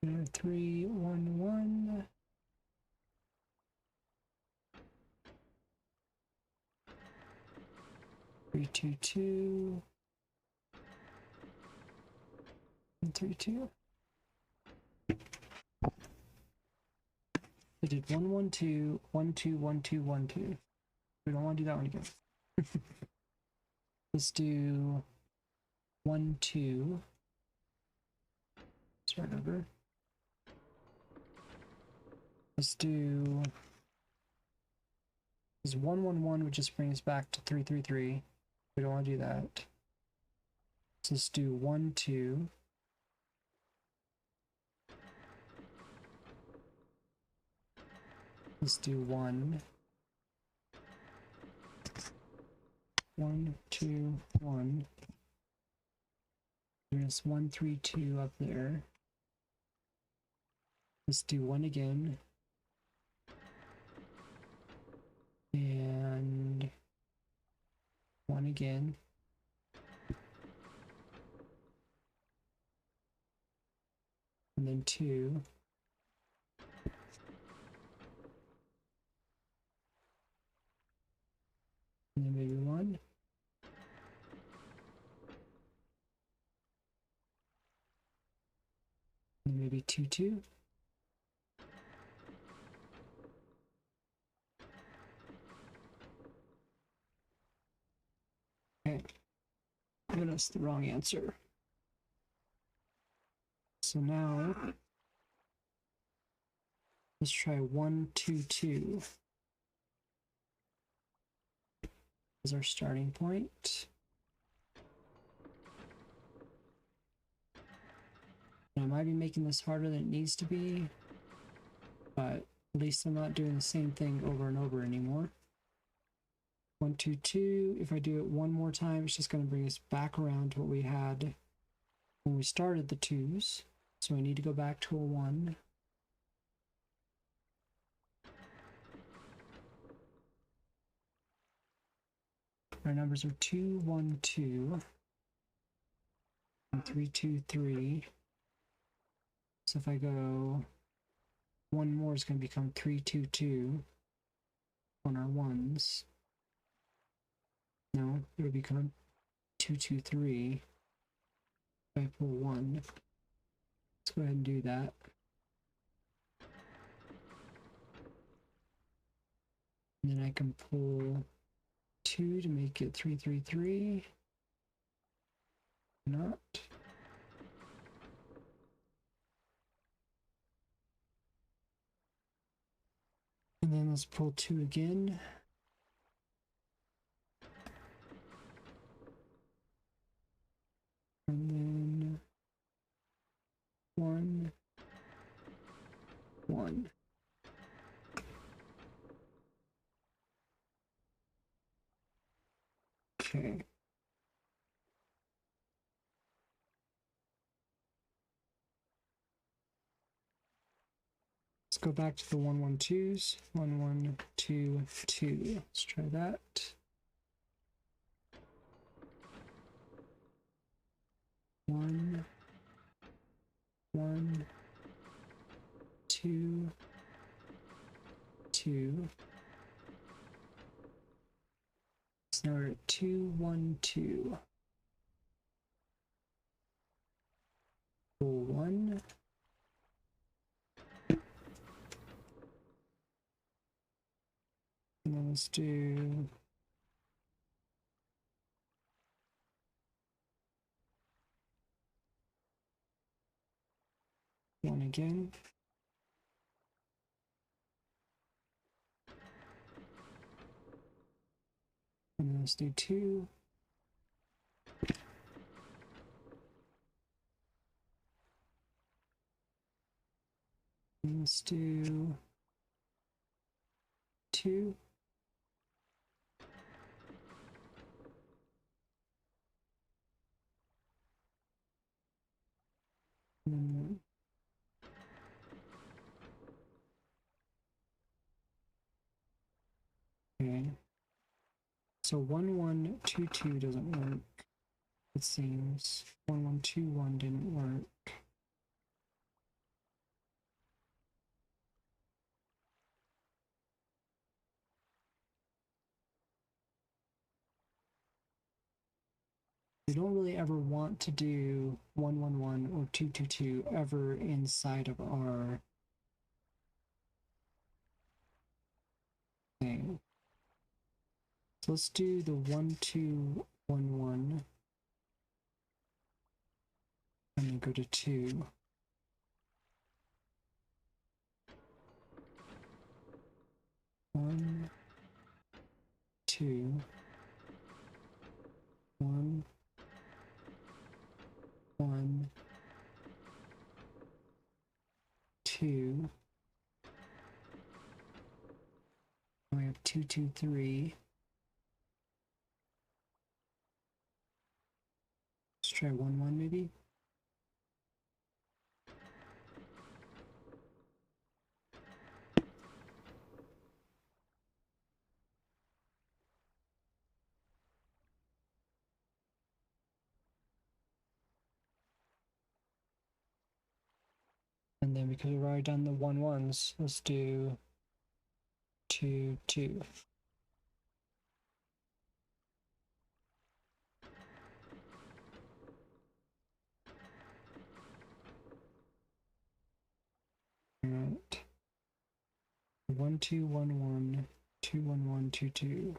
And 3, 1, 1. 3, 2, 2. And 3, 2. I did 1, 1, 2, 1, 2, 1, 2, 1, 2. We don't want to do that one again. Let's do 1, 2. Start over. Let's do. This 1, 1, 1 would just bring us back to 3, 3, 3. We don't want to do that. So let's do 1, 2. Let's do 1. 1, 2, 1. There's 1, 3, 2 up there. Let's do 1 again. And 1 again. And then 2. And then maybe 1. And maybe 2, 2. us the wrong answer. So now let's try 1, 2, 2 as our starting point. And I might be making this harder than it needs to be, but at least I'm not doing the same thing over and over anymore. 1, 2, 2. If I do it one more time, it's just going to bring us back around to what we had when we started the 2s. So we need to go back to a 1. Our numbers are 2, 1, 2, and 3, 2, 3. So if I go one more, it's going to become 3, 2, 2 on our 1s. No, it would become 2, 2, 3 if I pull 1. Let's go ahead and do that. And then I can pull 2 to make it 3, 3, 3. Not. And then let's pull 2 again. And then 1, 1. Okay. Let's go back to the 1, 1, 2s. 1, 1, 2, 2. Let's try that. 1, 1, 2, 2. So now we're at 2, 1, 2. Pull 1. And then let's do 1 again. And then let's do 2. And let's do 2. And okay. So 1, 1, 2, 2 doesn't work. It seems 1, 1, 2, 1 didn't work. We don't really ever want to do 1, 1, 1 or 2, 2, 2 ever inside of our thing. So let's do the 1, 2, 1, 1. And then go to 2. 1, 2, 1, 1, 2. We have 2, 2, 3. Let's try 1, 1 maybe. And then because we've already done the 1, 1s, let's do 2, 2. Alright. 1, 2, 1, 1, 2, 1, 1, 2, 2.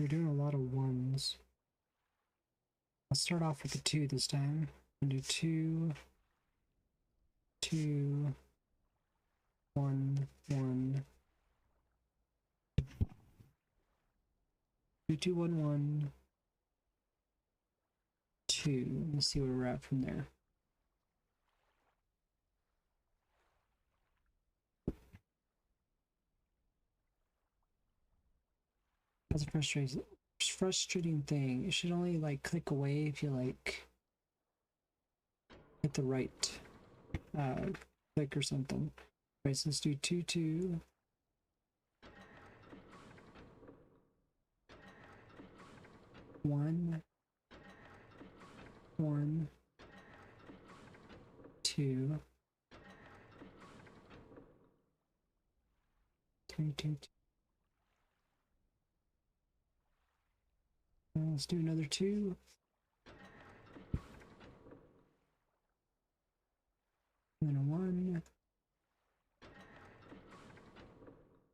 We're doing a lot of ones. I'll start off with the 2 this time. I'll do 2, 2, 1, 1. 2, 2, 1, 1. 2. Let's see where we're at from there. That's a frustrating thing. It should only like click away if you like hit the right click or something. Right, so let's do 2, 2. 1, 1, 2, 2, 2, 2. Let's do another 2. And then a 1.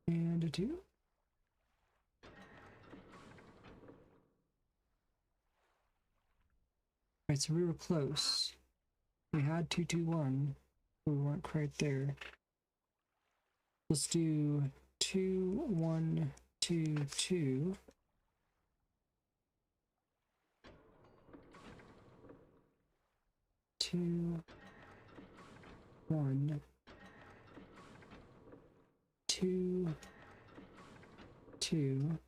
And a 2. Right, so we were close. We had 2, 2, 1. We weren't quite there. Let's do 2, 1, 2, 2. 2, 1, 2, 2.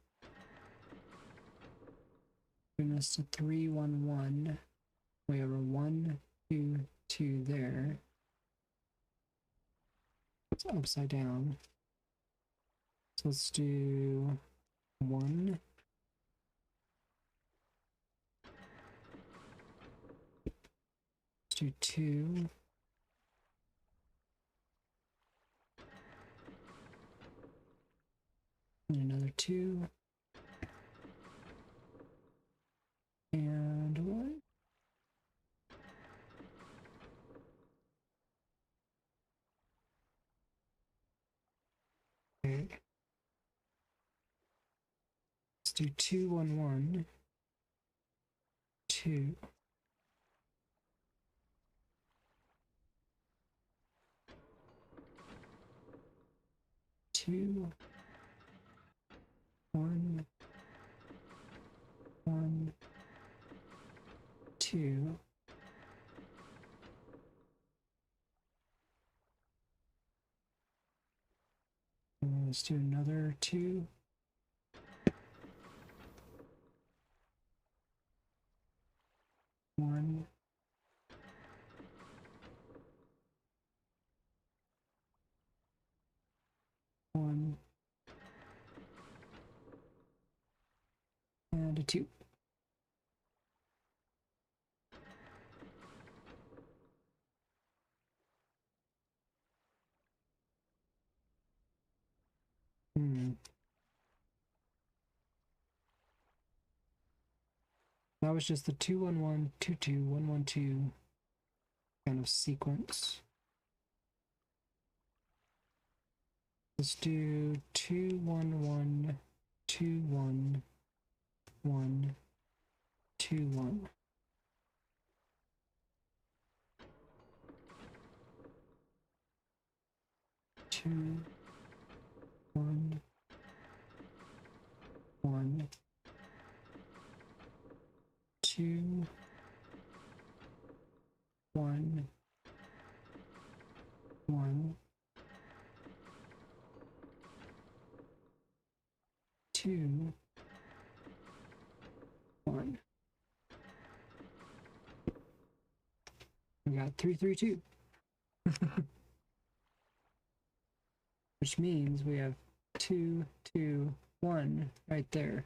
Bring us to 3, 1, 1. We have a 1, 2, 2 there. It's upside down. So let's do 1. Let's do 2. And another 2. And 1. Okay. Let's do 2, 1, 1. 2. 2, 1, 1, 2. And let's do another 2. 1. 1. And a 2. That was just the 2, 1, 1, 2, 2, 1, 1, 2 kind of sequence. Let's do 2, 1, 1, 2, 1, 1, 2, 1. 2, 1, 1, 2, 1, 1, 2, 1. We got 3, 3, 2. Which means we have 2, 2, 1 right there.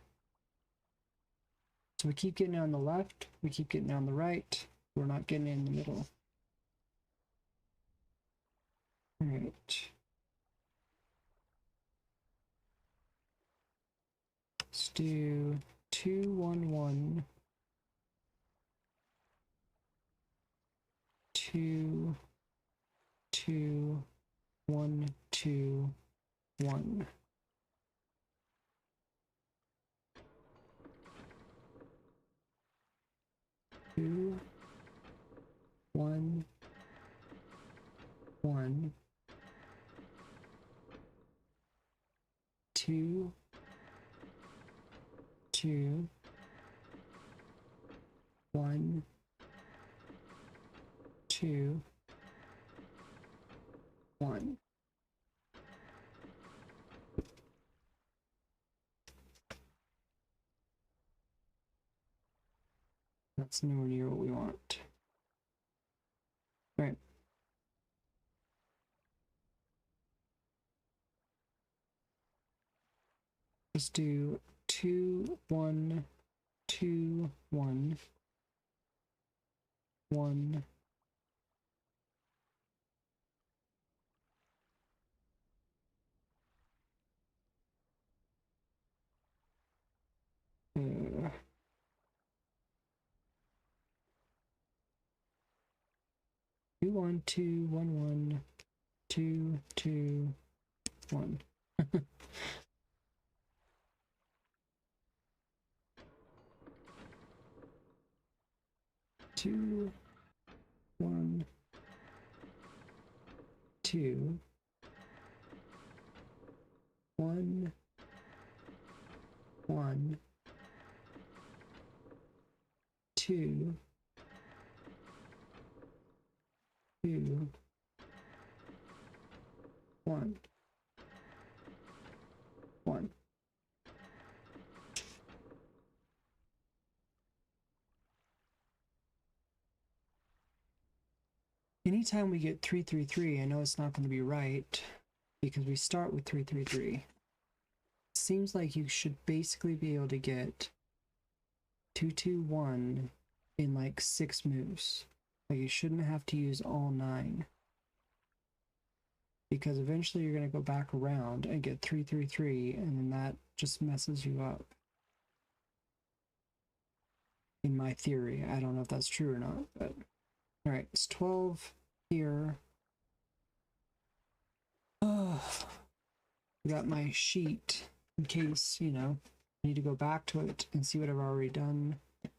So we keep getting on the left, we keep getting on the right, we're not getting in the middle. All right. Let's do 2, 1, 1, 2, 2, 1, 2, 1. 2, 1, 1, 2, 2, 1, 2, 1. That's nowhere near what we want. All right. Let's do 2, 1, 2, 1, 1. Uh, 2, 1, 2, 1, 1, 2, 2, 1. 2, 1, 2, 1, 1, 2, 2, 1, 1. Anytime we get 3, 3, 3, I know it's not going to be right because we start with 3, 3, 3. Seems like you should basically be able to get 2, 2, 1 in like 6 moves. Like you shouldn't have to use all 9. Because eventually you're going to go back around and get 3, 3, 3, and then that just messes you up. In my theory. I don't know if that's true or not, but alright, it's 12 here. Oh, I got my sheet in case, you know, I need to go back to it and see what I've already done. I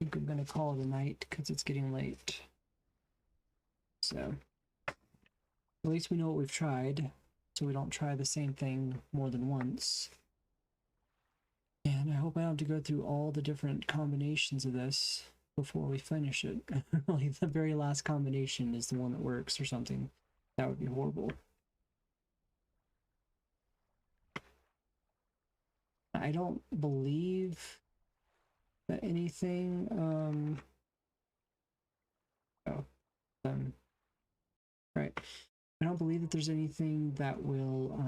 think I'm going to call it a night because it's getting late. So, at least we know what we've tried, so we don't try the same thing more than once. And I hope I don't have to go through all the different combinations of this before we finish it. Like the very last combination is the one that works or something. That would be horrible. I don't believe that anything right. I don't believe that there's anything that will I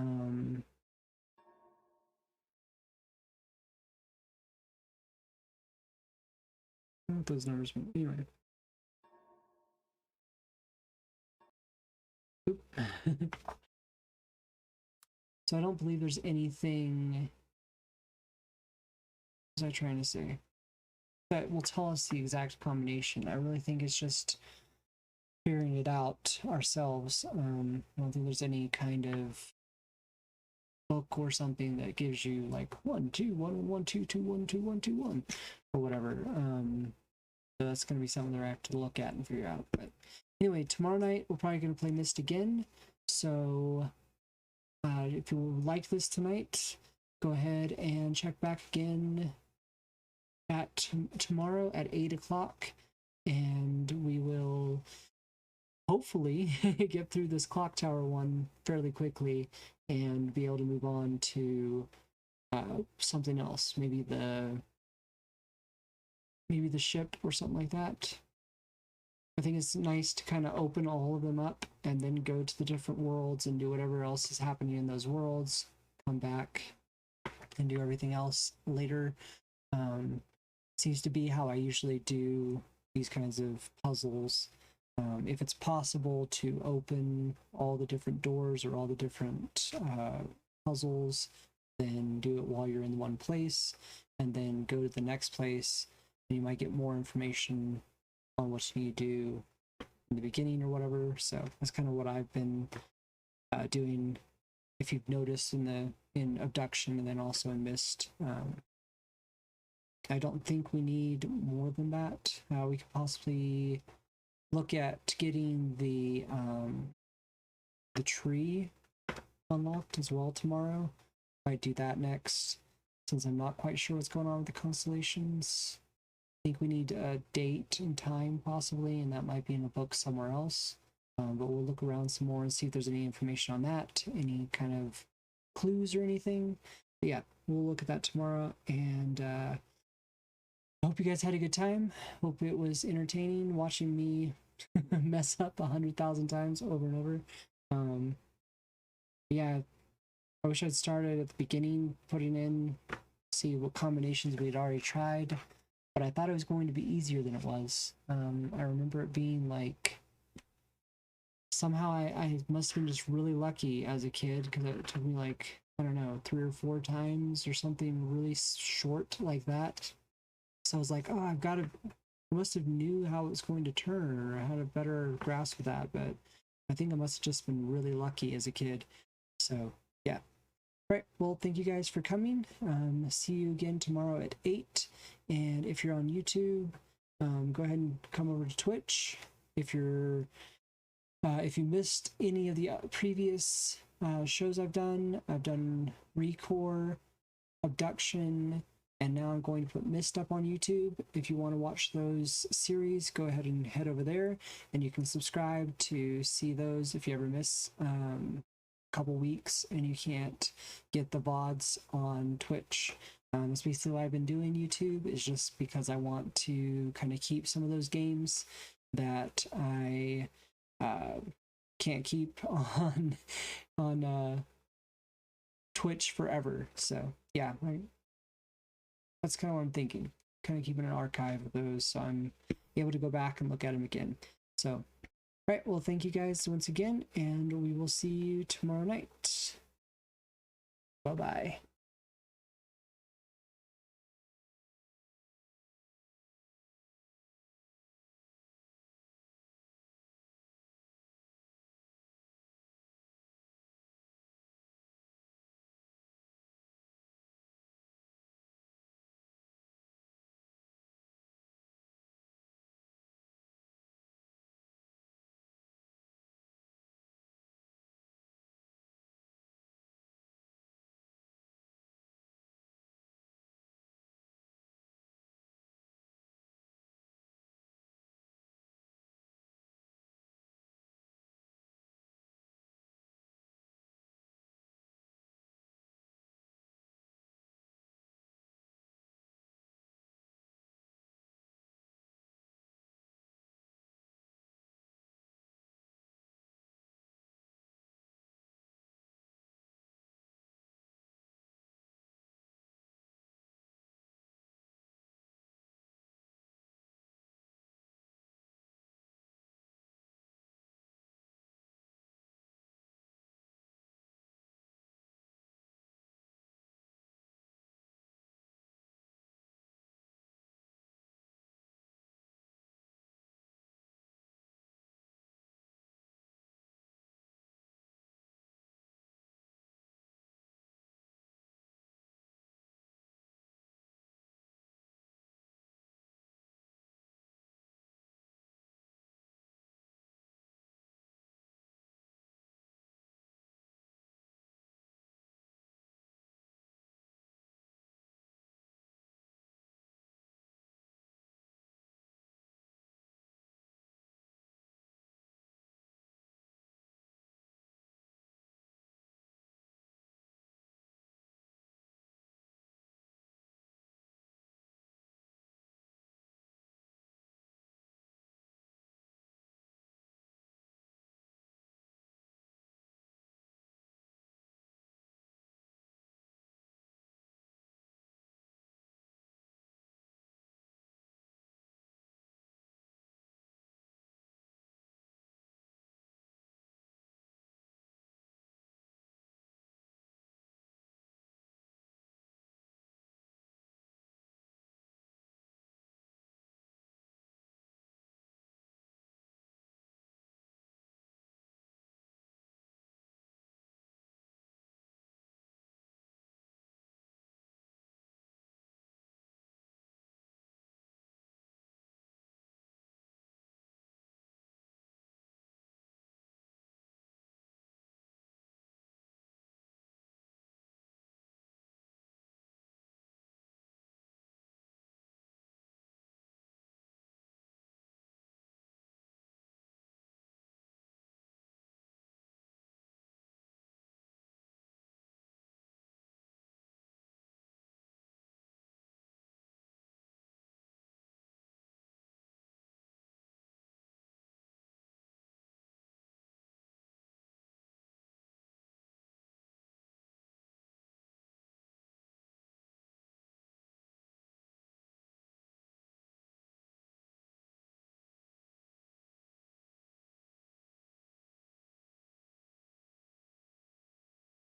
don't know what those numbers mean. Anyway. Oop. So I don't believe there's anything, what was I trying to say, that will tell us the exact combination. I really think it's just figuring it out ourselves. I don't think there's any kind of book or something that gives you like 1, 2, 1, 1, 2, 2, 1, 2, 1, 2, 1, or whatever. So that's going to be something that I have to look at and figure out. But anyway, tomorrow night we're probably going to play Myst again. So if you like this tonight, go ahead and check back again at tomorrow at 8 o'clock, and we will hopefully get through this clock tower one fairly quickly and be able to move on to something else, maybe the ship or something like that. I think it's nice to kind of open all of them up and then go to the different worlds and do whatever else is happening in those worlds, come back and do everything else later. Seems to be how I usually do these kinds of puzzles. If it's possible to open all the different doors or all the different puzzles, then do it while you're in one place, and then go to the next place, and you might get more information on what you need to do in the beginning or whatever. So that's kind of what I've been doing, if you've noticed in Abduction and then also in Myst. I don't think we need more than that. We could possibly look at getting the tree unlocked as well tomorrow. Might do that next, since I'm not quite sure what's going on with the constellations. I think we need a date and time possibly, and that might be in a book somewhere else. But we'll look around some more and see if there's any information on that, any kind of clues or anything. But yeah, we'll look at that tomorrow, and I hope you guys had a good time. Hope it was entertaining watching me mess up 100,000 times over and over. Yeah, I wish I'd started at the beginning, putting in, see what combinations we'd already tried, but I thought it was going to be easier than it was. I remember it being like, somehow I must have been just really lucky as a kid, because it took me like, I don't know, 3 or 4 times or something really short like that. So I was like, oh, I must have knew how it was going to turn, or I had a better grasp of that, but I think I must have just been really lucky as a kid. So yeah. All right, well, thank you guys for coming. See you again tomorrow at 8. And if you're on YouTube, go ahead and come over to Twitch. If you missed any of the previous shows I've done Recore, Abduction, and now I'm going to put Myst up on YouTube. If you want to watch those series, go ahead and head over there, and you can subscribe to see those if you ever miss couple weeks and you can't get the VoDs on Twitch. That's basically why I've been doing YouTube, is just because I want to kind of keep some of those games that I can't keep on Twitch forever. So yeah, that's kind of what I'm thinking. Kind of keeping an archive of those, so I'm able to go back and look at them again. So all right, well, thank you guys once again, and we will see you tomorrow night. Bye-bye.